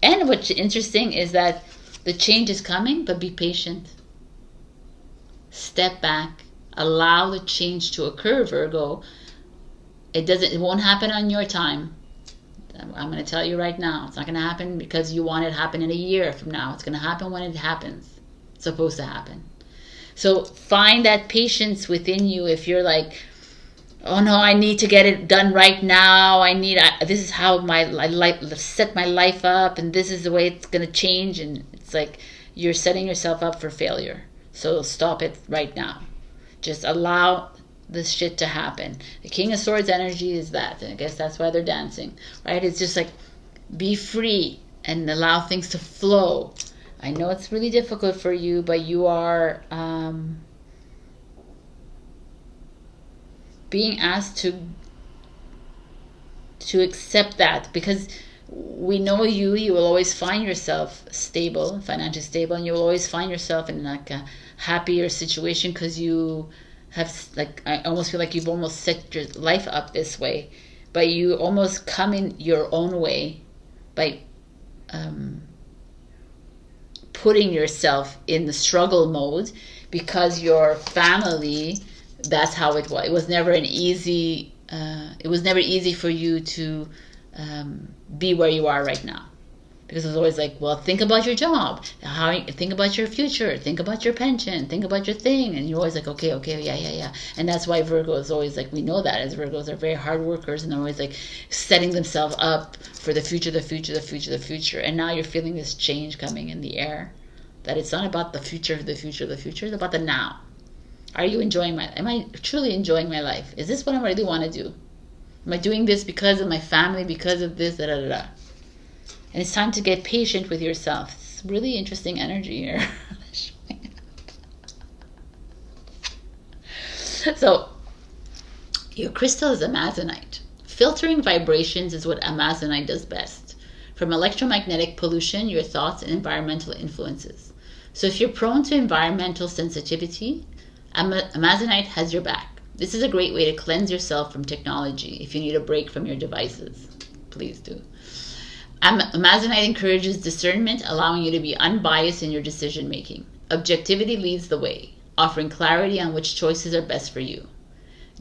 And what's interesting is that the change is coming, but be patient. Step back. Allow the change to occur, Virgo. It won't happen on your time. I'm going to tell you right now. It's not going to happen because you want it to happen in a year from now. It's going to happen when it happens. It's supposed to happen. So find that patience within you. If you're like, oh no, I need to get it done right now. This is how I set my life up, and this is the way it's going to change. And it's like you're setting yourself up for failure. So stop it right now. Just allow this shit to happen. The King of Swords energy is that. And I guess that's why they're dancing, right? It's just like, be free and allow things to flow. I know it's really difficult for you, but you are being asked to accept that, because we know you will always find yourself stable, financially stable, and you will always find yourself in like a happier situation because you have, like, I almost feel like you've almost set your life up this way, but you almost come in your own way by putting yourself in the struggle mode, because your family, that's how it was. It was never an easy. It was never easy for you to be where you are right now, because it was always like, well, think about your job, think about your future, think about your pension, think about your thing, and you're always like, okay, yeah. And that's why Virgo is always like, we know that as Virgos are very hard workers, and they're always like setting themselves up for the future. And now you're feeling this change coming in the air, that it's not about the future, it's about the now. Are you enjoying am I truly enjoying my life? Is this what I really want to do? Am I doing this because of my family, because of this, And it's time to get patient with yourself. It's really interesting energy here. So, your crystal is amazonite. Filtering vibrations is what amazonite does best. From electromagnetic pollution, your thoughts, and environmental influences. So if you're prone to environmental sensitivity, amazonite has your back. This is a great way to cleanse yourself from technology. If you need a break from your devices, please do. Amazonite encourages discernment, allowing you to be unbiased in your decision making. Objectivity leads the way, offering clarity on which choices are best for you.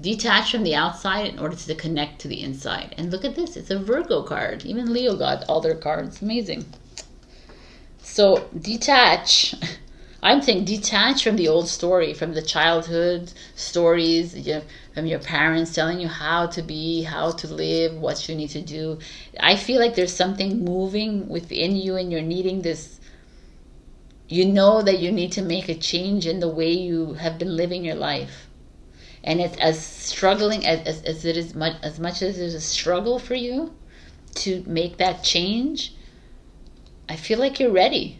Detach from the outside in order to connect to the inside. And look at this, it's a Virgo card. Even Leo got all their cards. Amazing. So detach. I'm saying detach from the old story, from the childhood stories, from your parents telling you how to be, how to live, what you need to do. I feel like there's something moving within you, and you're needing this. You know that you need to make a change in the way you have been living your life. And it's as struggling as it is, as much as there's a struggle for you to make that change. I feel like you're ready,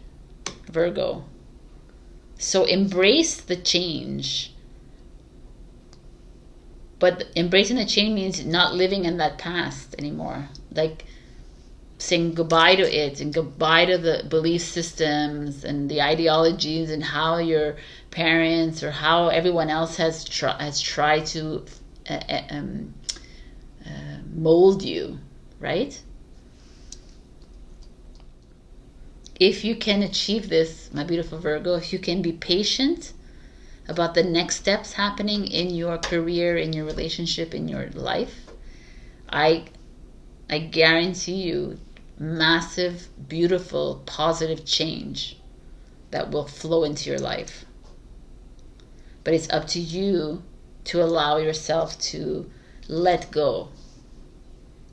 Virgo. So embrace the change. But embracing the change means not living in that past anymore. Like saying goodbye to it, and goodbye to the belief systems and the ideologies and how your parents or how everyone else has tried to mold you, right? If you can achieve this, my beautiful Virgo, if you can be patient about the next steps happening in your career, in your relationship, in your life, I guarantee you massive, beautiful, positive change that will flow into your life. But it's up to you to allow yourself to let go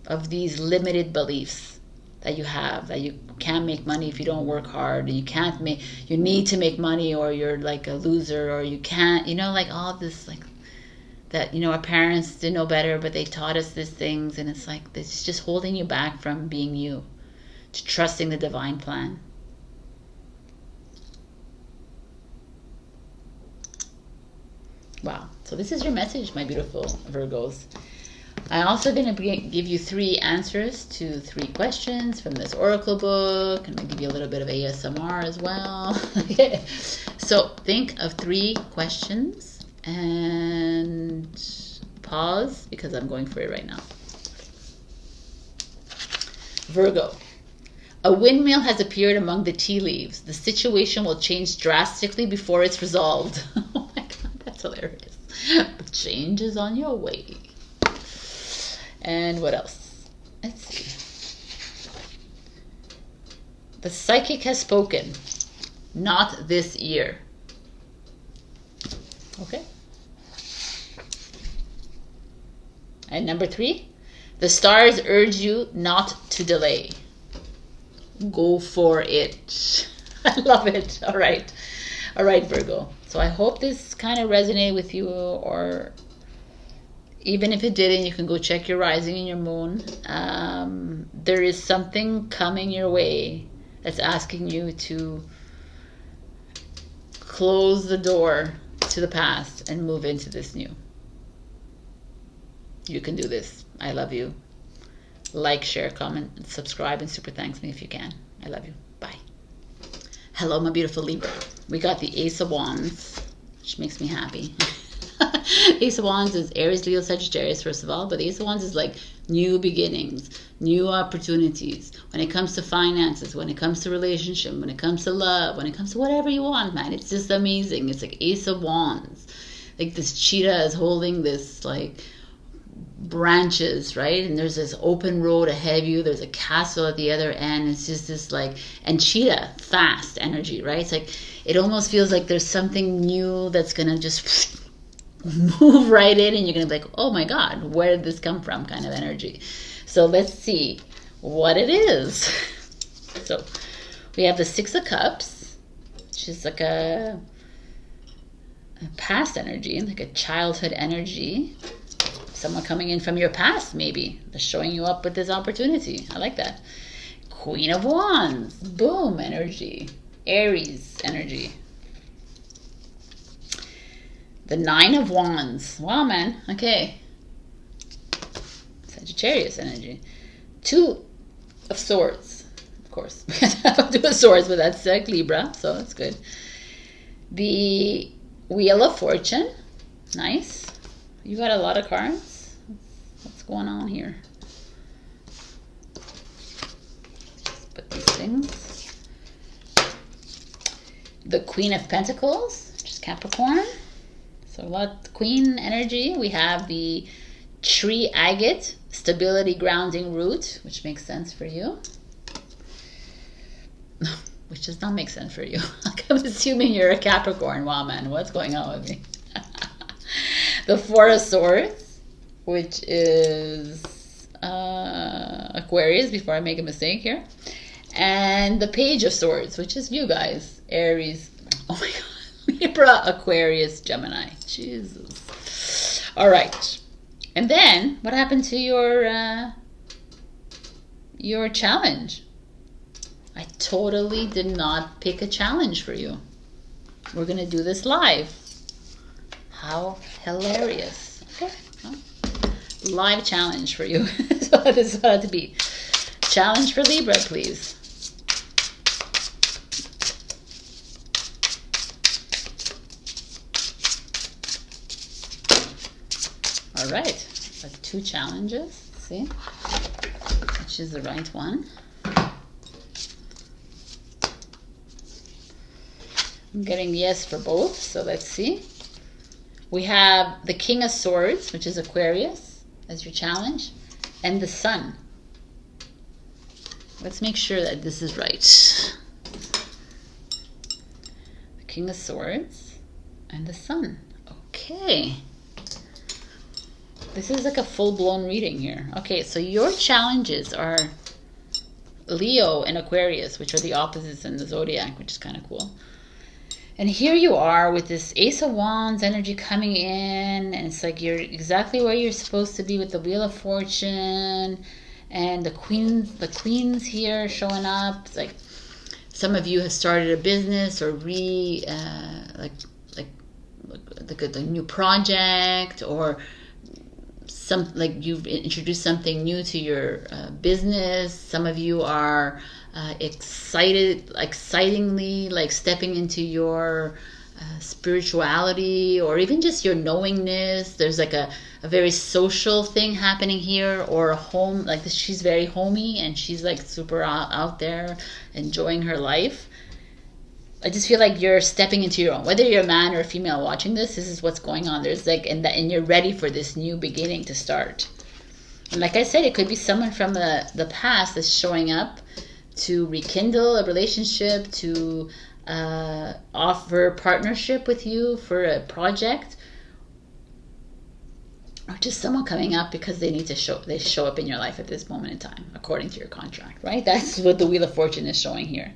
of these limited beliefs that you have, that you can't make money if you don't work hard, and you need to make money, or you're like a loser, or you can't, like all this, like that, our parents didn't know better, but they taught us these things, and it's like it's just holding you back from being you, to trusting the divine plan. Wow. So this is your message, my beautiful Virgos. I'm also going to give you 3 answers to 3 questions from this oracle book. I'm going to give you a little bit of ASMR as well. So think of 3 questions and pause because I'm going for it right now. Virgo. A windmill has appeared among the tea leaves. The situation will change drastically before it's resolved. Oh my God, that's hilarious. Change is on your way. And what else? Let's see. The psychic has spoken. Not this year. Okay. And number 3. The stars urge you not to delay. Go for it. I love it. All right. All right, Virgo. So I hope this kind of resonated with you, or even if it didn't, you can go check your rising and your moon. There is something coming your way that's asking you to close the door to the past and move into this new. You can do this. I love you. Like, share, comment, subscribe, and super thanks me if you can. I love you. Bye. Hello, my beautiful Libra. We got the Ace of Wands, which makes me happy. Ace of Wands is Aries, Leo, Sagittarius, first of all, but the Ace of Wands is like new beginnings, new opportunities. When it comes to finances, when it comes to relationship, when it comes to love, when it comes to whatever you want, man, it's just amazing. It's like Ace of Wands. Like this cheetah is holding this like branches, right? And there's this open road ahead of you. There's a castle at the other end. It's just this like, and cheetah, fast energy, right? It's like, it almost feels like there's something new that's going to just move right in, and you're going to be like, oh my God, where did this come from kind of energy. So let's see what it is. So we have the 6 of Cups, which is like a past energy, like a childhood energy. Someone coming in from your past, maybe. They're showing you up with this opportunity. I like that. Queen of Wands. Boom energy. Aries energy. The 9 of Wands. Wow, man. Okay. Sagittarius energy. 2 of Swords. Of course. 2 of Swords, but that's like Libra, so that's good. The Wheel of Fortune. Nice. You got a lot of cards. What's going on here? Just put these things. The Queen of Pentacles, which is Capricorn. So a lot of Queen energy. We have the Tree Agate, Stability Grounding Root, which makes sense for you. Which does not make sense for you. I'm assuming you're a Capricorn. Wow, man, what's going on with me? The 4 of Swords, which is Aquarius, before I make a mistake here. And the Page of Swords, which is you guys, Aries. Oh my God, Libra, Aquarius, Gemini. Jesus. All right. And then, what happened to your challenge? I totally did not pick a challenge for you. We're going to do this live. How hilarious. Okay. Well, live challenge for you. So this is how to be. Challenge for Libra, please. All right. Got 2 challenges. See? Which is the right one. I'm getting yes for both, so let's see. We have the King of Swords, which is Aquarius, as your challenge, and the Sun. Let's make sure that this is right. The King of Swords and the Sun. Okay. This is like a full-blown reading here. Okay, so your challenges are Leo and Aquarius, which are the opposites in the zodiac, which is kind of cool. And here you are with this Ace of Wands energy coming in, and it's like you're exactly where you're supposed to be with the Wheel of Fortune and the queens here showing up. It's like some of you have started a business or the new project, or some, like you've introduced something new to your business. Some of you are excitingly like stepping into your spirituality, or even just your knowingness. There's like a very social thing happening here, or a home, like this. She's very homey and she's like super out there enjoying her life. I just feel like you're stepping into your own, whether you're a man or a female watching this is what's going on. There's like, and you're ready for this new beginning to start. And like I said, it could be someone from the past that's showing up to rekindle a relationship, to offer partnership with you for a project, or just someone coming up because they need to show up in your life at this moment in time, according to your contract, right? That's what the Wheel of Fortune is showing here.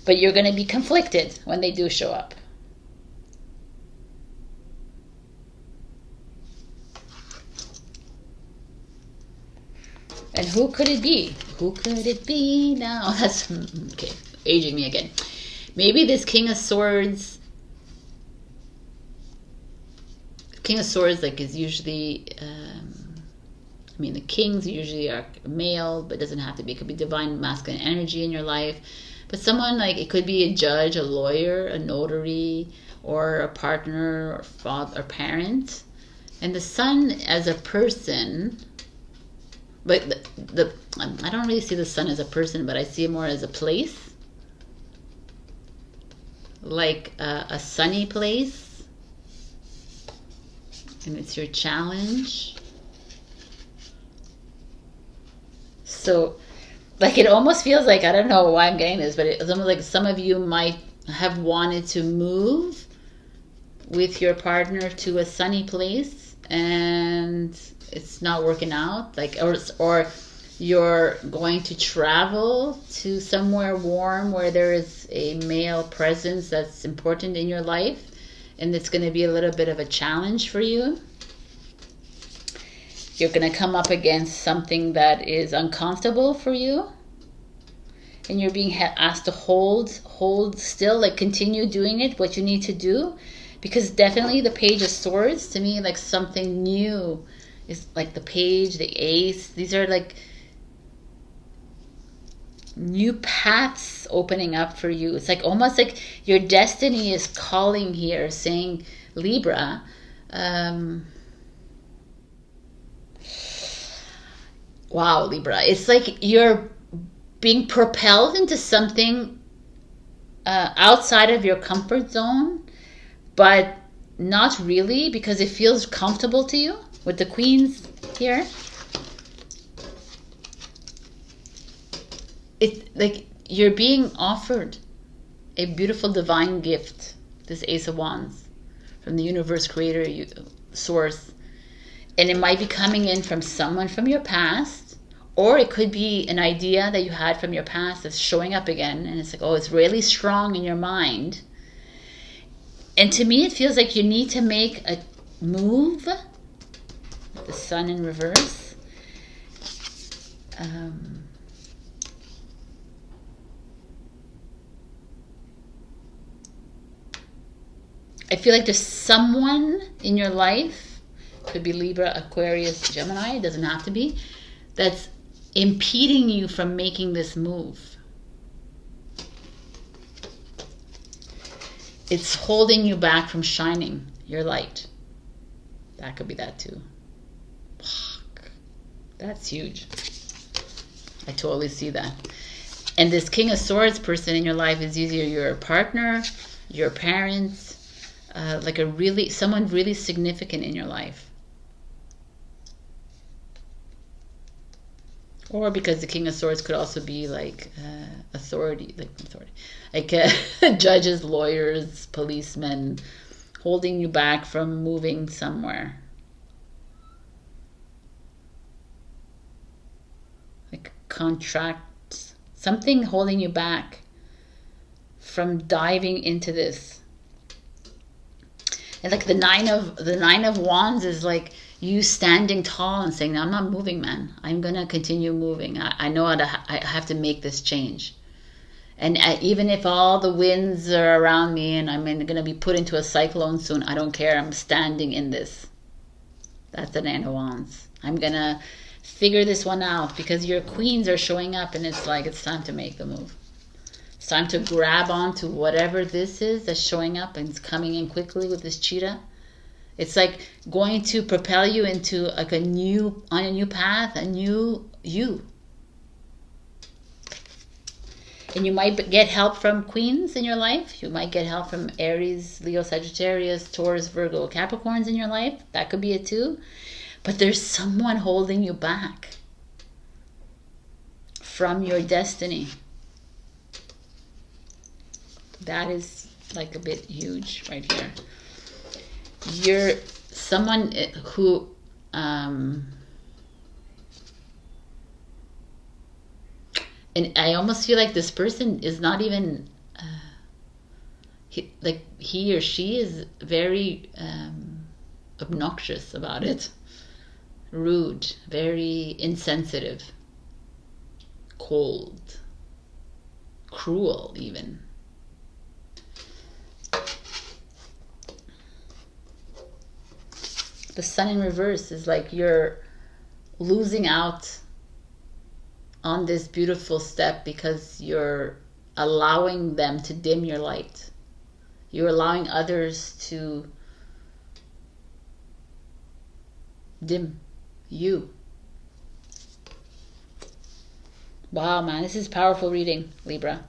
But you're going to be conflicted when they do show up. And who could it be? Who could it be now? That's okay, aging me again. Maybe this King of Swords like is usually I mean, the kings usually are male, but it doesn't have to be. It could be divine masculine energy in your life. But someone, like, it could be a judge, a lawyer, a notary, or a partner, or father, or parent. And the sun as a person, but I don't really see the sun as a person, but I see it more as a place. Like a sunny place. And it's your challenge. So, like, it almost feels like, I don't know why I'm getting this, but it's almost like some of you might have wanted to move with your partner to a sunny place, and it's not working out. Like, or you're going to travel to somewhere warm where there is a male presence that's important in your life, and it's going to be a little bit of a challenge for you. You're going to come up against something that is uncomfortable for you. And you're being asked to hold still, like continue doing it, what you need to do. Because definitely the Page of Swords, to me, like something new is like the Page, the Ace. These are like new paths opening up for you. It's like almost like your destiny is calling here, saying, Libra, wow, Libra. It's like you're being propelled into something outside of your comfort zone, but not really, because it feels comfortable to you with the Queens here. It's like you're being offered a beautiful divine gift, this Ace of Wands, from the universe, creator, source. And it might be coming in from someone from your past, or it could be an idea that you had from your past that's showing up again. And it's like, oh, it's really strong in your mind. And to me, it feels like you need to make a move. The Sun in reverse. I feel like there's someone in your life, could be Libra, Aquarius, Gemini, it doesn't have to be, that's impeding you from making this move. It's holding you back from shining your light. That could be that too. Fuck. That's huge. I totally see that. And this King of Swords person in your life is either your partner, your parents, like someone really significant in your life. Or because the King of Swords could also be like authority, like judges, lawyers, policemen, holding you back from moving somewhere. Like contracts, something holding you back from diving into this. And like the nine of Wands is like you standing tall and saying, no, I'm not moving, man. I'm going to continue moving. I know I have to make this change. And even if all the winds are around me and I'm going to be put into a cyclone soon, I don't care. I'm standing in this. That's the Nine of Wands. I'm going to figure this one out, because your queens are showing up, and it's like it's time to make the move. It's time to grab onto whatever this is that's showing up and it's coming in quickly with this cheetah. It's like going to propel you into like a new path, a new you. And you might get help from queens in your life. You might get help from Aries, Leo, Sagittarius, Taurus, Virgo, Capricorns in your life. That could be it too. But there's someone holding you back from your destiny. That is like a bit huge right here. You're someone who and I almost feel like this person is not even he or she is very obnoxious about it, rude, very insensitive, cold, cruel even. The Sun in reverse is like you're losing out on this beautiful step because you're allowing them to dim your light. You're allowing others to dim you. Wow, man, this is powerful reading, Libra.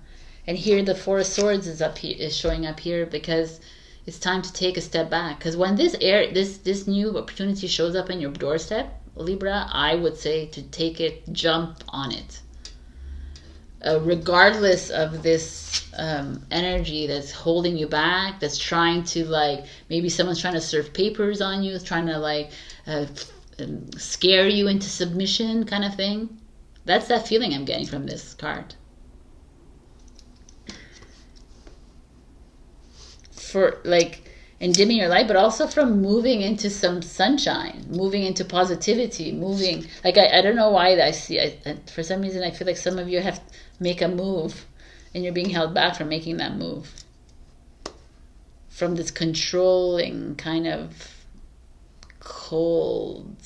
And here the Four of Swords is showing up here because it's time to take a step back. Because when this new opportunity shows up in your doorstep, Libra, I would say to take it, jump on it. Regardless of this energy that's holding you back, that's trying to like, maybe someone's trying to serve papers on you, trying to like scare you into submission kind of thing. That's that feeling I'm getting from this card. For like, and dimming your light, but also from moving into some sunshine, moving into positivity, moving, like, I don't know why I see, for some reason, I feel like some of you have to make a move and you're being held back from making that move. From this controlling kind of cold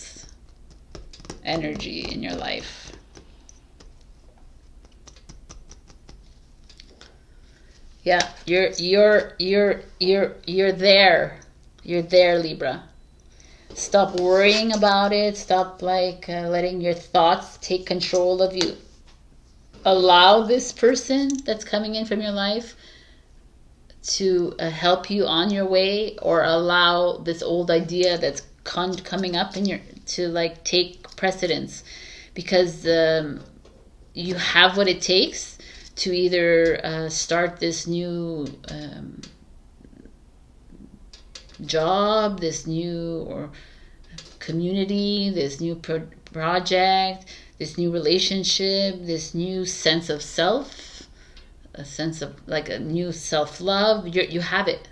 energy in your life. Yeah, you're there. You're there, Libra. Stop worrying about it. Stop like letting your thoughts take control of you. Allow this person that's coming in from your life to help you on your way, or allow this old idea that's coming up in to like take precedence, because you have what it takes to either start this new job, this new or community, this new project, this new relationship, this new sense of self, a sense of like a new self-love. You have it.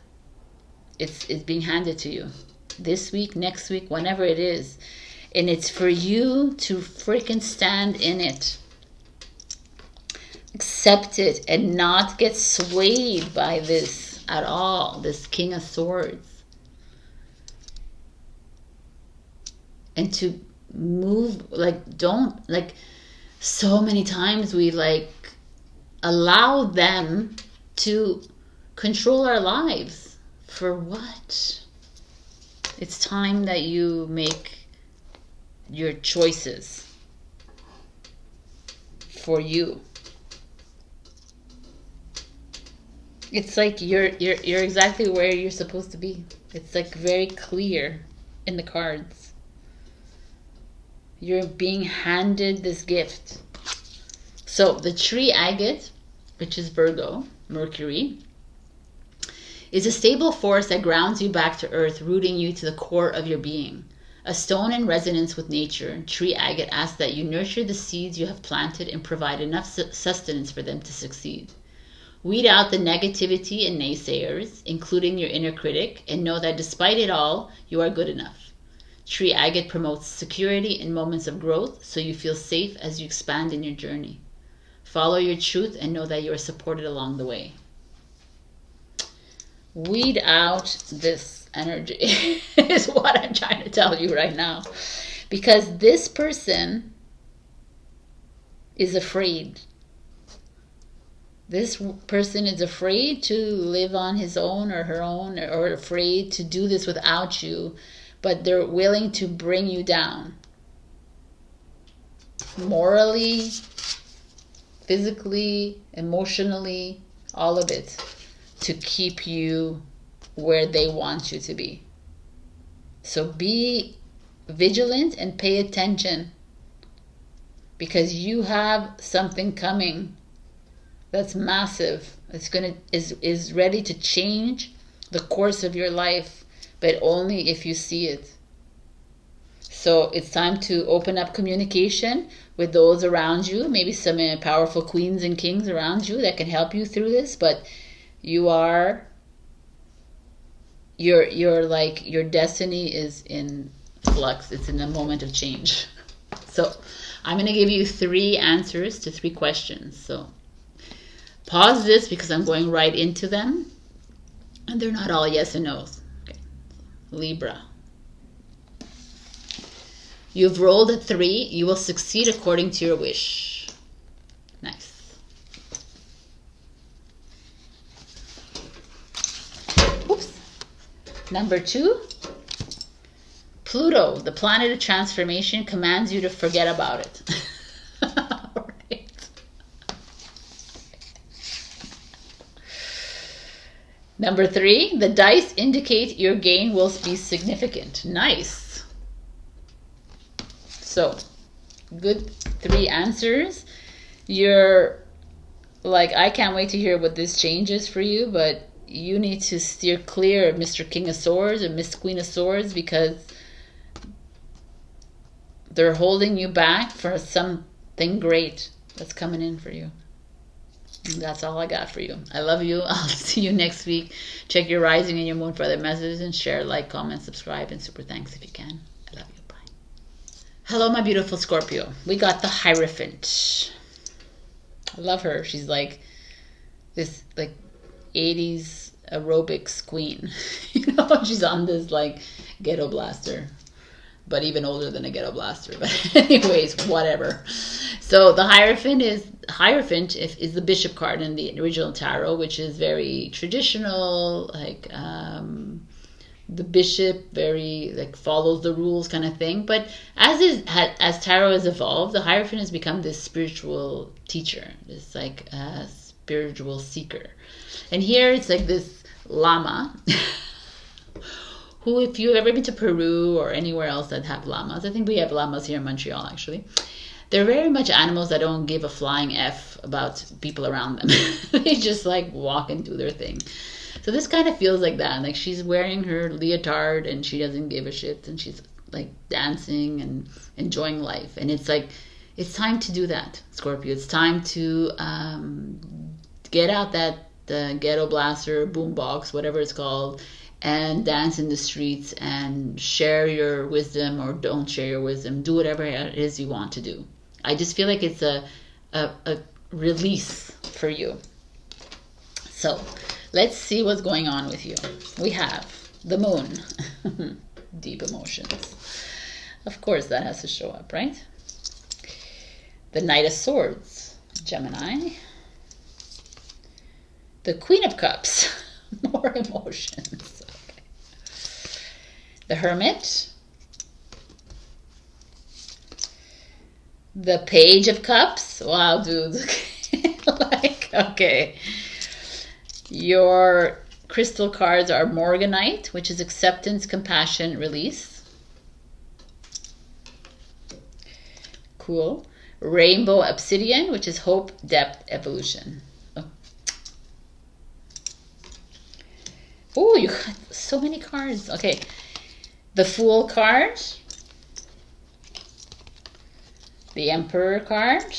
It's being handed to you this week, next week, whenever it is. And it's for you to freaking stand in it. Accept it and not get swayed by this at all, this King of Swords. And to move, like, don't, like, so many times we like allow them to control our lives. For what? It's time that you make your choices for you. It's like you're exactly where you're supposed to be. It's like very clear in the cards. You're being handed this gift. So the tree agate, which is Virgo, Mercury, is a stable force that grounds you back to earth, rooting you to the core of your being. A stone in resonance with nature, tree agate asks that you nurture the seeds you have planted and provide enough sustenance for them to succeed. Weed out the negativity and naysayers, including your inner critic, and know that despite it all, you are good enough. Tree agate promotes security in moments of growth, so you feel safe as you expand in your journey. Follow your truth and know that you are supported along the way. Weed out this energy is what I'm trying to tell you right now. Because this person is afraid. This person is afraid to live on his own or her own, or afraid to do this without you, but they're willing to bring you down. Morally, physically, emotionally, all of it, to keep you where they want you to be. So be vigilant and pay attention, because you have something coming that's massive. It's is ready to change the course of your life, but only if you see it. So it's time to open up communication with those around you, maybe some powerful queens and kings around you that can help you through this, but you're like, your destiny is in flux. It's in a moment of change. So I'm going to give you 3 answers to 3 questions. So pause this because I'm going right into them, and they're not all yes and no's. Okay. Libra. You've rolled a 3. You will succeed according to your wish. Nice. Oops. Number 2. Pluto, the planet of transformation, commands you to forget about it. Right. Number 3. The dice indicate your gain will be significant. Nice. So, good 3 answers. You're like, I can't wait to hear what this changes for you, but you need to steer clear of Mr. King of Swords or Miss Queen of Swords, because they're holding you back for something great that's coming in for you. And that's all I got for you. I love you. I'll see you next week. Check your rising and your moon for other messages, and share, like, comment, subscribe, and super thanks if you can. I love you. Hello, my beautiful Scorpio. We got the Hierophant. I love her. She's like this, like, 80s aerobics queen. You know, she's on this, like, ghetto blaster, but even older than a ghetto blaster. But anyways, whatever. So the Hierophant is the Bishop card in the original tarot, which is very traditional, like, the bishop, very, like, follows the rules kind of thing. But as tarot has evolved, the Hierophant has become this spiritual teacher, this, like, spiritual seeker. And here it's like this llama who, if you've ever been to Peru or anywhere else that have llamas, I think we have llamas here in Montreal actually, they're very much animals that don't give a flying F about people around them. They just, like, walk and do their thing. So this kind of feels like that. Like, she's wearing her leotard and she doesn't give a shit, and she's, like, dancing and enjoying life. And it's like, it's time to do that, Scorpio. It's time to get out that ghetto blaster, boombox, whatever it's called, and dance in the streets and share your wisdom, or don't share your wisdom. Do whatever it is you want to do. I just feel like it's a release for you. So let's see what's going on with you. We have the moon. Deep emotions. Of course, that has to show up, right? The Knight of Swords, Gemini. The Queen of Cups, more emotions. Okay. The Hermit. The Page of Cups. Wow, dude. Like, okay. Your crystal cards are Morganite, which is acceptance, compassion, release. Cool. Rainbow Obsidian, which is hope, depth, evolution. Oh, you got so many cards. Okay. The Fool card. The Emperor card.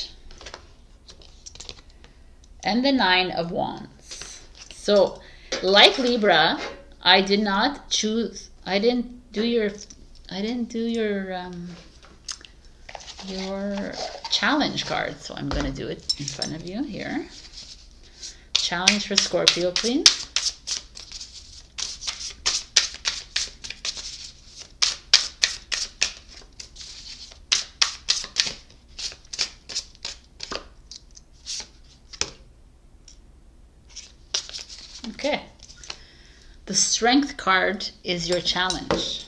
And the 9 of Wands. So, like Libra, I did not choose, I didn't do your challenge card. So I'm going to do it in front of you here. Challenge for Scorpio, please. Okay. The Strength card is your challenge.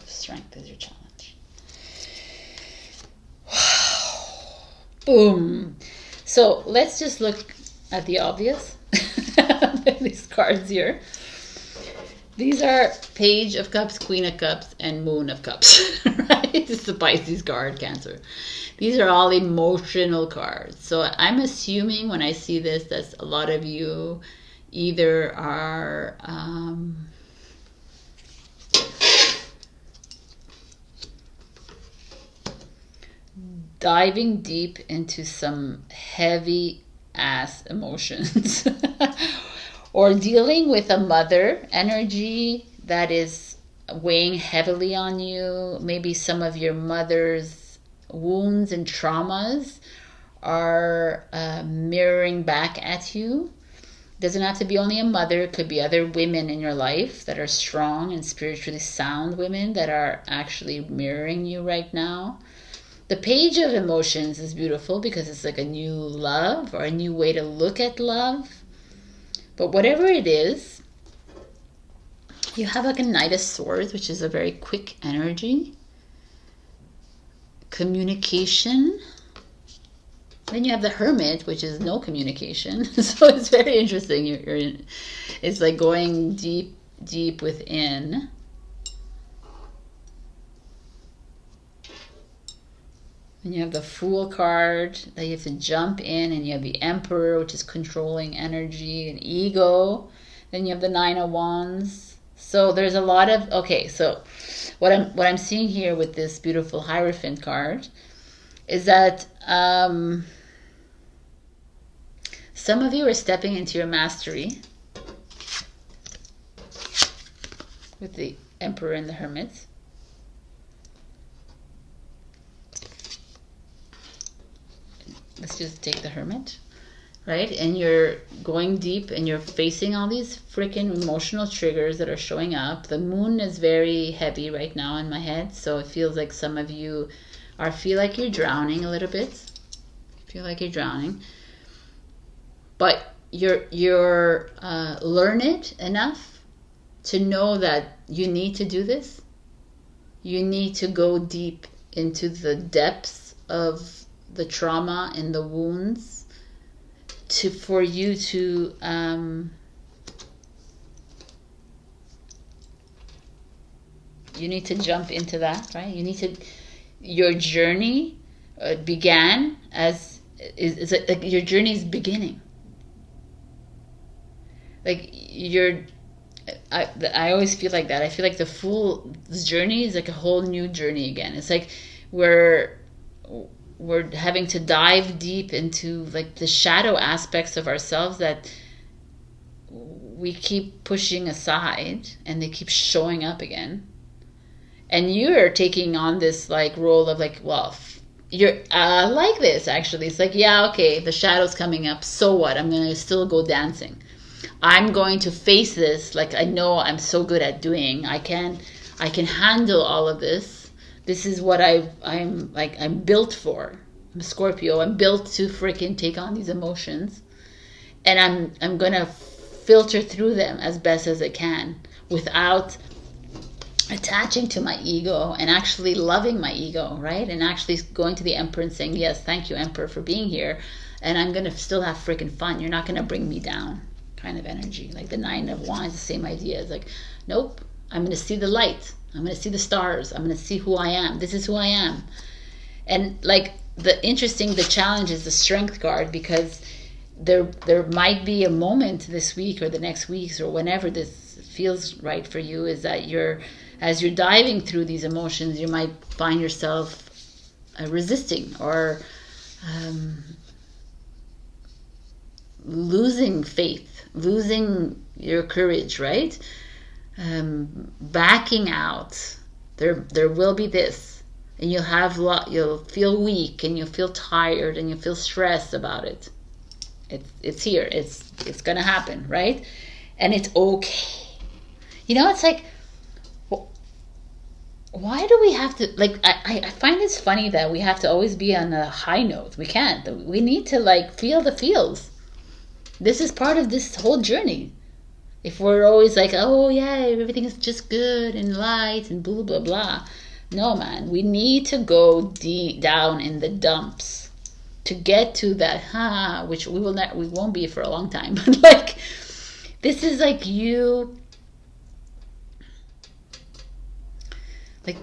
Strength is your challenge. Boom. So let's just look at the obvious. These cards here. These are Page of Cups, Queen of Cups, and Moon of Cups. Right? It's the Pisces card, Cancer. These are all emotional cards. So I'm assuming when I see this, that a lot of you either are diving deep into some heavy ass emotions or dealing with a mother energy that is weighing heavily on you. Maybe some of your mother's wounds and traumas are mirroring back at you. Doesn't have to be only a mother. It could be other women in your life that are strong and spiritually sound women that are actually mirroring you right now. The Page of Emotions is beautiful because it's like a new love or a new way to look at love. But whatever it is, you have like a Knight of Swords, which is a very quick energy. Communication. Then you have the Hermit, which is no communication. So it's very interesting. It's like going deep within. And you have the Fool card that you have to jump in, and you have the Emperor, which is controlling energy and ego. Then you have the Nine of Wands. So there's a lot of, okay, so what I'm seeing here with this beautiful Hierophant card is that some of you are stepping into your mastery with the Emperor and the Hermit. Let's just take the Hermit, right? And you're going deep and you're facing all these freaking emotional triggers that are showing up. The Moon is very heavy right now in my head. So it feels like some of you feel like you're drowning a little bit. Feel like you're drowning. But you're learned enough to know that you need to do this. You need to go deep into the depths of the trauma and the wounds for you to you need to jump into that, right? You need to, your journey began as is like your journey is beginning. Like I always feel like that. I feel like the Fool's journey is like a whole new journey again. It's like we're having to dive deep into like the shadow aspects of ourselves that we keep pushing aside, and they keep showing up again. And you're taking on this like role of like, well, you're like this actually. It's like, yeah, okay, the shadow's coming up. So what? I'm going to still go dancing. I'm going to face this like I know I'm so good at doing. I can handle all of this. This is what I'm built for. I'm a Scorpio. I'm built to freaking take on these emotions. And I'm going to filter through them as best as I can without attaching to my ego and actually loving my ego, right? And actually going to the Emperor and saying, yes, thank you, Emperor, for being here. And I'm going to still have freaking fun. You're not going to bring me down kind of energy. Like the Nine of Wands, the same idea. It's like, nope, I'm going to see the light. I'm going to see the stars. I'm going to see who I am. This is who I am. And like the challenge is the Strength card, because there might be a moment this week or the next weeks or whenever this feels right for you, is that as you're diving through these emotions, you might find yourself resisting or losing faith, losing your courage, right? Backing out There will be this, and you'll feel weak, and you'll feel tired, and you'll feel stressed about it. It's here. It's gonna happen, right? And it's okay. You know, it's like, why do we have to, like, I find it's funny that we have to always be on a high note. We can't. We need to, like, feel the feels. This is part of this whole journey. If we're always like, oh yeah, everything is just good and light and blah, blah, blah. No, man. We need to go deep down in the dumps to get to that, which we won't be for a long time. But, like, this is like you... Like,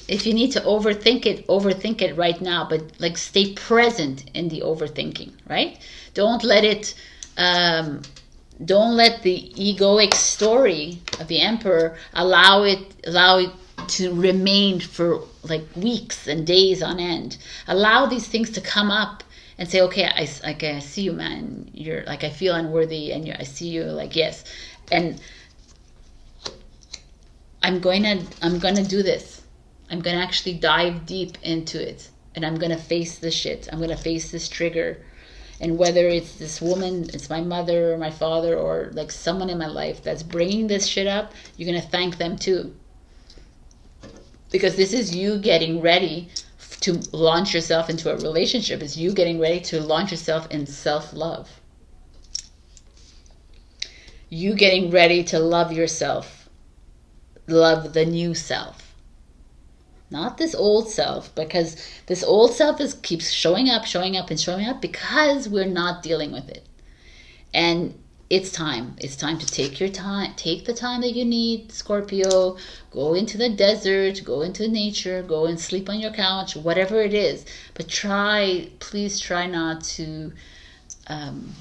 if you need to overthink it right now, but, like, stay present in the overthinking, right? Don't let it, don't let the egoic story of the Emperor allow it to remain for, like, weeks and days on end. Allow these things to come up and say, okay, I see you, man. You're like, I feel unworthy, and I see you, like, yes, and I'm going to do this. I'm going to actually dive deep into it. And I'm going to face this shit. I'm going to face this trigger. And whether it's this woman, it's my mother or my father or, like, someone in my life that's bringing this shit up, you're going to thank them too. Because this is you getting ready to launch yourself into a relationship. It's you getting ready to launch yourself in self-love. You getting ready to love yourself. Love the new self, not this old self, because this old self keeps showing up because we're not dealing with it. And it's time to take the time that you need, Scorpio. Go into the desert, go into nature, go and sleep on your couch, whatever it is, but please try not to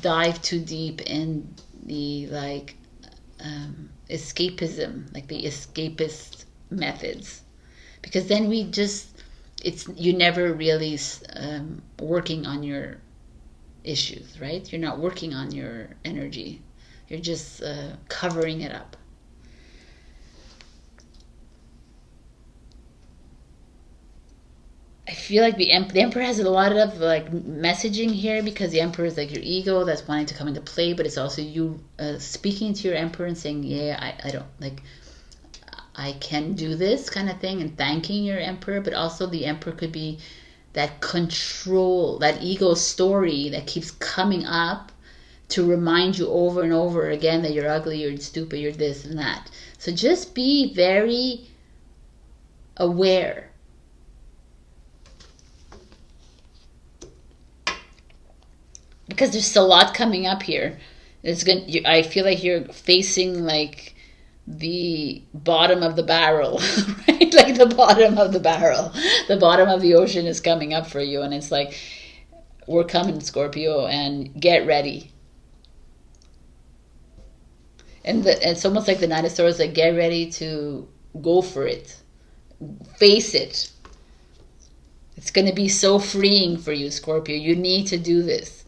dive too deep in the, like, escapism, like the escapist methods, because then you never really working on your issues, right? You're not working on your energy. You're just covering it up. I feel like the Emperor has a lot of, like, messaging here, because the Emperor is, like, your ego that's wanting to come into play, but it's also you speaking to your Emperor and saying, yeah, I don't, like, I can do this kind of thing, and thanking your Emperor. But also the Emperor could be that control, that ego story that keeps coming up to remind you over and over again that you're ugly, you're stupid, you're this and that. So just be very aware. Because there's a lot coming up here. I feel like you're facing, like, the bottom of the barrel, right? Like the bottom of the barrel. The bottom of the ocean is coming up for you, and it's like, we're coming, Scorpio, and get ready. And it's almost like the Knight of Swords, like, get ready to go for it. Face it. It's going to be so freeing for you, Scorpio. You need to do this.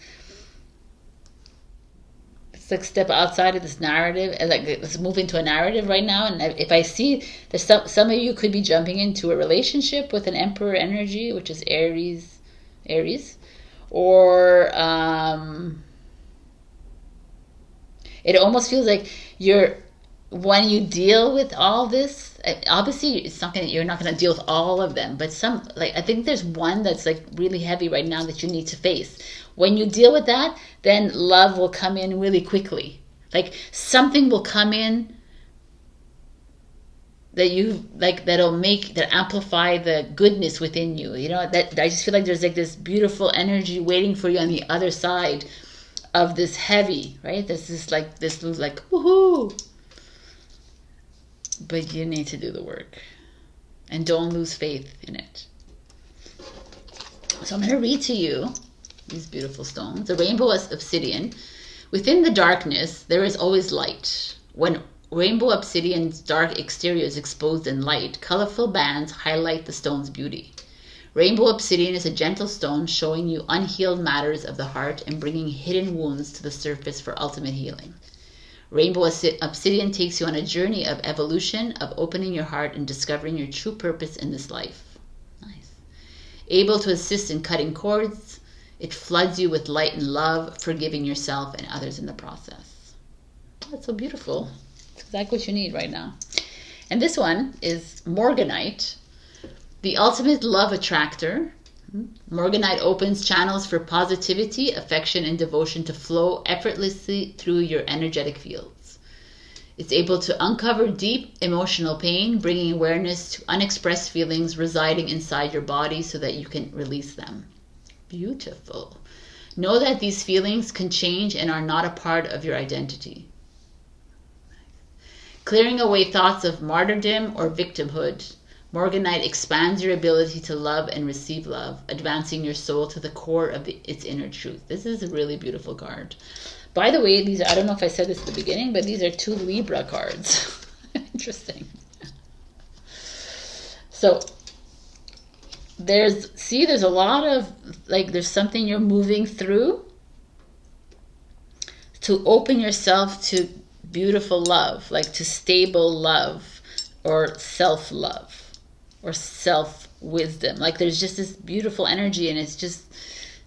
Like, step outside of this narrative, and, like, let's move into a narrative right now. And if I see that some of you could be jumping into a relationship with an Emperor energy, which is Aries, or it almost feels like when you deal with all this, obviously you're not going to deal with all of them, but I think there's one that's, like, really heavy right now that you need to face. When you deal with that, then love will come in really quickly. Like, something will come in that amplify the goodness within you. You know, that I just feel like there's, like, this beautiful energy waiting for you on the other side of this heavy, right? This is like, woohoo. But you need to do the work, and don't lose faith in it. So I'm going to read to you these beautiful stones. The rainbow obsidian. Within the darkness, there is always light. When rainbow obsidian's dark exterior is exposed in light, colorful bands highlight the stone's beauty. Rainbow obsidian is a gentle stone showing you unhealed matters of the heart and bringing hidden wounds to the surface for ultimate healing. Rainbow Obsidian takes you on a journey of evolution, of opening your heart and discovering your true purpose in this life. Nice. Able to assist in cutting cords, it floods you with light and love, forgiving yourself and others in the process. That's so beautiful. It's exactly what you need right now. And this one is Morganite, the ultimate love attractor. Morganite opens channels for positivity, affection, and devotion to flow effortlessly through your energetic fields. It's able to uncover deep emotional pain, bringing awareness to unexpressed feelings residing inside your body so that you can release them. Beautiful. Know that these feelings can change and are not a part of your identity. Clearing away thoughts of martyrdom or victimhood, Morganite expands your ability to love and receive love, advancing your soul to the core of its inner truth. This is a really beautiful card. By the way, these are, I don't know if I said this at the beginning, but these are 2 Libra cards. Interesting. So there's a lot of, like, there's something you're moving through to open yourself to beautiful love, like to stable love or self-love or self-wisdom. Like there's just this beautiful energy, and it's just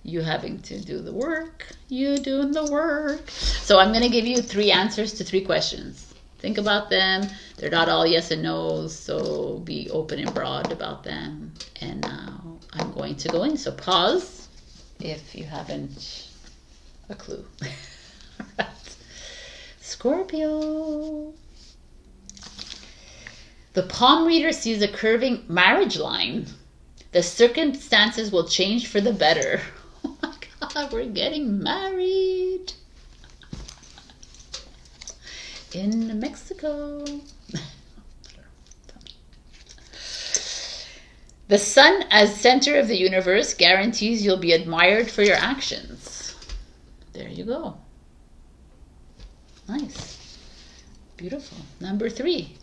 you having to do the work. You doing the work. So I'm going to give you 3 answers to 3 questions. Think about them. They're not all yes and no's, so be open and broad about them. And now I'm going to go in. So pause if you haven't a clue. All right. Scorpio. The palm reader sees a curving marriage line. The circumstances will change for the better. Oh my God, we're getting married in Mexico. The sun as center of the universe guarantees you'll be admired for your actions. There you go. Nice. Beautiful. Number 3.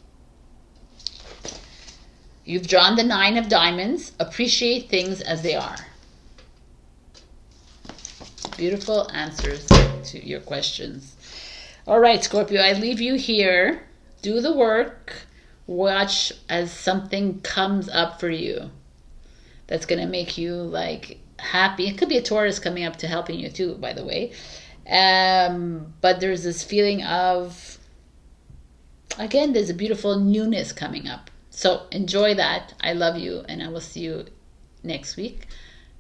You've drawn the 9 of diamonds. Appreciate things as they are. Beautiful answers to your questions. All right, Scorpio, I leave you here. Do the work. Watch as something comes up for you that's going to make you like happy. It could be a Taurus coming up to helping you too, by the way. But there's this feeling of, again, there's a beautiful newness coming up. So enjoy that. I love you, and I will see you next week.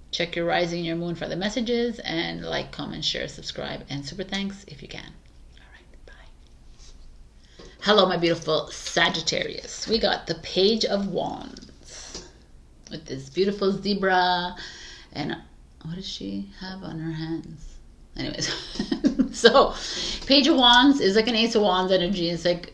Check your rising and your moon for the messages, and like, comment, share, subscribe, and super thanks if you can. All right, bye. Hello, my beautiful Sagittarius. We got the Page of Wands with this beautiful zebra, and what does she have on her hands? Anyways, so Page of Wands is like an Ace of Wands energy. It's like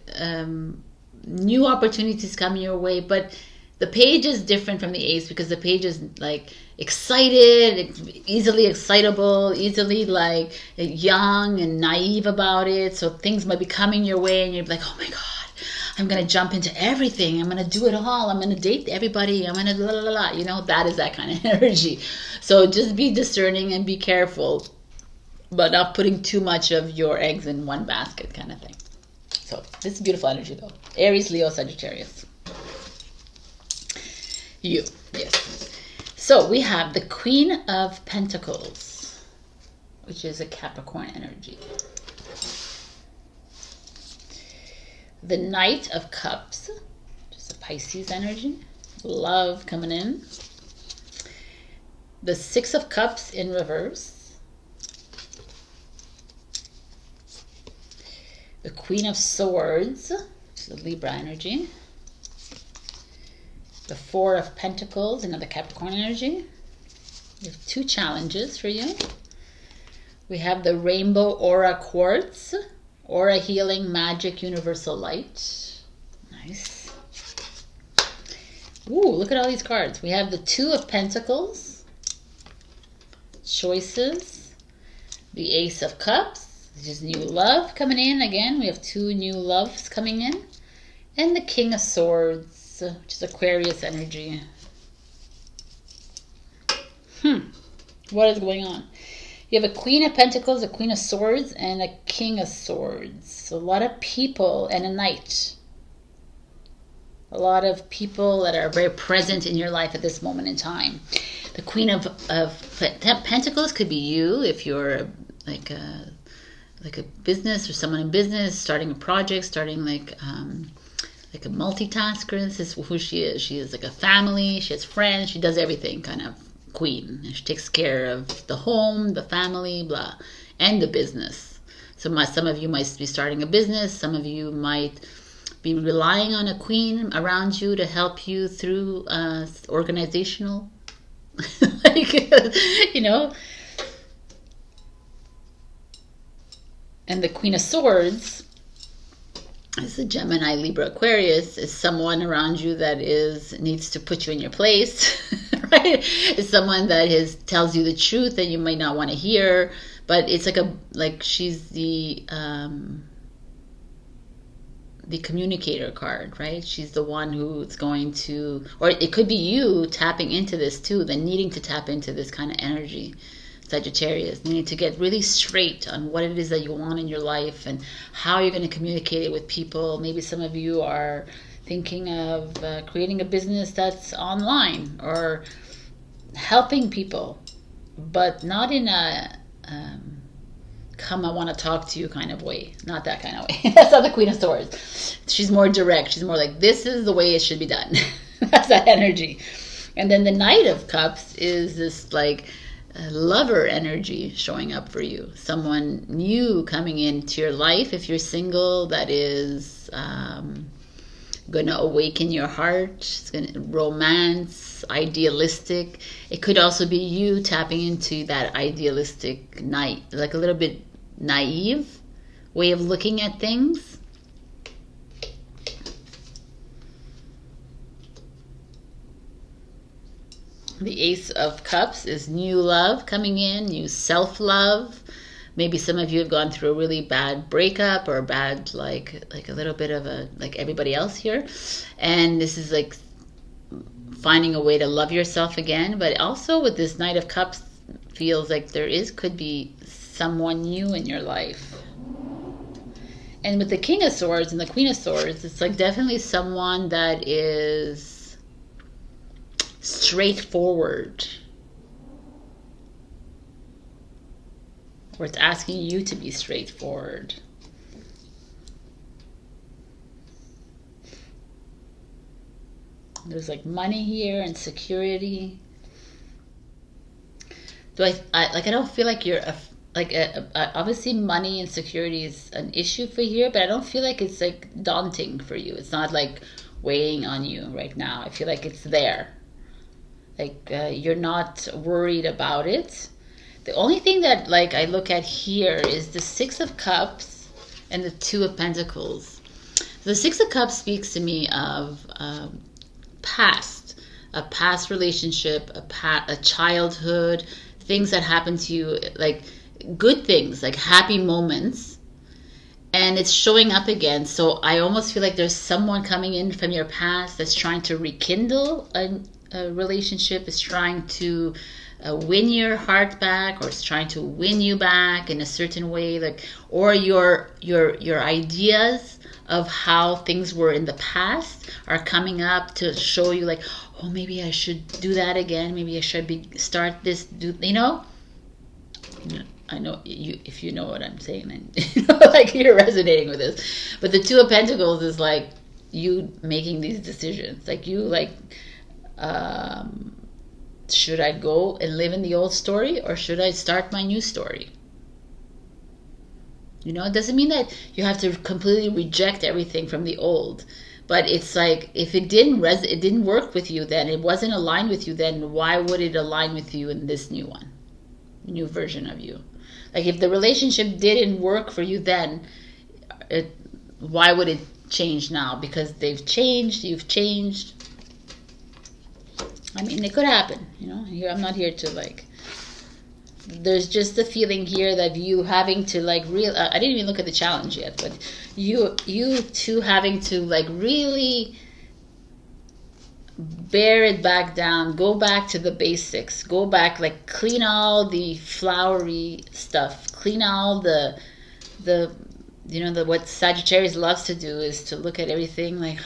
new opportunities coming your way, but the page is different from the ace because the page is like excited, easily excitable, easily like young and naive about it. So things might be coming your way and you're like, oh my God, I'm going to jump into everything. I'm going to do it all. I'm going to date everybody. I'm going to la la la. You know, that is that kind of energy. So just be discerning and be careful, but not putting too much of your eggs in one basket kind of thing. So this is beautiful energy though. Aries, Leo, Sagittarius. You, yes. So we have the Queen of Pentacles, which is a Capricorn energy. The Knight of Cups, which is a Pisces energy. Love coming in. The Six of Cups in reverse. The Queen of Swords, which is a Libra energy. The Four of Pentacles, another Capricorn energy. We have 2 challenges for you. We have the Rainbow Aura Quartz, Aura Healing Magic Universal Light. Nice. Ooh, look at all these cards. We have the Two of Pentacles, Choices, the Ace of Cups, which is new love coming in. Again, we have 2 new loves coming in. And the King of Swords, which is Aquarius energy. What is going on? You have a Queen of Pentacles, a Queen of Swords, and a King of Swords. So a lot of people, and a Knight. A lot of people that are very present in your life at this moment in time. The Queen of Pentacles could be you if you're like a business or someone in business, starting a project, starting like a multitasker. This is who she is. She is like a family. She has friends. She does everything, kind of queen. And she takes care of the home, the family, blah, and the business. So some of you might be starting a business. Some of you might be relying on a queen around you to help you through organizational, like, you know. And the Queen of Swords is the Gemini, Libra, Aquarius, is someone around you that needs to put you in your place, right? It's someone that tells you the truth that you might not want to hear, but it's like she's the communicator card, right? She's the one who's going to, or it could be you tapping into this too, then needing to tap into this kind of energy. Sagittarius, you need to get really straight on what it is that you want in your life and how you're going to communicate it with people. Maybe some of you are thinking of creating a business that's online or helping people, but not in a come I want to talk to you kind of way. Not that kind of way. That's not the Queen of Swords. She's more direct. She's more like, this is the way it should be done. That's that energy. And then the Knight of Cups is this like lover energy showing up for you. Someone new coming into your life if you're single, that is going to awaken your heart. It's going to romance, idealistic. It could also be you tapping into that idealistic night, like a little bit naive way of looking at things. The Ace of Cups is new love coming in, new self-love. Maybe some of you have gone through a really bad breakup or a bad, like a little bit of a, like everybody else here. And this is like finding a way to love yourself again. But also with this Knight of Cups, feels like could be someone new in your life. And with the King of Swords and the Queen of Swords, it's like definitely someone that is straightforward, or it's asking you to be straightforward. There's like money here and security. I don't feel like you're obviously money and security is an issue for here, but I don't feel like it's like daunting for you. It's not like weighing on you right now. I feel like it's there. Like you're not worried about it. The only thing that like I look at here is the Six of Cups and the Two of Pentacles. The Six of Cups speaks to me of a past relationship, a childhood, things that happened to you, like good things, like happy moments, and it's showing up again. So I almost feel like there's someone coming in from your past that's trying to rekindle a relationship, is trying to win your heart back, or is trying to win you back in a certain way, like, or your ideas of how things were in the past are coming up to show you like, oh, maybe I should do that again, maybe I should start this, I know you, if you know what I'm saying, and like you're resonating with this. But the Two of Pentacles is like you making these decisions, like you like, should I go and live in the old story, or should I start my new story? It doesn't mean that you have to completely reject everything from the old, but it's like, if it didn't work with you then, it wasn't aligned with you then, why would it align with you in this new one, new version of you? Like if the relationship didn't work for you then, why would it change now? Because they've changed, you've changed. I mean, it could happen, I'm not here to like, there's just a feeling here that you having to like I didn't even look at the challenge yet, but you two having to like really bear it back down, go back to the basics, go back, like clean all the flowery stuff, clean all the you know, what Sagittarius loves to do is to look at everything like,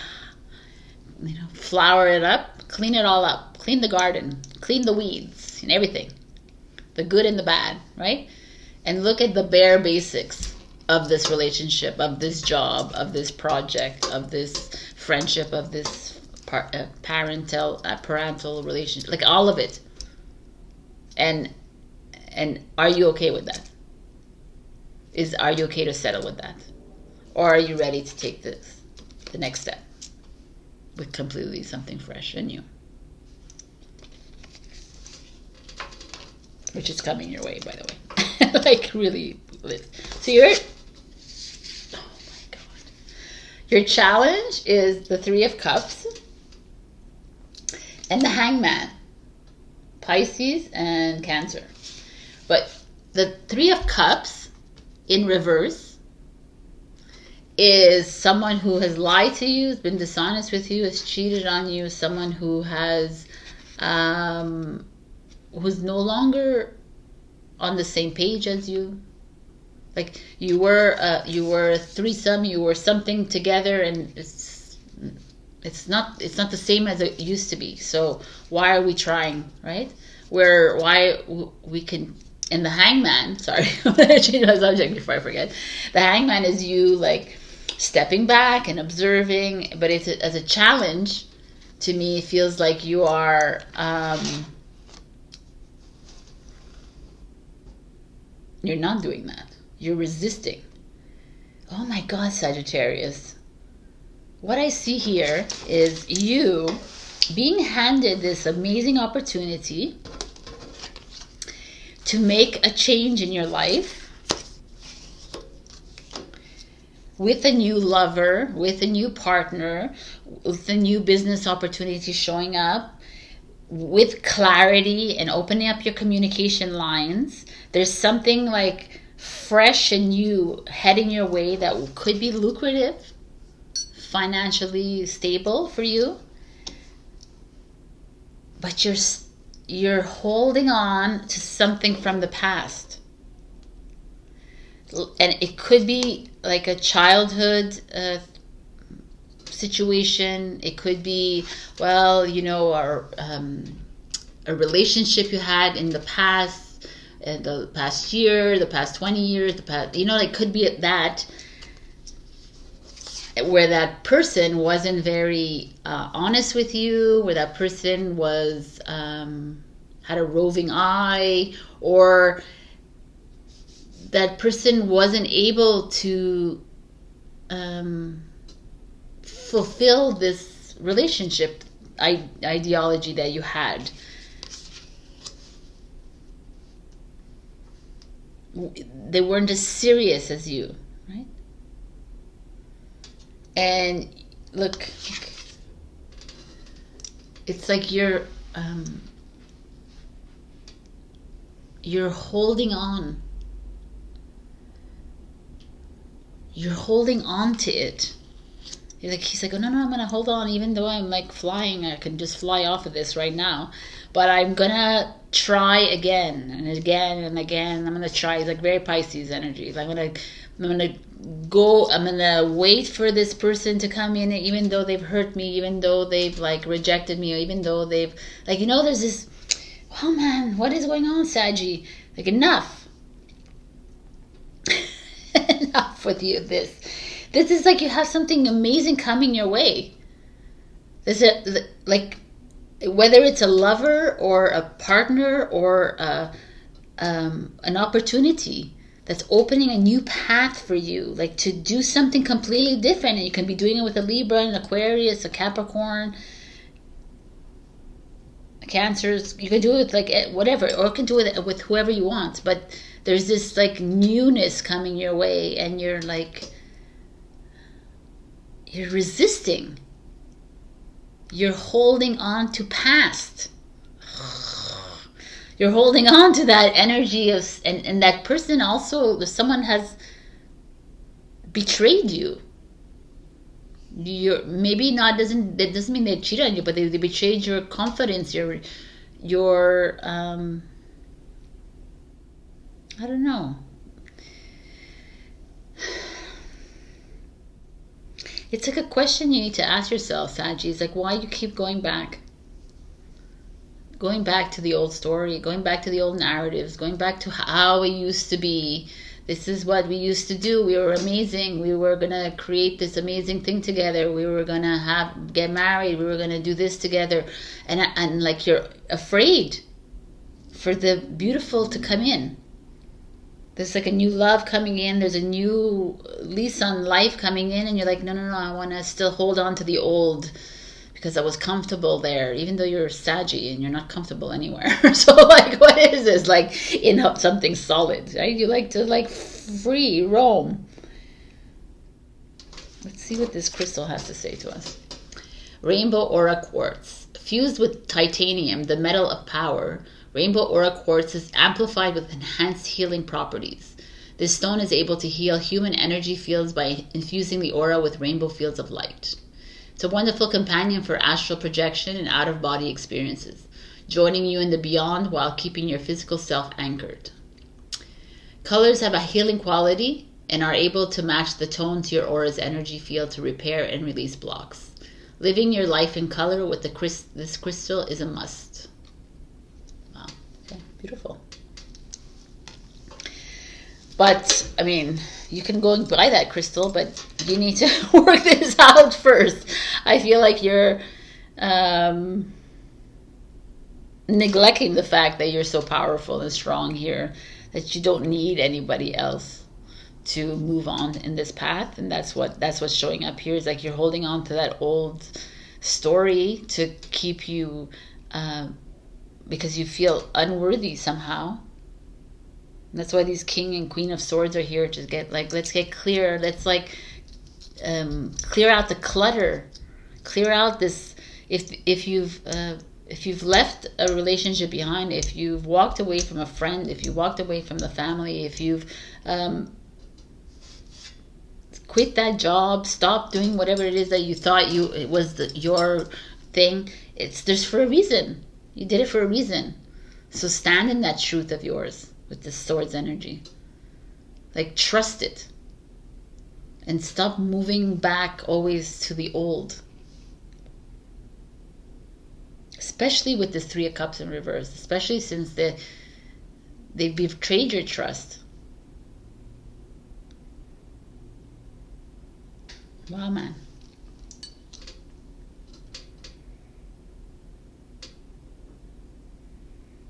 you know, flower it up, clean it all up, clean the garden, clean the weeds and everything, the good and the bad, right? And look at the bare basics of this relationship, of this job, of this project, of this friendship, of this parental relationship, like all of it. And are you okay with that? Are you okay to settle with that? Or are you ready to take the next step with completely something fresh and new? Which is coming your way, by the way. Like, really. So oh my God. Your challenge is the Three of Cups and the Hangman, Pisces and Cancer. But the Three of Cups in reverse is someone who has lied to you, has been dishonest with you, has cheated on you, someone who has who's no longer on the same page as you. Like you were a threesome, you were something together, and it's not the same as it used to be. So why are we trying, right? We can. And the Hangman, sorry, I'm going to change my subject before I forget. The Hangman is you like stepping back and observing, but it's as a challenge. To me, it feels like you are you're not doing that. You're resisting. Oh my God, Sagittarius. What I see here is you being handed this amazing opportunity to make a change in your life with a new lover, with a new partner, with a new business opportunity showing up, with clarity and opening up your communication lines. There's something like fresh and new heading your way that could be lucrative, financially stable for you. But you're holding on to something from the past. And it could be like a childhood situation. It could be, well, you know, a relationship you had in the past, the past year, the past 20 years, the past, you know, it could be that where that person wasn't very honest with you, where that person was had a roving eye, or that person wasn't able to fulfill this relationship ideology that you had. They weren't as serious as you, right? And look, it's like you're holding on. You're holding on to it. He's like, oh, no, I'm going to hold on, even though I'm like flying. I can just fly off of this right now. But I'm going to try again and again and again. I'm going to try. It's like very Pisces energy. I'm going to go. I'm going to wait for this person to come in, even though they've hurt me, even though they've like rejected me, or even though they've like, you know, there's this, oh man, what is going on, Saggy? Like, enough. Enough with you. This is like you have something amazing coming your way. This is like, whether it's a lover or a partner or an opportunity that's opening a new path for you, like to do something completely different. And you can be doing it with a Libra, an Aquarius, a Capricorn, a Cancers. You can do it with like whatever, or you can do it with whoever you want. But there's this like newness coming your way, and you're like, you're resisting. You're holding on to past. You're holding on to that energy of, and that person also, someone has betrayed you. you're maybe not, that doesn't mean they cheated on you, but they betrayed your confidence, your I don't know. It's like a question you need to ask yourself, Saji. It's like, why you keep going back to the old story, going back to the old narratives, going back to how it used to be. This is what we used to do. We were amazing. We were gonna create this amazing thing together. We were gonna get married. We were gonna do this together, and like you're afraid for the beautiful to come in. There's like a new love coming in. There's a new lease on life coming in, and you're like, no, I want to still hold on to the old because I was comfortable there, even though you're Saggy and you're not comfortable anywhere. So like, what is this? Like in something solid, right? You like to like free roam. Let's see what this crystal has to say to us. Rainbow Aura Quartz. Fused with titanium, the metal of power, Rainbow Aura Quartz is amplified with enhanced healing properties. This stone is able to heal human energy fields by infusing the aura with rainbow fields of light. It's a wonderful companion for astral projection and out-of-body experiences, joining you in the beyond while keeping your physical self anchored. Colors have a healing quality and are able to match the tone to your aura's energy field to repair and release blocks. Living your life in color with this crystal is a must. Wow, okay, beautiful. But, I mean, you can go and buy that crystal, but you need to work this out first. I feel like you're neglecting the fact that you're so powerful and strong here, that you don't need anybody else to move on in this path. And that's what's showing up here, is like you're holding on to that old story to keep you, because you feel unworthy somehow. And that's why these King and Queen of Swords are here to get like, let's get clear. Let's like clear out the clutter, clear out this. If you've left a relationship behind, if you've walked away from a friend, if you walked away from the family, if you've quit that job, stop doing whatever it is that you thought it was your thing. There's for a reason. You did it for a reason. So stand in that truth of yours with this Swords energy. Like, trust it. And stop moving back always to the old. Especially with this Three of Cups in reverse. Especially since they've betrayed your trust. Wow, man.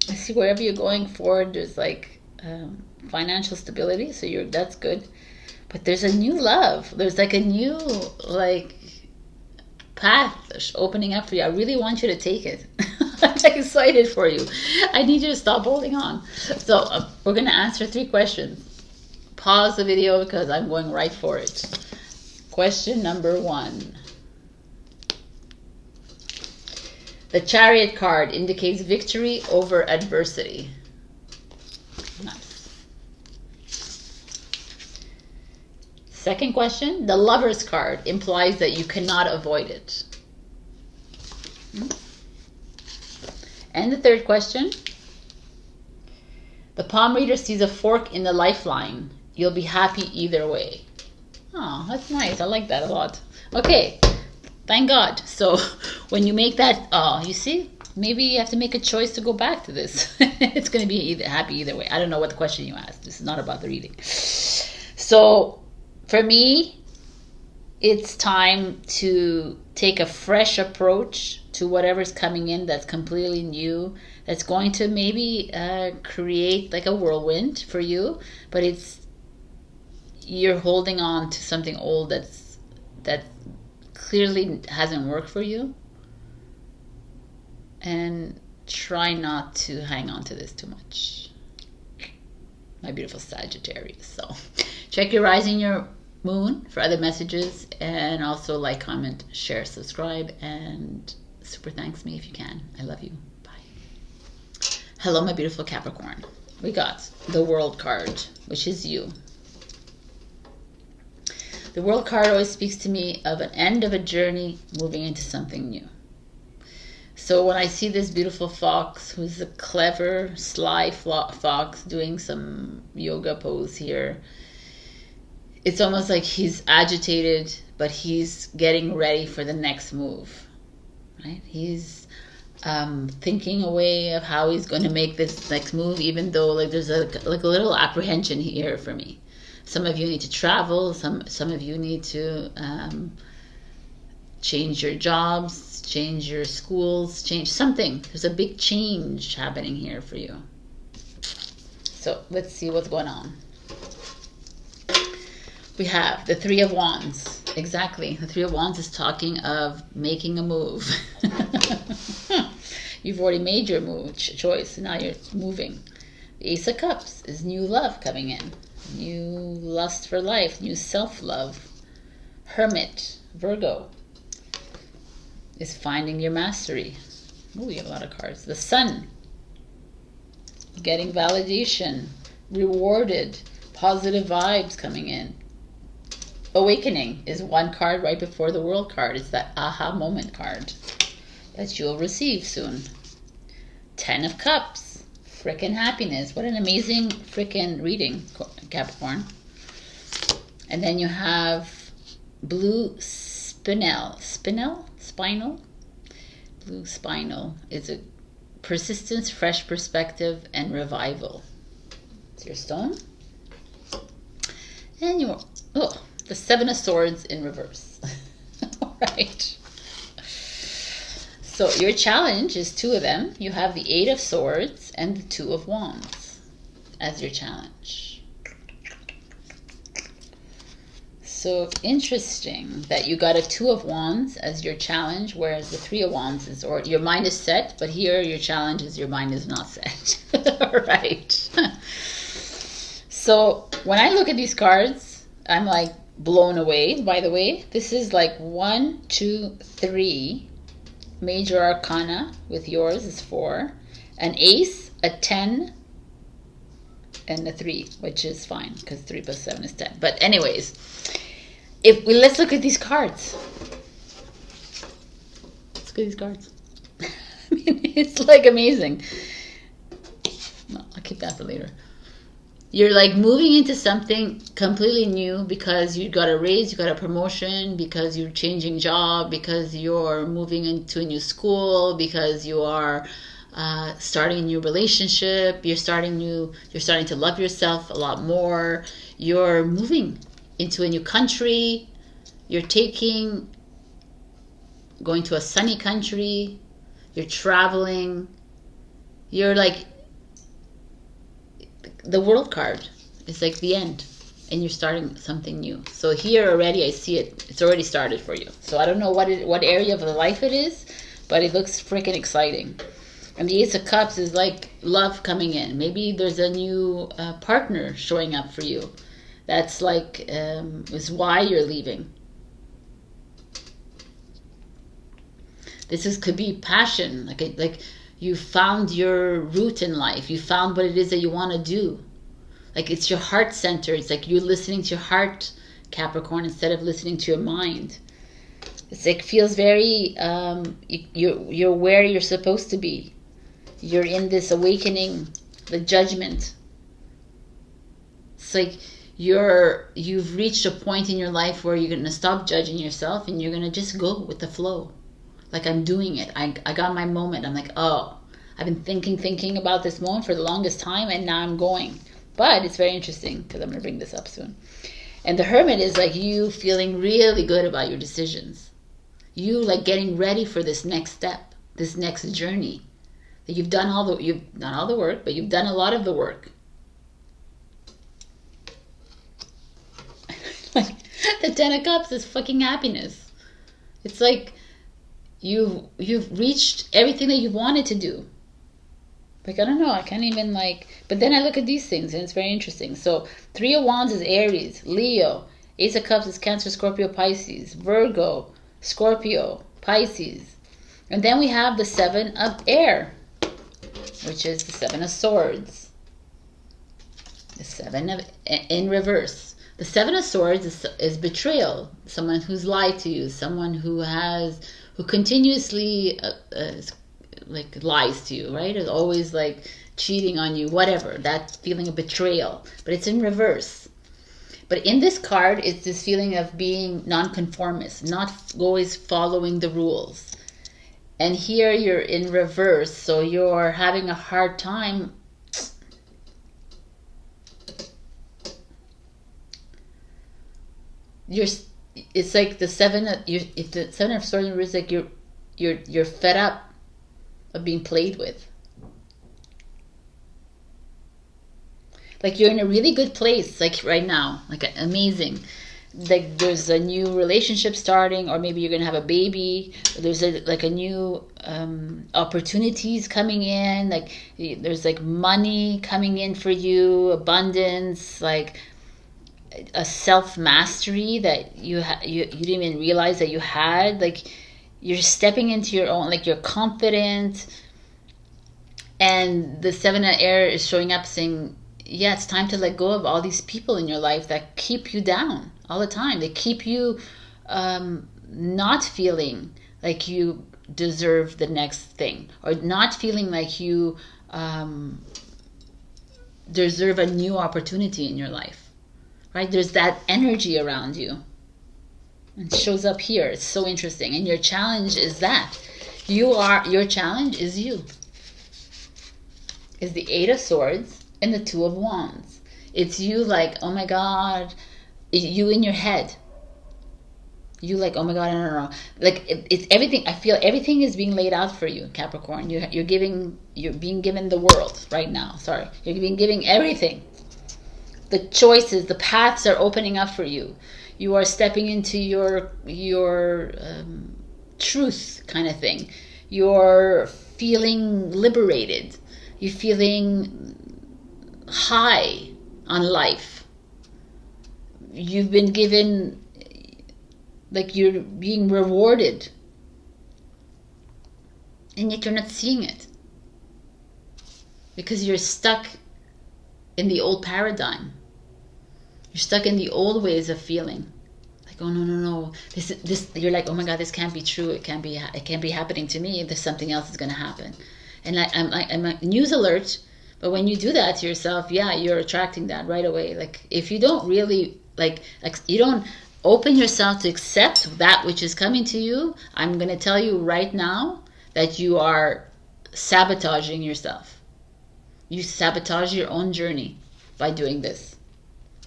I see wherever you're going forward, there's like financial stability, so that's good. But there's a new love. There's like a new like path opening up for you. I really want you to take it. I'm excited for you. I need you to stop holding on. So we're going to answer 3 questions. Pause the video because I'm going right for it. Question number 1. The Chariot card indicates victory over adversity. Nice. Second question, the Lover's card implies that you cannot avoid it. And the third question, the palm reader sees a fork in the lifeline. You'll be happy either way. Oh, that's nice. I like that a lot. Okay. Thank God. So when you make that, you see, maybe you have to make a choice to go back to this. It's going to be happy either way. I don't know what the question you asked. This is not about the reading. So for me, it's time to take a fresh approach to whatever's coming in that's completely new, that's going to maybe create like a whirlwind for you, but you're holding on to something old that clearly hasn't worked for you, and try not to hang on to this too much, my beautiful Sagittarius. So check your rising, your moon for other messages, and also like, comment, share, subscribe, and super thanks me if you can. I love you. Bye. Hello, my beautiful Capricorn. We got the World card, which is you. The World card always speaks to me of an end of a journey, moving into something new. So when I see this beautiful fox, who's a clever, sly fox doing some yoga pose here, it's almost like he's agitated, but he's getting ready for the next move, right? He's thinking away of how he's going to make this next move, even though like there's a little apprehension here for me. Some of you need to travel. Some of you need to change your jobs, change your schools, change something. There's a big change happening here for you. So let's see what's going on. We have the Three of Wands. Exactly. The Three of Wands is talking of making a move. You've already made your move choice. Now you're moving. The Ace of Cups is new love coming in. New lust for life. New self-love. Hermit, Virgo, is finding your mastery. Oh, you have a lot of cards. The Sun, getting validation, rewarded, positive vibes coming in. Awakening is one card right before the World card. It's that aha moment card that you'll receive soon. 10 of Cups, frickin' happiness. What an amazing frickin' reading, Capricorn. And then you have blue spinel. Spinal? Blue spinal is a persistence, fresh perspective, and revival. It's your stone. And your, the Seven of Swords in reverse. All right. So your challenge is two of them. You have the Eight of Swords and the Two of Wands as your challenge. So interesting that you got a Two of Wands as your challenge, whereas the Three of Wands is, or your mind is set, but here your challenge is your mind is not set. All right. So when I look at these cards, I'm like blown away. By the way, this is like 1, 2, 3 major arcana. With yours is 4, an ace, a 10, and a 3, which is fine because 3 plus 7 is 10. But anyways, let's look at these cards. Let's look at these cards. I mean, it's like amazing. No, I'll keep that for later. You're like moving into something completely new because you got a raise, you got a promotion, because you're changing job, because you're moving into a new school, because you are starting a new relationship, you're starting to love yourself a lot more. You're moving into a new country. You're going to a sunny country. You're traveling. You're like, the World card is like the end, and you're starting something new. So here already I see it. It's already started for you. So I don't know what area of the life it is, but it looks freaking exciting. And the Ace of Cups is like love coming in. Maybe there's a new partner showing up for you. That's like is why you're leaving. Could be passion, like you found your root in life. You found what it is that you want to do. Like it's your heart center. It's like you're listening to your heart, Capricorn, instead of listening to your mind. It's like feels very you're where you're supposed to be. You're in this awakening, the judgment. It's like you've reached a point in your life where you're going to stop judging yourself and you're going to just go with the flow. Like I'm doing it. I got my moment. I'm like, oh, I've been thinking about this moment for the longest time, and now I'm going. But it's very interesting because I'm going to bring this up soon. And the Hermit is like you feeling really good about your decisions. You like getting ready for this next step, this next journey. That you've done all the work, but you've done a lot of the work. Like the 10 of Cups is fucking happiness. It's like you've reached everything that you wanted to do. Like, I don't know, I can't even but then I look at these things and it's very interesting. So 3 of Wands is Aries, Leo, Ace of Cups is Cancer, Scorpio, Pisces, Virgo, Scorpio, Pisces. And then we have the 7 of Air, which is the 7 of Swords. The 7 of in reverse. The Seven of Swords is betrayal. Someone who's lied to you. Someone who continuously like lies to you, right? Is always like cheating on you, whatever. That feeling of betrayal. But it's in reverse. But in this card, it's this feeling of being nonconformist, not always following the rules. And here you're in reverse, so you're having a hard time. It's like the if the Seven of Swords is like you're fed up of being played with. Like you're in a really good place, like right now, like amazing. Like there's a new relationship starting, or maybe you're gonna have a baby. There's a new opportunities coming in. Like there's like money coming in for you, abundance, like a self-mastery that you didn't even realize that you had. Like you're stepping into your own, like you're confident. And the Seven of Air is showing up saying, yeah, it's time to let go of all these people in your life that keep you down all the time. They keep you not feeling like you deserve the next thing, or not feeling like you deserve a new opportunity in your life. Right? There's that energy around you. It shows up here. It's so interesting. And your challenge is that. Your challenge is you. Is the Eight of Swords and the Two of Wands. It's you like, oh my God. You in your head. You like, oh my God, no. Like it's everything. I feel everything is being laid out for you, Capricorn. You're being given the world right now. Sorry. You're being given everything. The choices, the paths are opening up for you. You are stepping into your truth kind of thing. You're feeling liberated. You're feeling high on life. You've been given, like you're being rewarded. And yet you're not seeing it. Because you're stuck in the old paradigm. You're stuck in the old ways of feeling. Like, oh no. This you're like, oh my God, this can't be true. It can't be happening to me. There's something else is gonna happen. And I'm a news alert. But when you do that to yourself, yeah, you're attracting that right away. Like if you don't really like you don't open yourself to accept that which is coming to you, I'm gonna tell you right now that you are sabotaging yourself. You sabotage your own journey by doing this.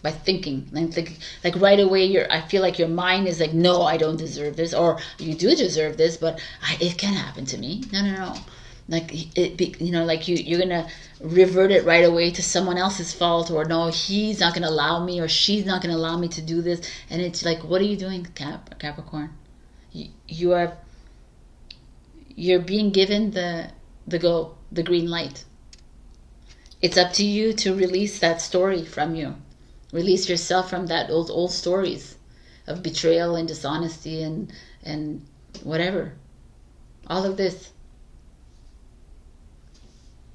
By thinking, like right away, I feel like your mind is like, no, I don't deserve this, or you do deserve this, but it can happen to me. No. Like like you're gonna revert it right away to someone else's fault, or no, he's not gonna allow me, or she's not gonna allow me to do this. And it's like, what are you doing, Capricorn? You're being given the green light. It's up to you to release that story from you. Release yourself from that old stories of betrayal and dishonesty and whatever. All of this.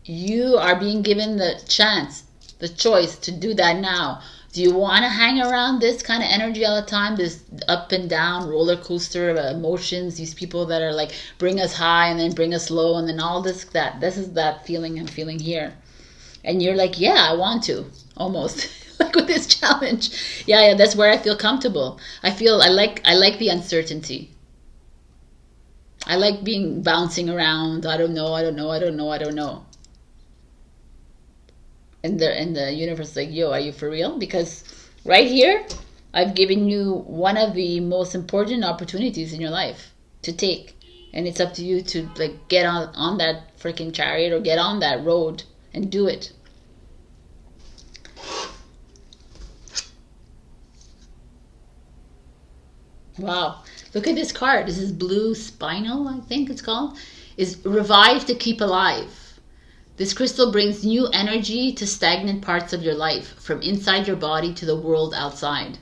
You are being given the chance, the choice to do that now. Do you want to hang around this kind of energy all the time? This up and down roller coaster of emotions, these people that are like bring us high and then bring us low and then all this, that. This is that feeling I'm feeling here. And you're like, yeah, I want to, almost. Like with this challenge. Yeah, that's where I feel comfortable. I like the uncertainty. I like being bouncing around. I don't know. And the universe is like, yo, are you for real? Because right here, I've given you one of the most important opportunities in your life to take. And it's up to you to like get on that freaking chariot or get on that road and do it. Wow. Look at this card. This is blue spinel, I think it's called. Is revive to keep alive. This crystal brings new energy to stagnant parts of your life, from inside your body to the world outside.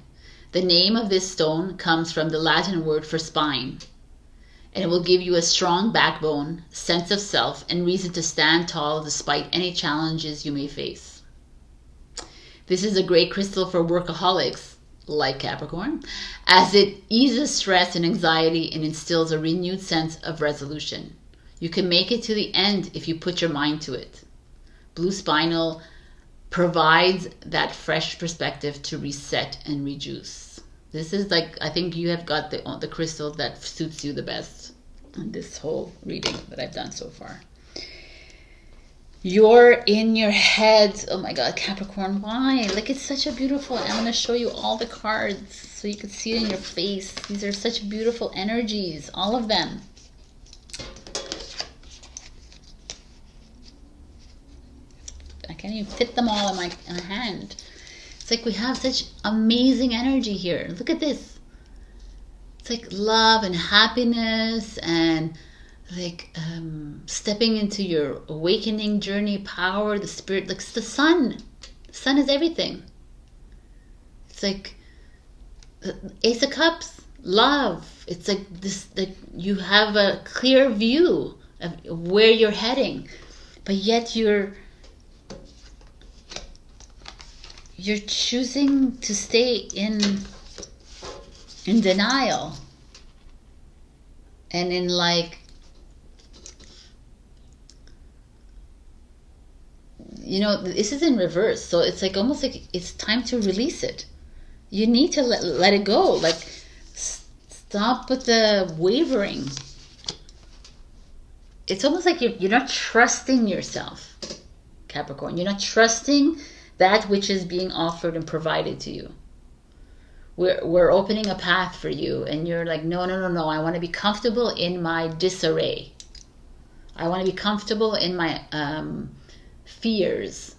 The name of this stone comes from the Latin word for spine, and it will give you a strong backbone, sense of self, and reason to stand tall despite any challenges you may face. This is a great crystal for workaholics like Capricorn, as it eases stress and anxiety and instills a renewed sense of resolution. You can make it to the end if you put your mind to it. Blue Spinel provides that fresh perspective to reset and rejuice. This is like, I think you have got the crystal that suits you the best on this whole reading that I've done so far. You're in your head. Oh my God, Capricorn, why? Like, it's such a beautiful, I'm going to show you all the cards so you can see it in your face. These are such beautiful energies, all of them. I can't even fit them all in my hand. It's like we have such amazing energy here. Look at this. It's like love and happiness and like stepping into your awakening journey, power, the spirit, like the sun. The sun is everything. It's like the Ace of Cups, love. It's like this, that you have a clear view of where you're heading, but yet you're choosing to stay in denial and in like, you know, this is in reverse. So it's like almost like it's time to release it. You need to let it go. Like, stop with the wavering. It's almost like you're not trusting yourself, Capricorn. You're not trusting that which is being offered and provided to you. We're opening a path for you, and you're like, no. I want to be comfortable in my disarray. I want to be comfortable in my fears.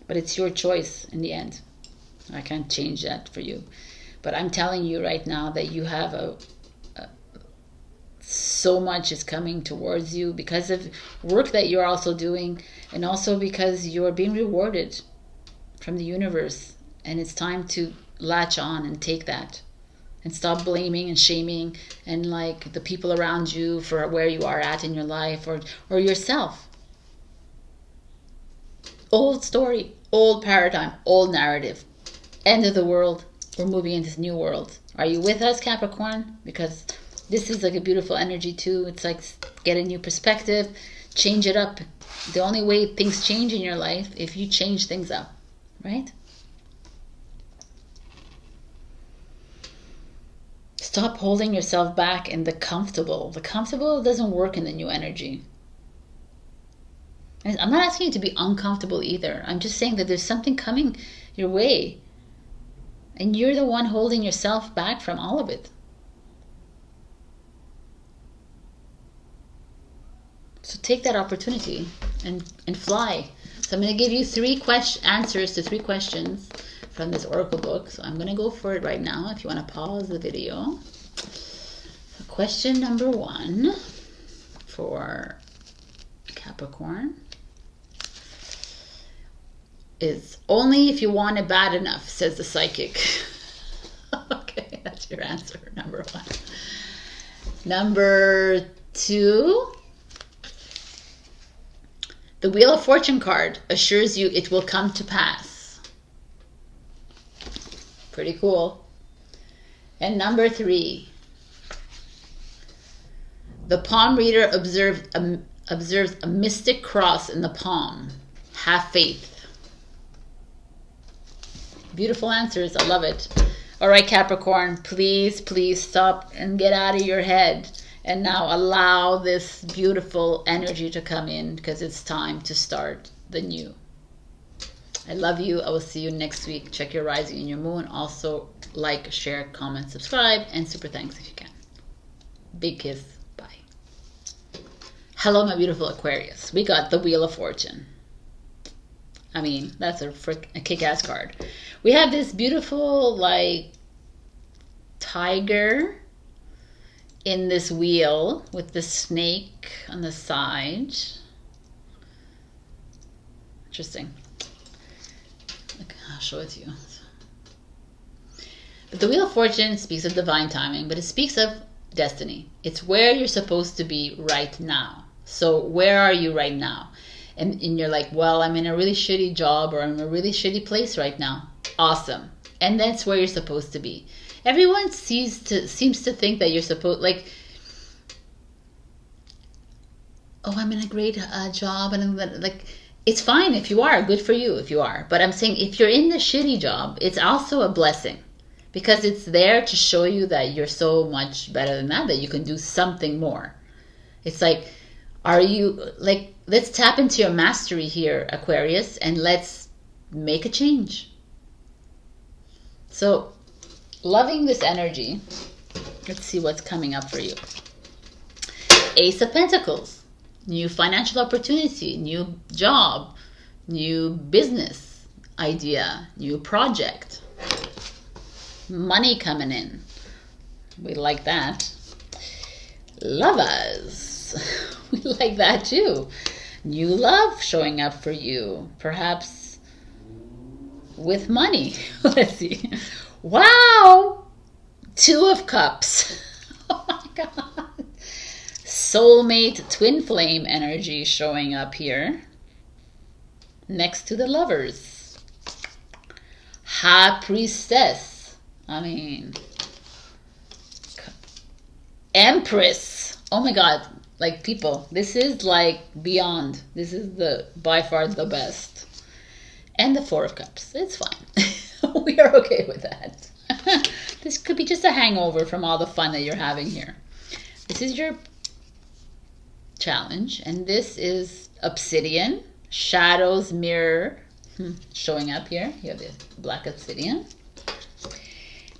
But it's your choice in the end. I can't change that for you. But I'm telling you right now that you have so much is coming towards you because of work that you're also doing, and also because you're being rewarded from the universe, and it's time to latch on and take that and stop blaming and shaming and like the people around you for where you are at in your life, or yourself. Old story, old paradigm, old narrative, end of the world. We're moving into this new world. Are you with us, Capricorn? Because this is like a beautiful energy too. It's like get a new perspective, change it up. The only way things change in your life if you change things up, right? Stop holding yourself back in the comfortable. The comfortable doesn't work in the new energy. And I'm not asking you to be uncomfortable either. I'm just saying that there's something coming your way, and you're the one holding yourself back from all of it. So take that opportunity and fly. So I'm going to give you answers to 3 questions from this oracle book. So I'm going to go for it right now if you want to pause the video. So question number 1 for Capricorn is only if you want it bad enough, says the psychic. Okay, that's your answer, number 1. Number 2, the Wheel of Fortune card assures you it will come to pass. Pretty cool. And number 3, the palm reader observes a mystic cross in the palm. Have faith. Beautiful answers. I love it. All right, Capricorn, please stop and get out of your head. And now allow this beautiful energy to come in, because it's time to start the new. I love you. I will see you next week. Check your rising and your moon. Also, like, share, comment, subscribe, and super thanks if you can. Big kiss. Bye. Hello, my beautiful Aquarius. We got the Wheel of Fortune. I mean, that's a kick-ass card. We have this beautiful, like, tiger in this wheel with the snake on the side. Interesting. Okay, I'll show it to you. But the Wheel of Fortune speaks of divine timing, but it speaks of destiny. It's where you're supposed to be right now. So where are you right now? and you're like, well, I'm in a really shitty job, or I'm in a really shitty place right now. Awesome. And that's where you're supposed to be. Everyone seems to think that you're supposed, like, oh, I'm in a great job, and I'm like, it's fine if you are, good for you if you are. But I'm saying if you're in the shitty job, it's also a blessing, because it's there to show you that you're so much better than that you can do something more. It's like, are you, like, let's tap into your mastery here, Aquarius, and let's make a change. So, loving this energy, let's see what's coming up for you. Ace of Pentacles, new financial opportunity, new job, new business idea, new project, money coming in. We like that. Lovers, we like that too. New love showing up for you, perhaps with money. Let's see. Wow! 2 of Cups. Oh my God. Soulmate twin flame energy showing up here next to the Lovers. High Priestess. I mean, Empress. Oh my God. Like, people, this is like beyond. This is by far the best. And the 4 of Cups. It's fine. We are okay with that. This could be just a hangover from all the fun that you're having here. This is your challenge, and this is Obsidian, Shadows Mirror showing up here. You have the Black Obsidian.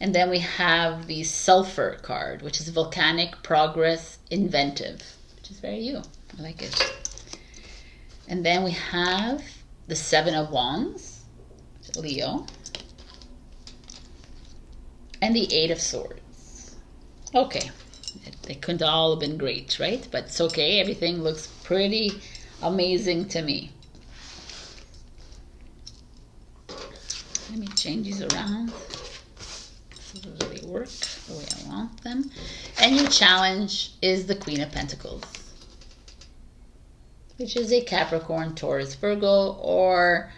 And then we have the Sulfur card, which is Volcanic, Progress, Inventive, which is very you. I like it. And then we have the 7 of Wands, Leo. And the 8 of Swords. Okay. They couldn't all have been great, right? But it's okay. Everything looks pretty amazing to me. Let me change these around so they really work the way I want them. And your challenge is the Queen of Pentacles, which is a Capricorn, Taurus, Virgo, or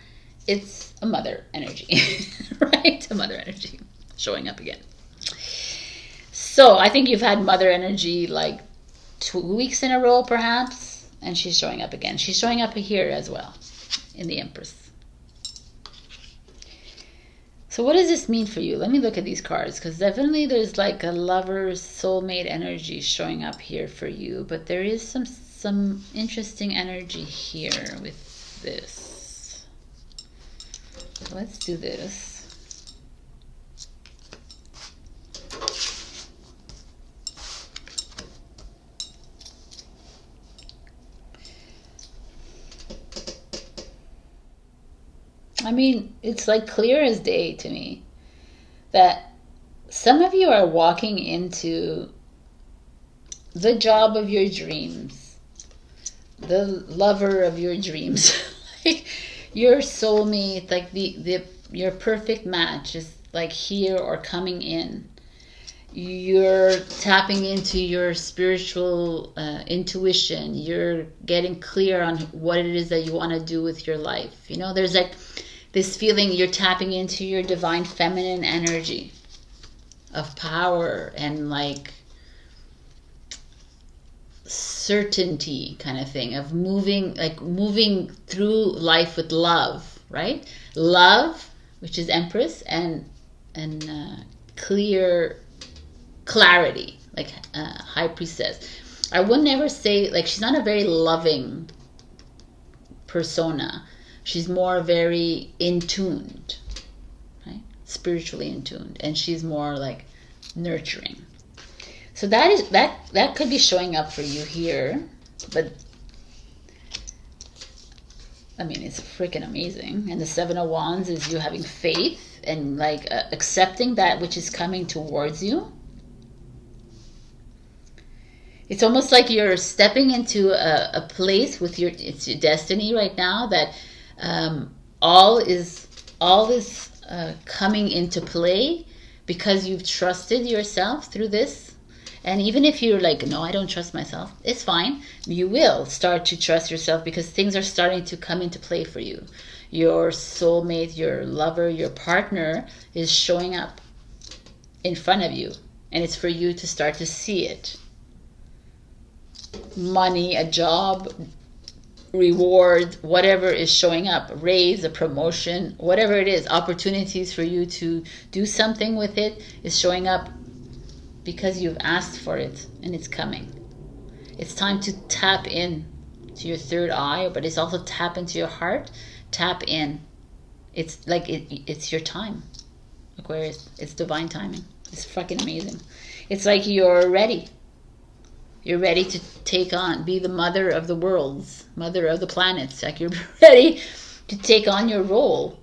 it's a mother energy, right? A mother energy showing up again. So I think you've had mother energy like 2 weeks in a row, perhaps, and she's showing up again. She's showing up here as well in the Empress. So what does this mean for you? Let me look at these cards, because definitely there's like a lover's soulmate energy showing up here for you, but there is some interesting energy here with this. So let's do this. I mean, it's like clear as day to me that some of you are walking into the job of your dreams, the lover of your dreams, like your soulmate, like your perfect match is like here or coming in. You're tapping into your spiritual intuition. You're getting clear on what it is that you want to do with your life. You know, there's like this feeling you're tapping into your divine feminine energy of power and like certainty kind of thing, of moving through life with love, right? Love, which is Empress, and clear clarity, like High Priestess. I would never say, like, she's not a very loving persona. She's more very in-tuned, right? Spiritually in-tuned, and she's more like nurturing. So that could be showing up for you here, but I mean, it's freaking amazing. And the 7 of Wands is you having faith and like accepting that which is coming towards you. It's almost like you're stepping into a place with it's your destiny right now, that all is coming into play because you've trusted yourself through this. And even if you're like, no, I don't trust myself, it's fine. You will start to trust yourself because things are starting to come into play for you. Your soulmate, your lover, your partner is showing up in front of you. And it's for you to start to see it. Money, a job, reward, whatever is showing up, raise, a promotion, whatever it is, opportunities for you to do something with it is showing up because you've asked for it and it's coming. It's time to tap in to your third eye, but it's also tap into your heart. Tap in. It's like it's your time, Aquarius. It's divine timing. It's fucking amazing. It's like you're ready. You're ready to take on, be the mother of the worlds, mother of the planets. Like you're ready to take on your role.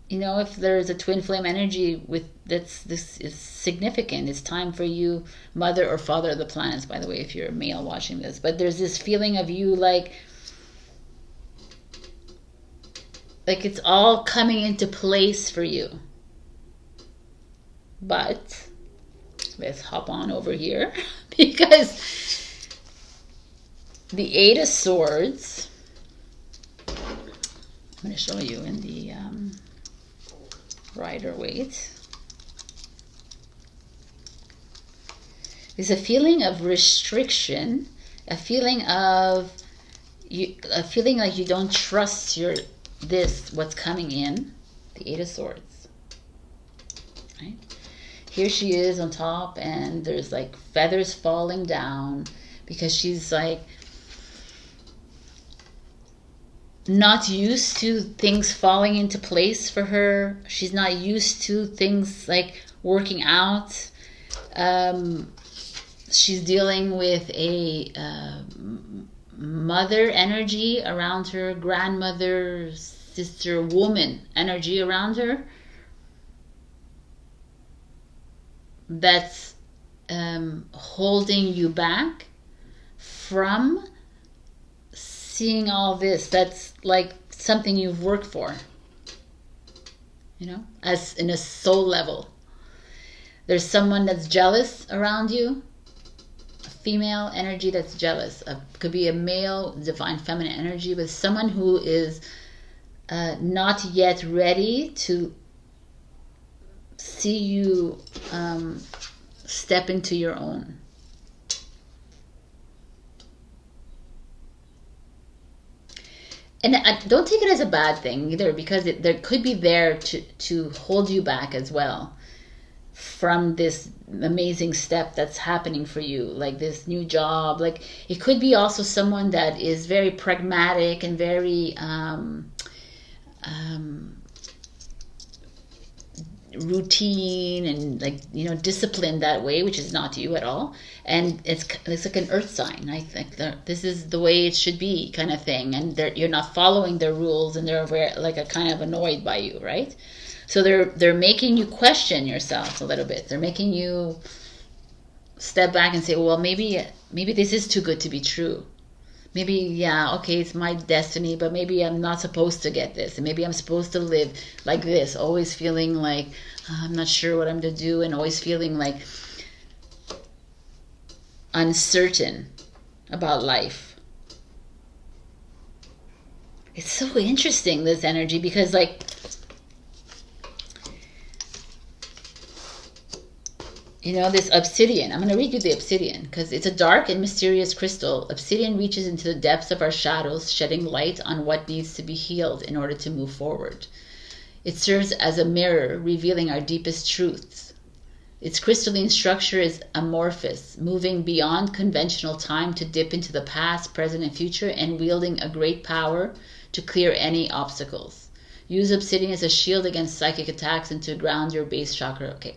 You know, if there's a twin flame energy with this is significant. It's time for you, mother or father of the planets, by the way, if you're a male watching this. But there's this feeling of you like it's all coming into place for you. But let's hop on over here because the Eight of Swords, I'm going to show you in the Rider-Waite, is a feeling of restriction, a feeling like you don't trust what's coming in. The Eight of Swords, right? Here she is on top and there's like feathers falling down because she's like not used to things falling into place for her. She's not used to things like working out. She's dealing with a mother energy around her, grandmother, sister, woman energy around her. That's holding you back from seeing all this. That's like something you've worked for, you know, as in a soul level. There's someone that's jealous around you, a female energy that's jealous. Could be a male divine feminine energy, but someone who is not yet ready to see you step into your own. And don't take it as a bad thing either, because there could be there to hold you back as well from this amazing step that's happening for you, like this new job. Like it could be also someone that is very pragmatic and very routine and like, you know, disciplined that way, which is not you at all. And it's like an earth sign. I think this is the way it should be, kind of thing. And you're not following their rules, and they're very, like, a kind of annoyed by you, right? So they're making you question yourself a little bit. They're making you step back and say, well, maybe this is too good to be true. Maybe, yeah, okay, it's my destiny, but maybe I'm not supposed to get this. And maybe I'm supposed to live like this, always feeling like I'm not sure what I'm to do, and always feeling like uncertain about life. It's so interesting, this energy, because like, you know, this obsidian, I'm going to read you the obsidian because it's a dark and mysterious crystal. Obsidian reaches into the depths of our shadows, shedding light on what needs to be healed in order to move forward. It serves as a mirror, revealing our deepest truths. Its crystalline structure is amorphous, moving beyond conventional time to dip into the past, present, and future, and wielding a great power to clear any obstacles. Use obsidian as a shield against psychic attacks and to ground your base chakra. Okay.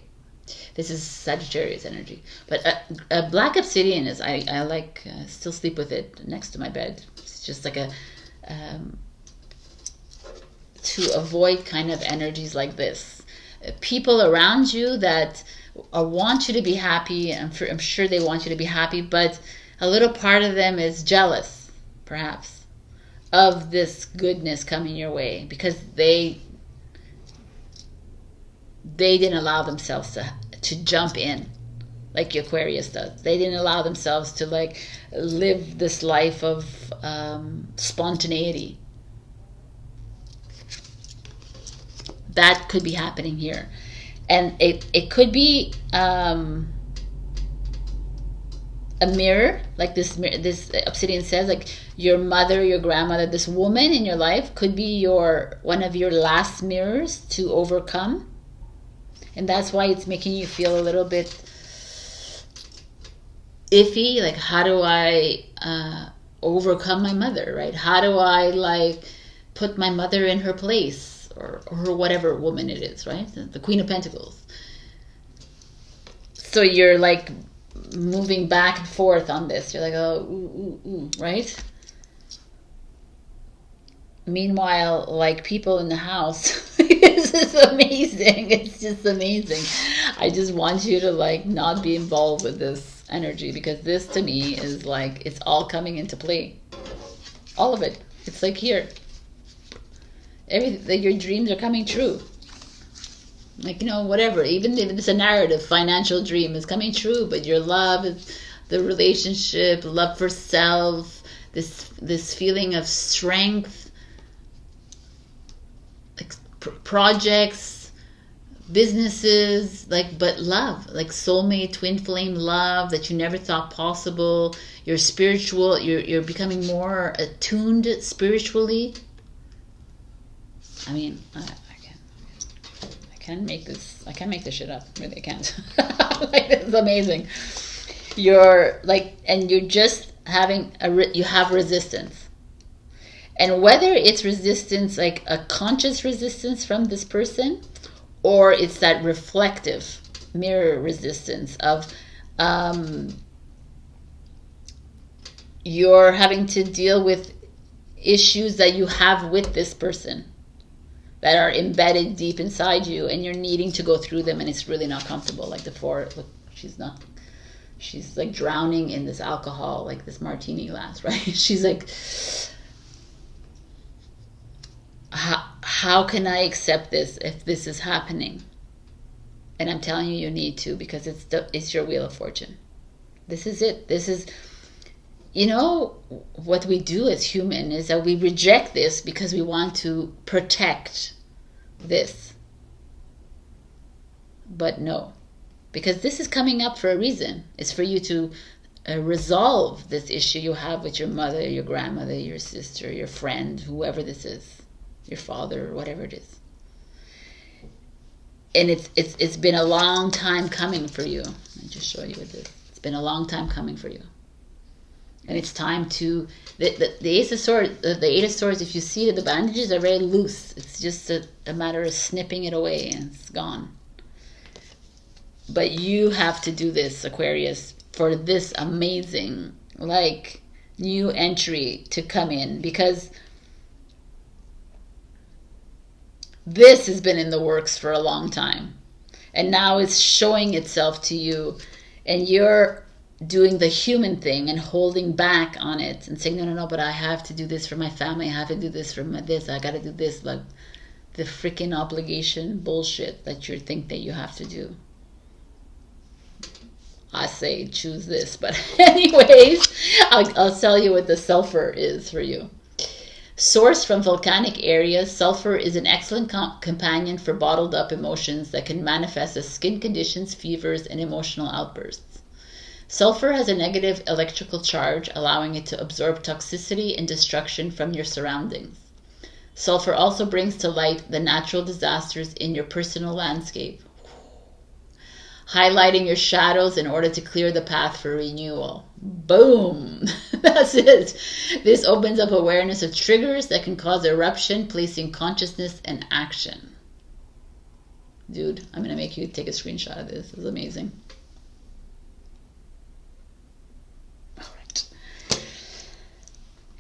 This is Sagittarius energy. But a black obsidian is, I like, still sleep with it next to my bed. It's just like to avoid kind of energies like this. People around you that want you to be happy, I'm sure they want you to be happy, but a little part of them is jealous, perhaps, of this goodness coming your way, because they didn't allow themselves to jump in like Aquarius does. They didn't allow themselves to like live this life of spontaneity. That could be happening here. And it could be a mirror, like this obsidian says, like your mother, your grandmother, this woman in your life could be one of your last mirrors to overcome. And that's why it's making you feel a little bit iffy, like how do I overcome my mother, right? How do I like put my mother in her place, or whatever woman it is, right? The Queen of Pentacles. So you're like moving back and forth on this. You're like, oh, ooh, ooh, ooh, right? Meanwhile, like people in the house, this is amazing. It's just amazing. I just want you to like not be involved with this energy, because this to me is like, it's all coming into play. All of it. It's like here. Everything, like your dreams are coming true. Like, you know, whatever. Even if it's a narrative, financial dream is coming true, but your love, the relationship, love for self, this feeling of strength, like projects, businesses, like, but love, like soulmate, twin flame love that you never thought possible. You're spiritual. You're becoming more attuned spiritually. I mean, I can't make this. I can't make this shit up. Really, I can't. Like, this is amazing. You're like, and you're just having you have resistance, and whether it's resistance, like a conscious resistance from this person, or it's that reflective mirror resistance of you're having to deal with issues that you have with this person that are embedded deep inside you, and you're needing to go through them, and it's really not comfortable. Like the four, look, she's like drowning in this alcohol, like this martini glass, right? She's like, how can I accept this if this is happening? And I'm telling you, you need to, because it's your wheel of fortune. This is it. This is, you know, what we do as human is that we reject this because we want to protect this. But no, because this is coming up for a reason. It's for you to resolve this issue you have with your mother, your grandmother, your sister, your friend, whoever this is, your father, whatever it is. And it's been a long time coming for you. I'll just show you with this. It's been a long time coming for you. And it's time to, the Ace of Swords, the Eight of Swords, if you see that the bandages are very loose, it's just a matter of snipping it away and it's gone. But you have to do this, Aquarius, for this amazing, like, new entry to come in, because this has been in the works for a long time. And now it's showing itself to you, and you're doing the human thing and holding back on it and saying, no, but I have to do this for my family. I have to do this for this. I got to do this. Like the freaking obligation bullshit that you think that you have to do. I say choose this. But anyways, I'll tell you what the sulfur is for you. Sourced from volcanic areas, sulfur is an excellent companion for bottled up emotions that can manifest as skin conditions, fevers, and emotional outbursts. Sulfur has a negative electrical charge, allowing it to absorb toxicity and destruction from your surroundings. Sulfur also brings to light the natural disasters in your personal landscape, highlighting your shadows in order to clear the path for renewal. Boom! That's it. This opens up awareness of triggers that can cause eruption, placing consciousness and action. Dude, I'm going to make you take a screenshot of this. This is amazing.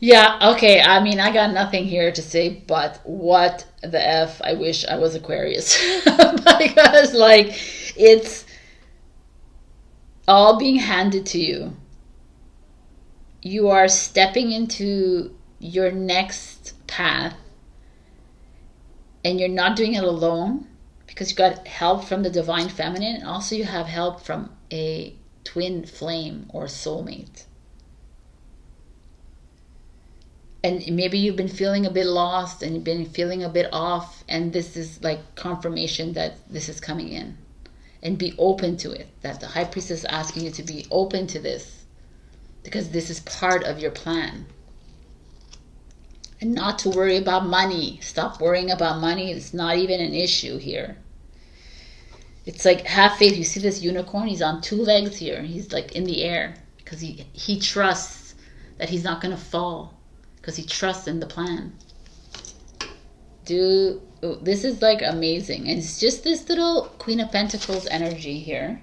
Yeah, okay, I mean, I got nothing here to say, but what the F, I wish I was Aquarius. Because, like, it's all being handed to you. You are stepping into your next path, and you're not doing it alone. because you got help from the divine feminine, and also you have help from a twin flame or soulmate. And maybe you've been feeling a bit lost and you've been feeling a bit off, and this is like confirmation that this is coming in. And be open to it, that the High Priestess is asking you to be open to this, because this is part of your plan. And not to worry about money. Stop worrying about money. It's not even an issue here. It's like, have faith. You see this unicorn? He's on 2 legs here. He's like in the air because he trusts that he's not going to fall, because he trusts in the plan. Dude, this is like amazing. And it's just this little Queen of Pentacles energy here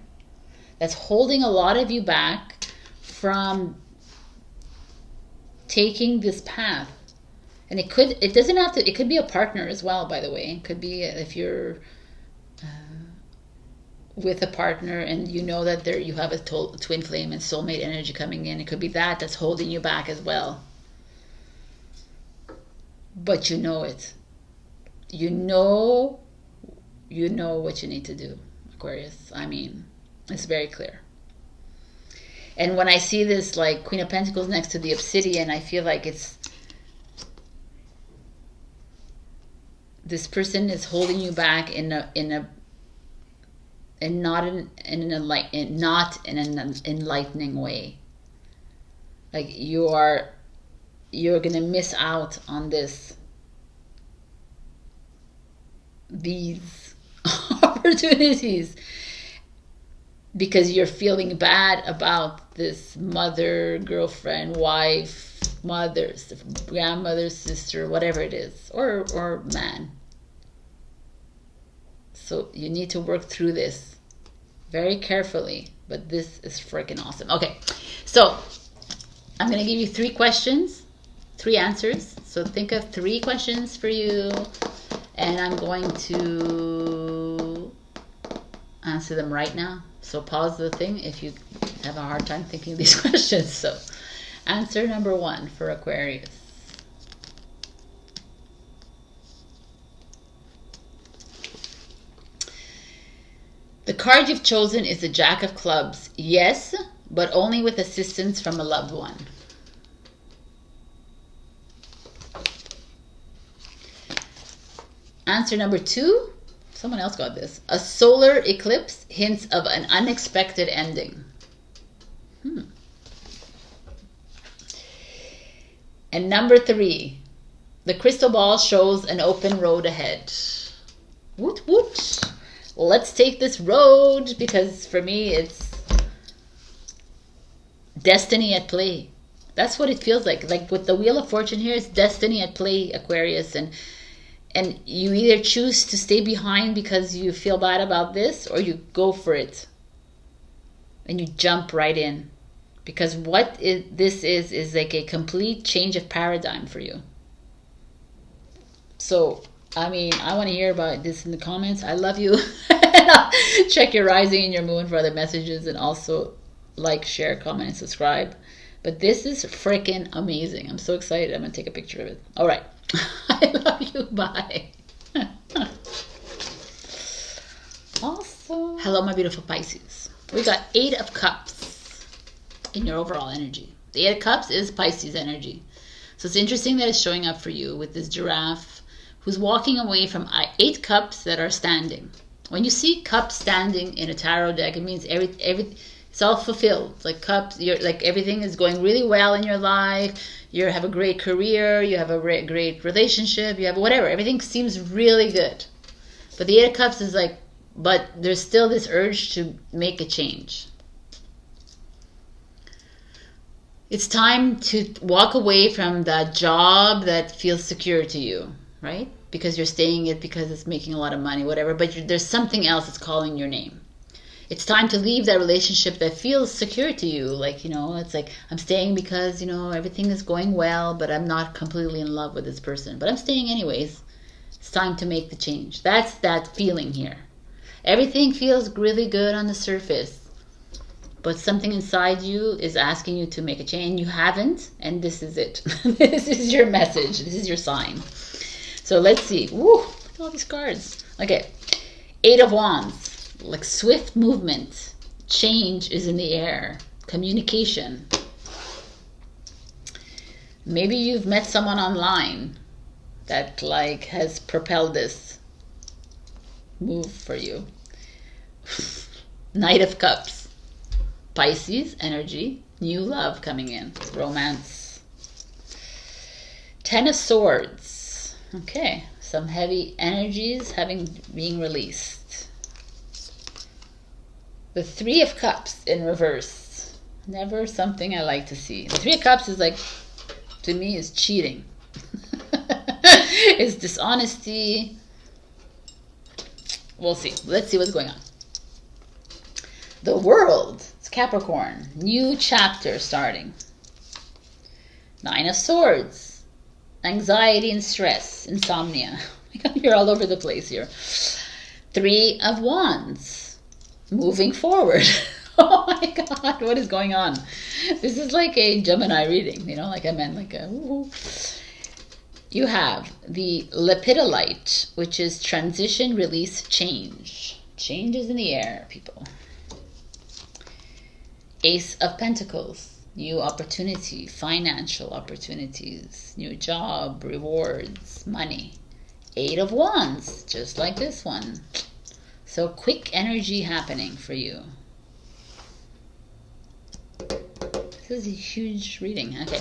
that's holding a lot of you back from taking this path. And it doesn't have to, it could be a partner as well, by the way. It could be if you're with a partner and you know that you have a twin flame and soulmate energy coming in. It could be that's holding you back as well. But you know it. You know what you need to do, Aquarius. I mean, it's very clear. And when I see this like Queen of Pentacles next to the obsidian, I feel like this person is holding you back not in an enlightening way. Like you're gonna miss out on these opportunities because you're feeling bad about this mother, girlfriend, wife, mother, grandmother, sister, whatever it is, or man. So you need to work through this very carefully, but this is freaking awesome. Okay, so I'm going to give you 3 questions, 3 answers. So think of 3 questions for you, and I'm going to answer them right now. So pause the thing if you have a hard time thinking of these questions. So answer number 1 for Aquarius. The card you've chosen is the Jack of Clubs. Yes, but only with assistance from a loved one. Answer number 2. Someone else got this. A solar eclipse hints of an unexpected ending. And number 3. The crystal ball shows an open road ahead. Woot woot. Let's take this road, because for me it's destiny at play. That's what it feels like. Like with the Wheel of Fortune here, it's destiny at play, Aquarius. And you either choose to stay behind because you feel bad about this, or you go for it and you jump right in. Because this is like a complete change of paradigm for you. So I mean, I want to hear about this in the comments. I love you. Check your rising and your moon for other messages, and also like, share, comment, and subscribe. But this is freaking amazing. I'm so excited. I'm going to take a picture of it. All right. I love you. Bye. Awesome. Hello, my beautiful Pisces. We got 8 of Cups in your overall energy. The 8 of Cups is Pisces energy. So it's interesting that it's showing up for you with this giraffe who's walking away from 8 cups that are standing. When you see cups standing in a tarot deck, it means it's all fulfilled. It's like cups, like everything is going really well in your life. You have a great career, you have a great relationship, you have whatever. Everything seems really good. But the 8 of Cups is like, but there's still this urge to make a change. It's time to walk away from that job that feels secure to you, right? Because you're staying it because it's making a lot of money, whatever. But there's something else that's calling your name. It's time to leave that relationship that feels secure to you. Like, it's like, I'm staying because, everything is going well, but I'm not completely in love with this person. But I'm staying anyways. It's time to make the change. That's that feeling here. Everything feels really good on the surface, but something inside you is asking you to make a change. You haven't, and this is it. This is your message. This is your sign. So let's see. Woo, look at all these cards. Okay. Eight of Wands, like swift movement. Change is in the air. Communication. Maybe you've met someone online that like has propelled this move for you. Knight of Cups. Pisces energy. New love coming in. Romance. Ten of Swords. Okay. Some heavy energies being released. The Three of Cups in reverse. Never something I like to see. The Three of Cups is like, to me, is cheating. It's dishonesty. We'll see. Let's see what's going on. The World. It's Capricorn. New chapter starting. Nine of Swords. Anxiety and stress. Insomnia. You're all over the place here. Three of Wands. Moving forward. Oh my God, what is going on? This is like a Gemini reading, you know, like I meant like a woo-hoo. You have the Lepidolite, which is transition, release, change. Change is in the air, people. Ace of Pentacles, new opportunity, financial opportunities, new job, rewards, money. Eight of Wands, just like this one. So quick energy happening for you. This is a huge reading. Okay.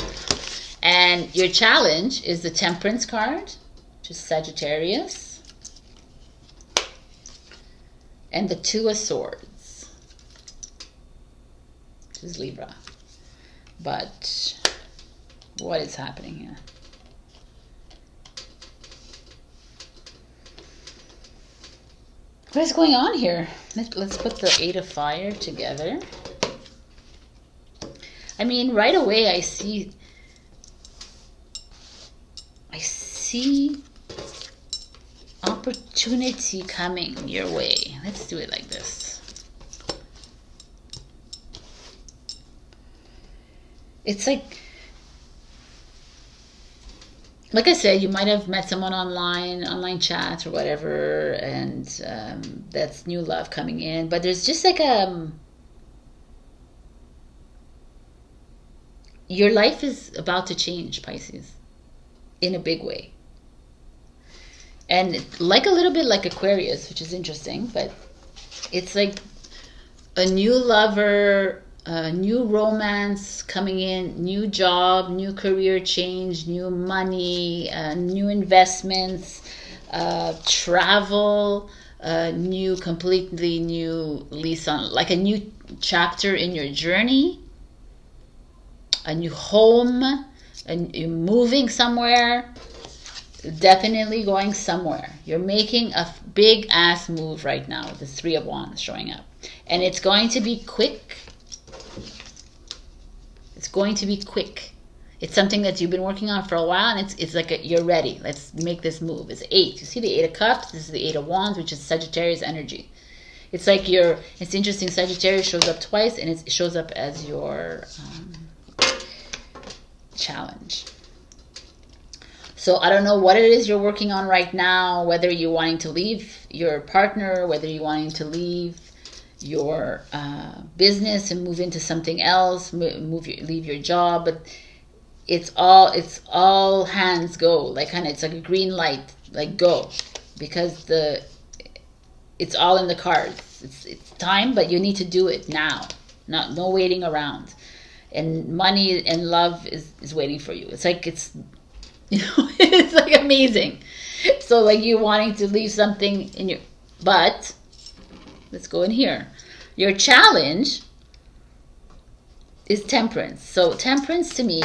And your challenge is the Temperance card, which is Sagittarius. And the Two of Swords, which is Libra. But what is happening here? What is going on here? Let's put the Eight of Fire together. I mean, right away I see opportunity coming your way. Let's do it like this. It's like I said, you might have met someone online chat or whatever, and that's new love coming in. But there's just like your life is about to change, Pisces, in a big way. And like a little bit like Aquarius, which is interesting, but it's like a new lover, a new romance coming in, new job, new career change, new money, new investments, travel, completely new lease on, like a new chapter in your journey, a new home, and you're moving somewhere. Definitely going somewhere. You're making a big ass move right now. The Three of Wands showing up, and it's going to be quick. It's going to be quick. It's something that you've been working on for a while, and it's like you're ready. Let's make this move. It's eight. You see the Eight of Cups. This is the Eight of Wands, which is Sagittarius energy. It's like it's interesting. Sagittarius shows up twice, and it shows up as your challenge. So I don't know what it is you're working on right now, whether you're wanting to leave your partner, whether you're wanting to leave your business and move into something else, leave your job, but it's all hands go, like kind of, it's like a green light, like go, because it's all in the cards. It's time, but you need to do it now. No waiting around. And money and love is waiting for you. It's like it's like amazing. So like you wanting to leave something in your, but let's go in here. Your challenge is Temperance. So Temperance to me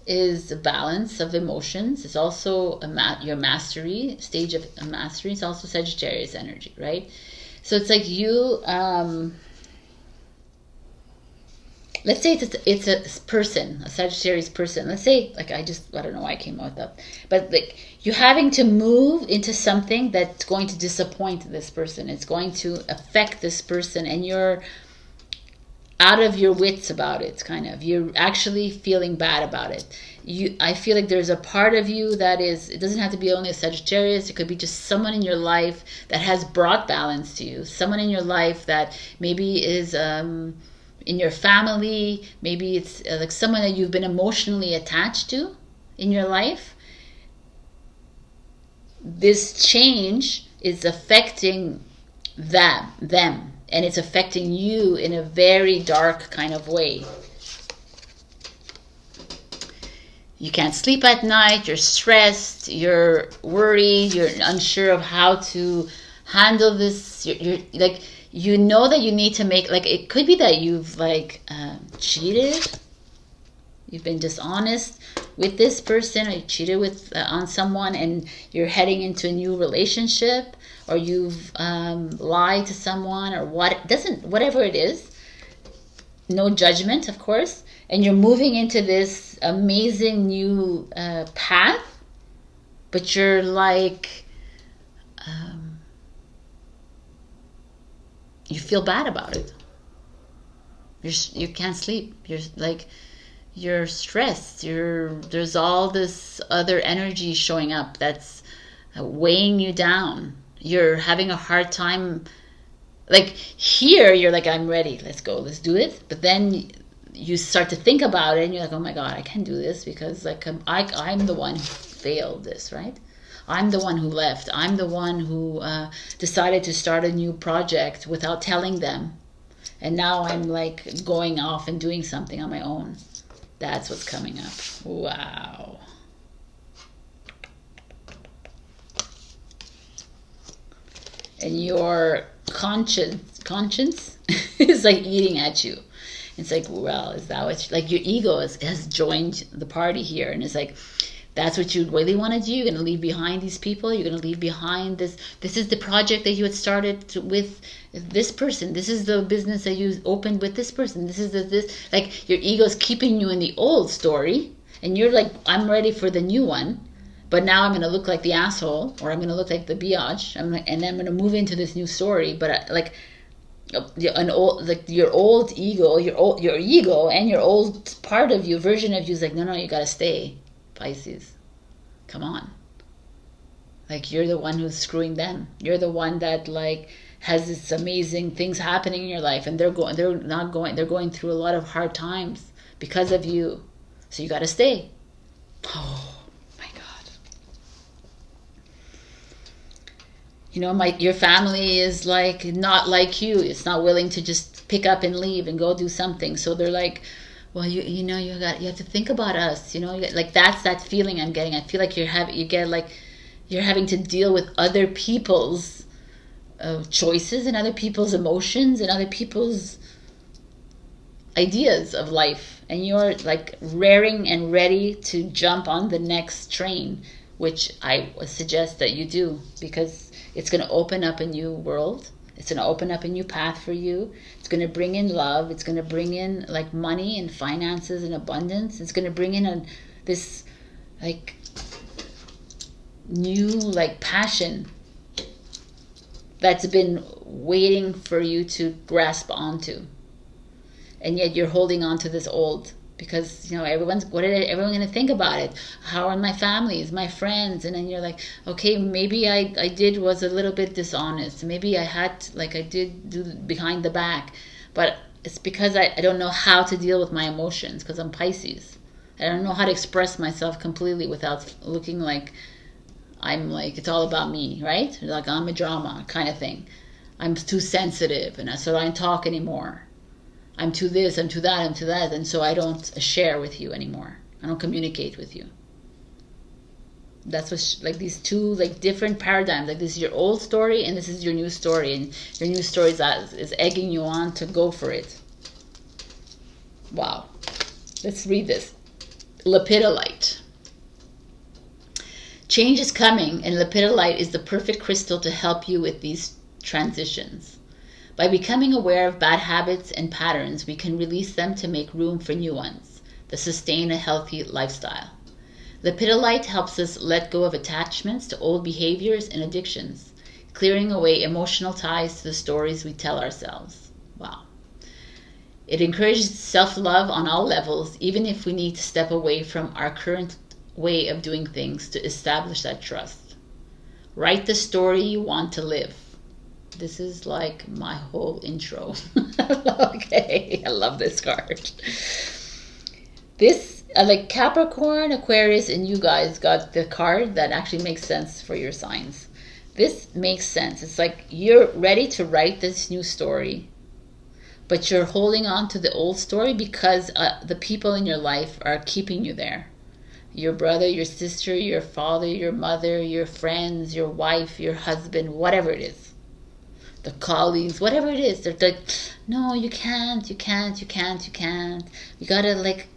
is a balance of emotions. It's also your mastery, stage of mastery. It's also Sagittarius energy, right? So it's like you, let's say it's a person, a Sagittarius person. Let's say, like, I don't know why I came out with that. But like, you're having to move into something that's going to disappoint this person. It's going to affect this person. And you're out of your wits about it, kind of. You're actually feeling bad about it. I feel like there's a part of you that is, it doesn't have to be only a Sagittarius, it could be just someone in your life that has brought balance to you. Someone in your life that maybe is in your family, maybe it's like someone that you've been emotionally attached to in your life. This change is affecting them, and it's affecting you in a very dark kind of way. You can't sleep at night, you're stressed, you're worried, you're unsure of how to handle this. You're like, you know that you need to make, like, it could be that you've like cheated, you've been dishonest with this person, or you cheated with on someone, and you're heading into a new relationship, or you've lied to someone, or whatever it is. No judgment, of course. And you're moving into this amazing new path, but you're like, you feel bad about it. You can't sleep. You're like, you're stressed. There's all this other energy showing up that's weighing you down. You're having a hard time. Like here, you're like, I'm ready. Let's go. Let's do it. But then you start to think about it, and you're like, oh my God, I can't do this because like I'm the one who failed this, right? I'm the one who left. I'm the one who decided to start a new project without telling them. And now I'm like going off and doing something on my own. That's what's coming up. Wow. And your conscience is like eating at you. It's like, well, is that what like your ego has joined the party here, and it's like, that's what you really want to do? You're going to leave behind these people. You're going to leave behind this. This is the project that you had started with this person. This is the business that you opened with this person. This is this. Like your ego's keeping you in the old story, and you're like, I'm ready for the new one. But now I'm going to look like the asshole, or I'm going to look like the biatch, and then I'm going to move into this new story. But like your old ego, your ego, and your old part of you, version of you, is like, no, you got to stay, Pisces. Come on. Like you're the one who's screwing them. You're the one that like has this amazing things happening in your life, and they're going through a lot of hard times because of you. So you got to stay. Oh. You know, your family is like not like you. It's not willing to just pick up and leave and go do something. So they're like, well, you have to think about us. You know, like that's that feeling I'm getting. I feel like you're having to deal with other people's choices and other people's emotions and other people's ideas of life, and you're like raring and ready to jump on the next train, which I suggest that you do, because it's going to open up a new world. It's going to open up a new path for you. It's going to bring in love. It's going to bring in like money and finances and abundance. It's going to bring in this like new like passion that's been waiting for you to grasp onto. And yet you're holding on to this old, because, you know, everyone going to think about it? How are my families, my friends? And then you're like, okay, maybe I was a little bit dishonest. Maybe I did do behind the back. But it's because I don't know how to deal with my emotions, because I'm Pisces. I don't know how to express myself completely without looking like I'm like, it's all about me, right? Like I'm a drama kind of thing. I'm too sensitive, and so I don't talk anymore. I'm to this, I'm to that, I'm to that, and so I don't share with you anymore. I don't communicate with you. That's what like these two like different paradigms. Like this is your old story, and this is your new story, and your new story is egging you on to go for it. Wow. Let's read this. Lepidolite. Change is coming, and lepidolite is the perfect crystal to help you with these transitions. By becoming aware of bad habits and patterns, we can release them to make room for new ones that sustain a healthy lifestyle. Lepidolite helps us let go of attachments to old behaviors and addictions, clearing away emotional ties to the stories we tell ourselves. Wow. It encourages self-love on all levels, even if we need to step away from our current way of doing things to establish that trust. Write the story you want to live. This is like my whole intro. Okay, I love this card. This, like Capricorn, Aquarius, and you guys got the card that actually makes sense for your signs. This makes sense. It's like you're ready to write this new story, but you're holding on to the old story because the people in your life are keeping you there. Your brother, your sister, your father, your mother, your friends, your wife, your husband, whatever it is. The colleagues, whatever it is. They're like, no, you can't, you can't, you can't, you can't. You gotta like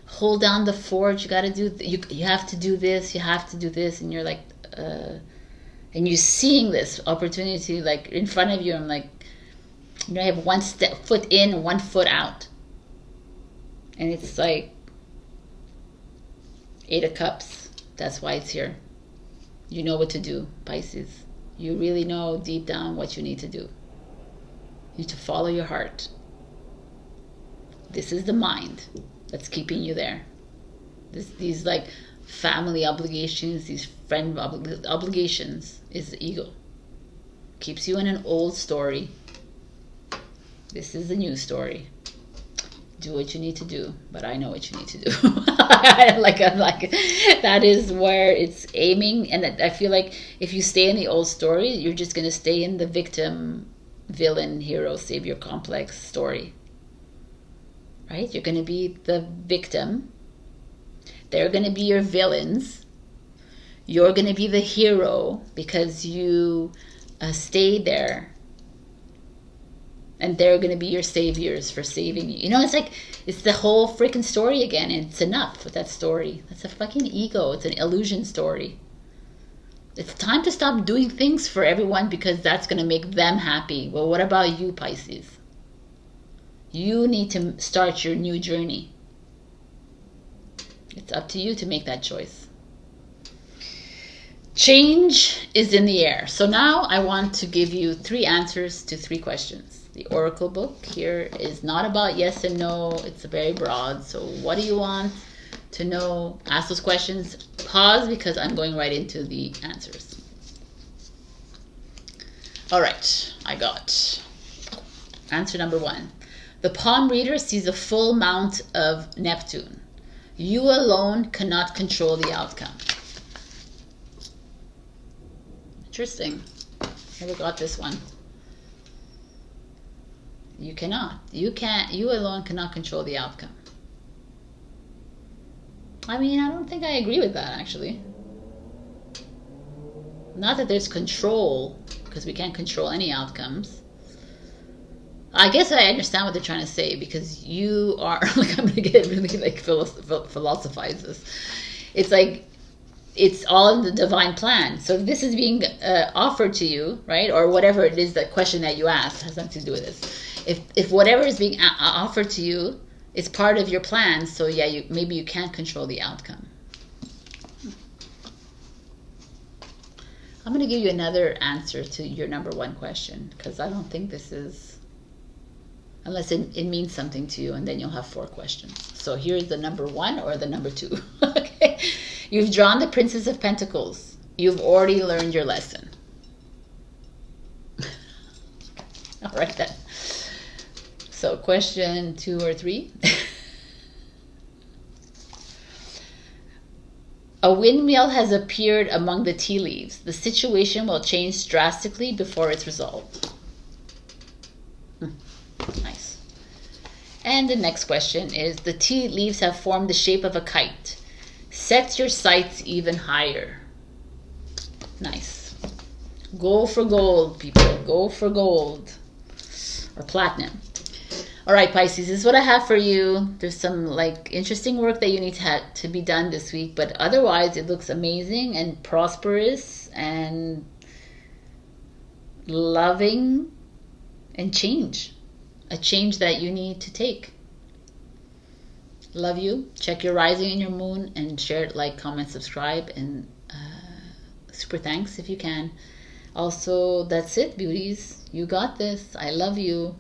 hold down the fort. You gotta do, you have to do this, you have to do this. And you're like, and you're seeing this opportunity like in front of you. I'm like, you know, I have one foot in, one foot out. And it's like, 8 of Cups. That's why it's here. You know what to do, Pisces. You really know deep down what you need to do. You need to follow your heart. This is the mind that's keeping you there. These like family obligations, these friend obligations is the ego. Keeps you in an old story. This is the new story. Do what you need to do, but I know what you need to do. I'm like that is where it's aiming, and I feel like if you stay in the old story, you're just gonna stay in the victim, villain, hero, savior complex story. Right? You're gonna be the victim. They're gonna be your villains. You're gonna be the hero because you stayed there. And they're going to be your saviors for saving you. You know, it's like, it's the whole freaking story again. And it's enough with that story. That's a fucking ego. It's an illusion story. It's time to stop doing things for everyone because that's going to make them happy. Well, what about you, Pisces? You need to start your new journey. It's up to you to make that choice. Change is in the air. So now I want to give you 3 answers to 3 questions. The Oracle book here is not about yes and no. It's very broad. So what do you want to know? Ask those questions. Pause because I'm going right into the answers. All right, I got answer number 1. The palm reader sees a full mount of Neptune. You alone cannot control the outcome. Interesting. Never got this one. You cannot. You alone cannot control the outcome. I mean, I don't think I agree with that, actually. Not that there's control, because we can't control any outcomes. I guess I understand what they're trying to say, because you are, like, I'm going to get really, like, philosophize this. It's like, it's all in the divine plan. So this is being offered to you, right? Or whatever it is, that question that you asked has nothing to do with this. If whatever is being offered to you is part of your plan, so yeah, maybe you can't control the outcome. I'm going to give you another answer to your number 1 question, because I don't think this is, unless it means something to you, and then you'll have 4 questions. So here's the number 1 or the number 2. Okay. You've drawn the Princess of Pentacles. You've already learned your lesson. All right then. So question 2 or 3. A windmill has appeared among the tea leaves. The situation will change drastically before it's resolved. Nice. And the next question is, the tea leaves have formed the shape of a kite. Set your sights even higher. Nice. Go for gold, people. Go for gold. Or platinum. All right, Pisces, this is what I have for you. There's some like interesting work that you need to be done this week, but otherwise it looks amazing and prosperous and loving and change. A change that you need to take. Love you. Check your rising and your moon and share it, like, comment, subscribe, and super thanks if you can. Also, that's it, beauties. You got this. I love you.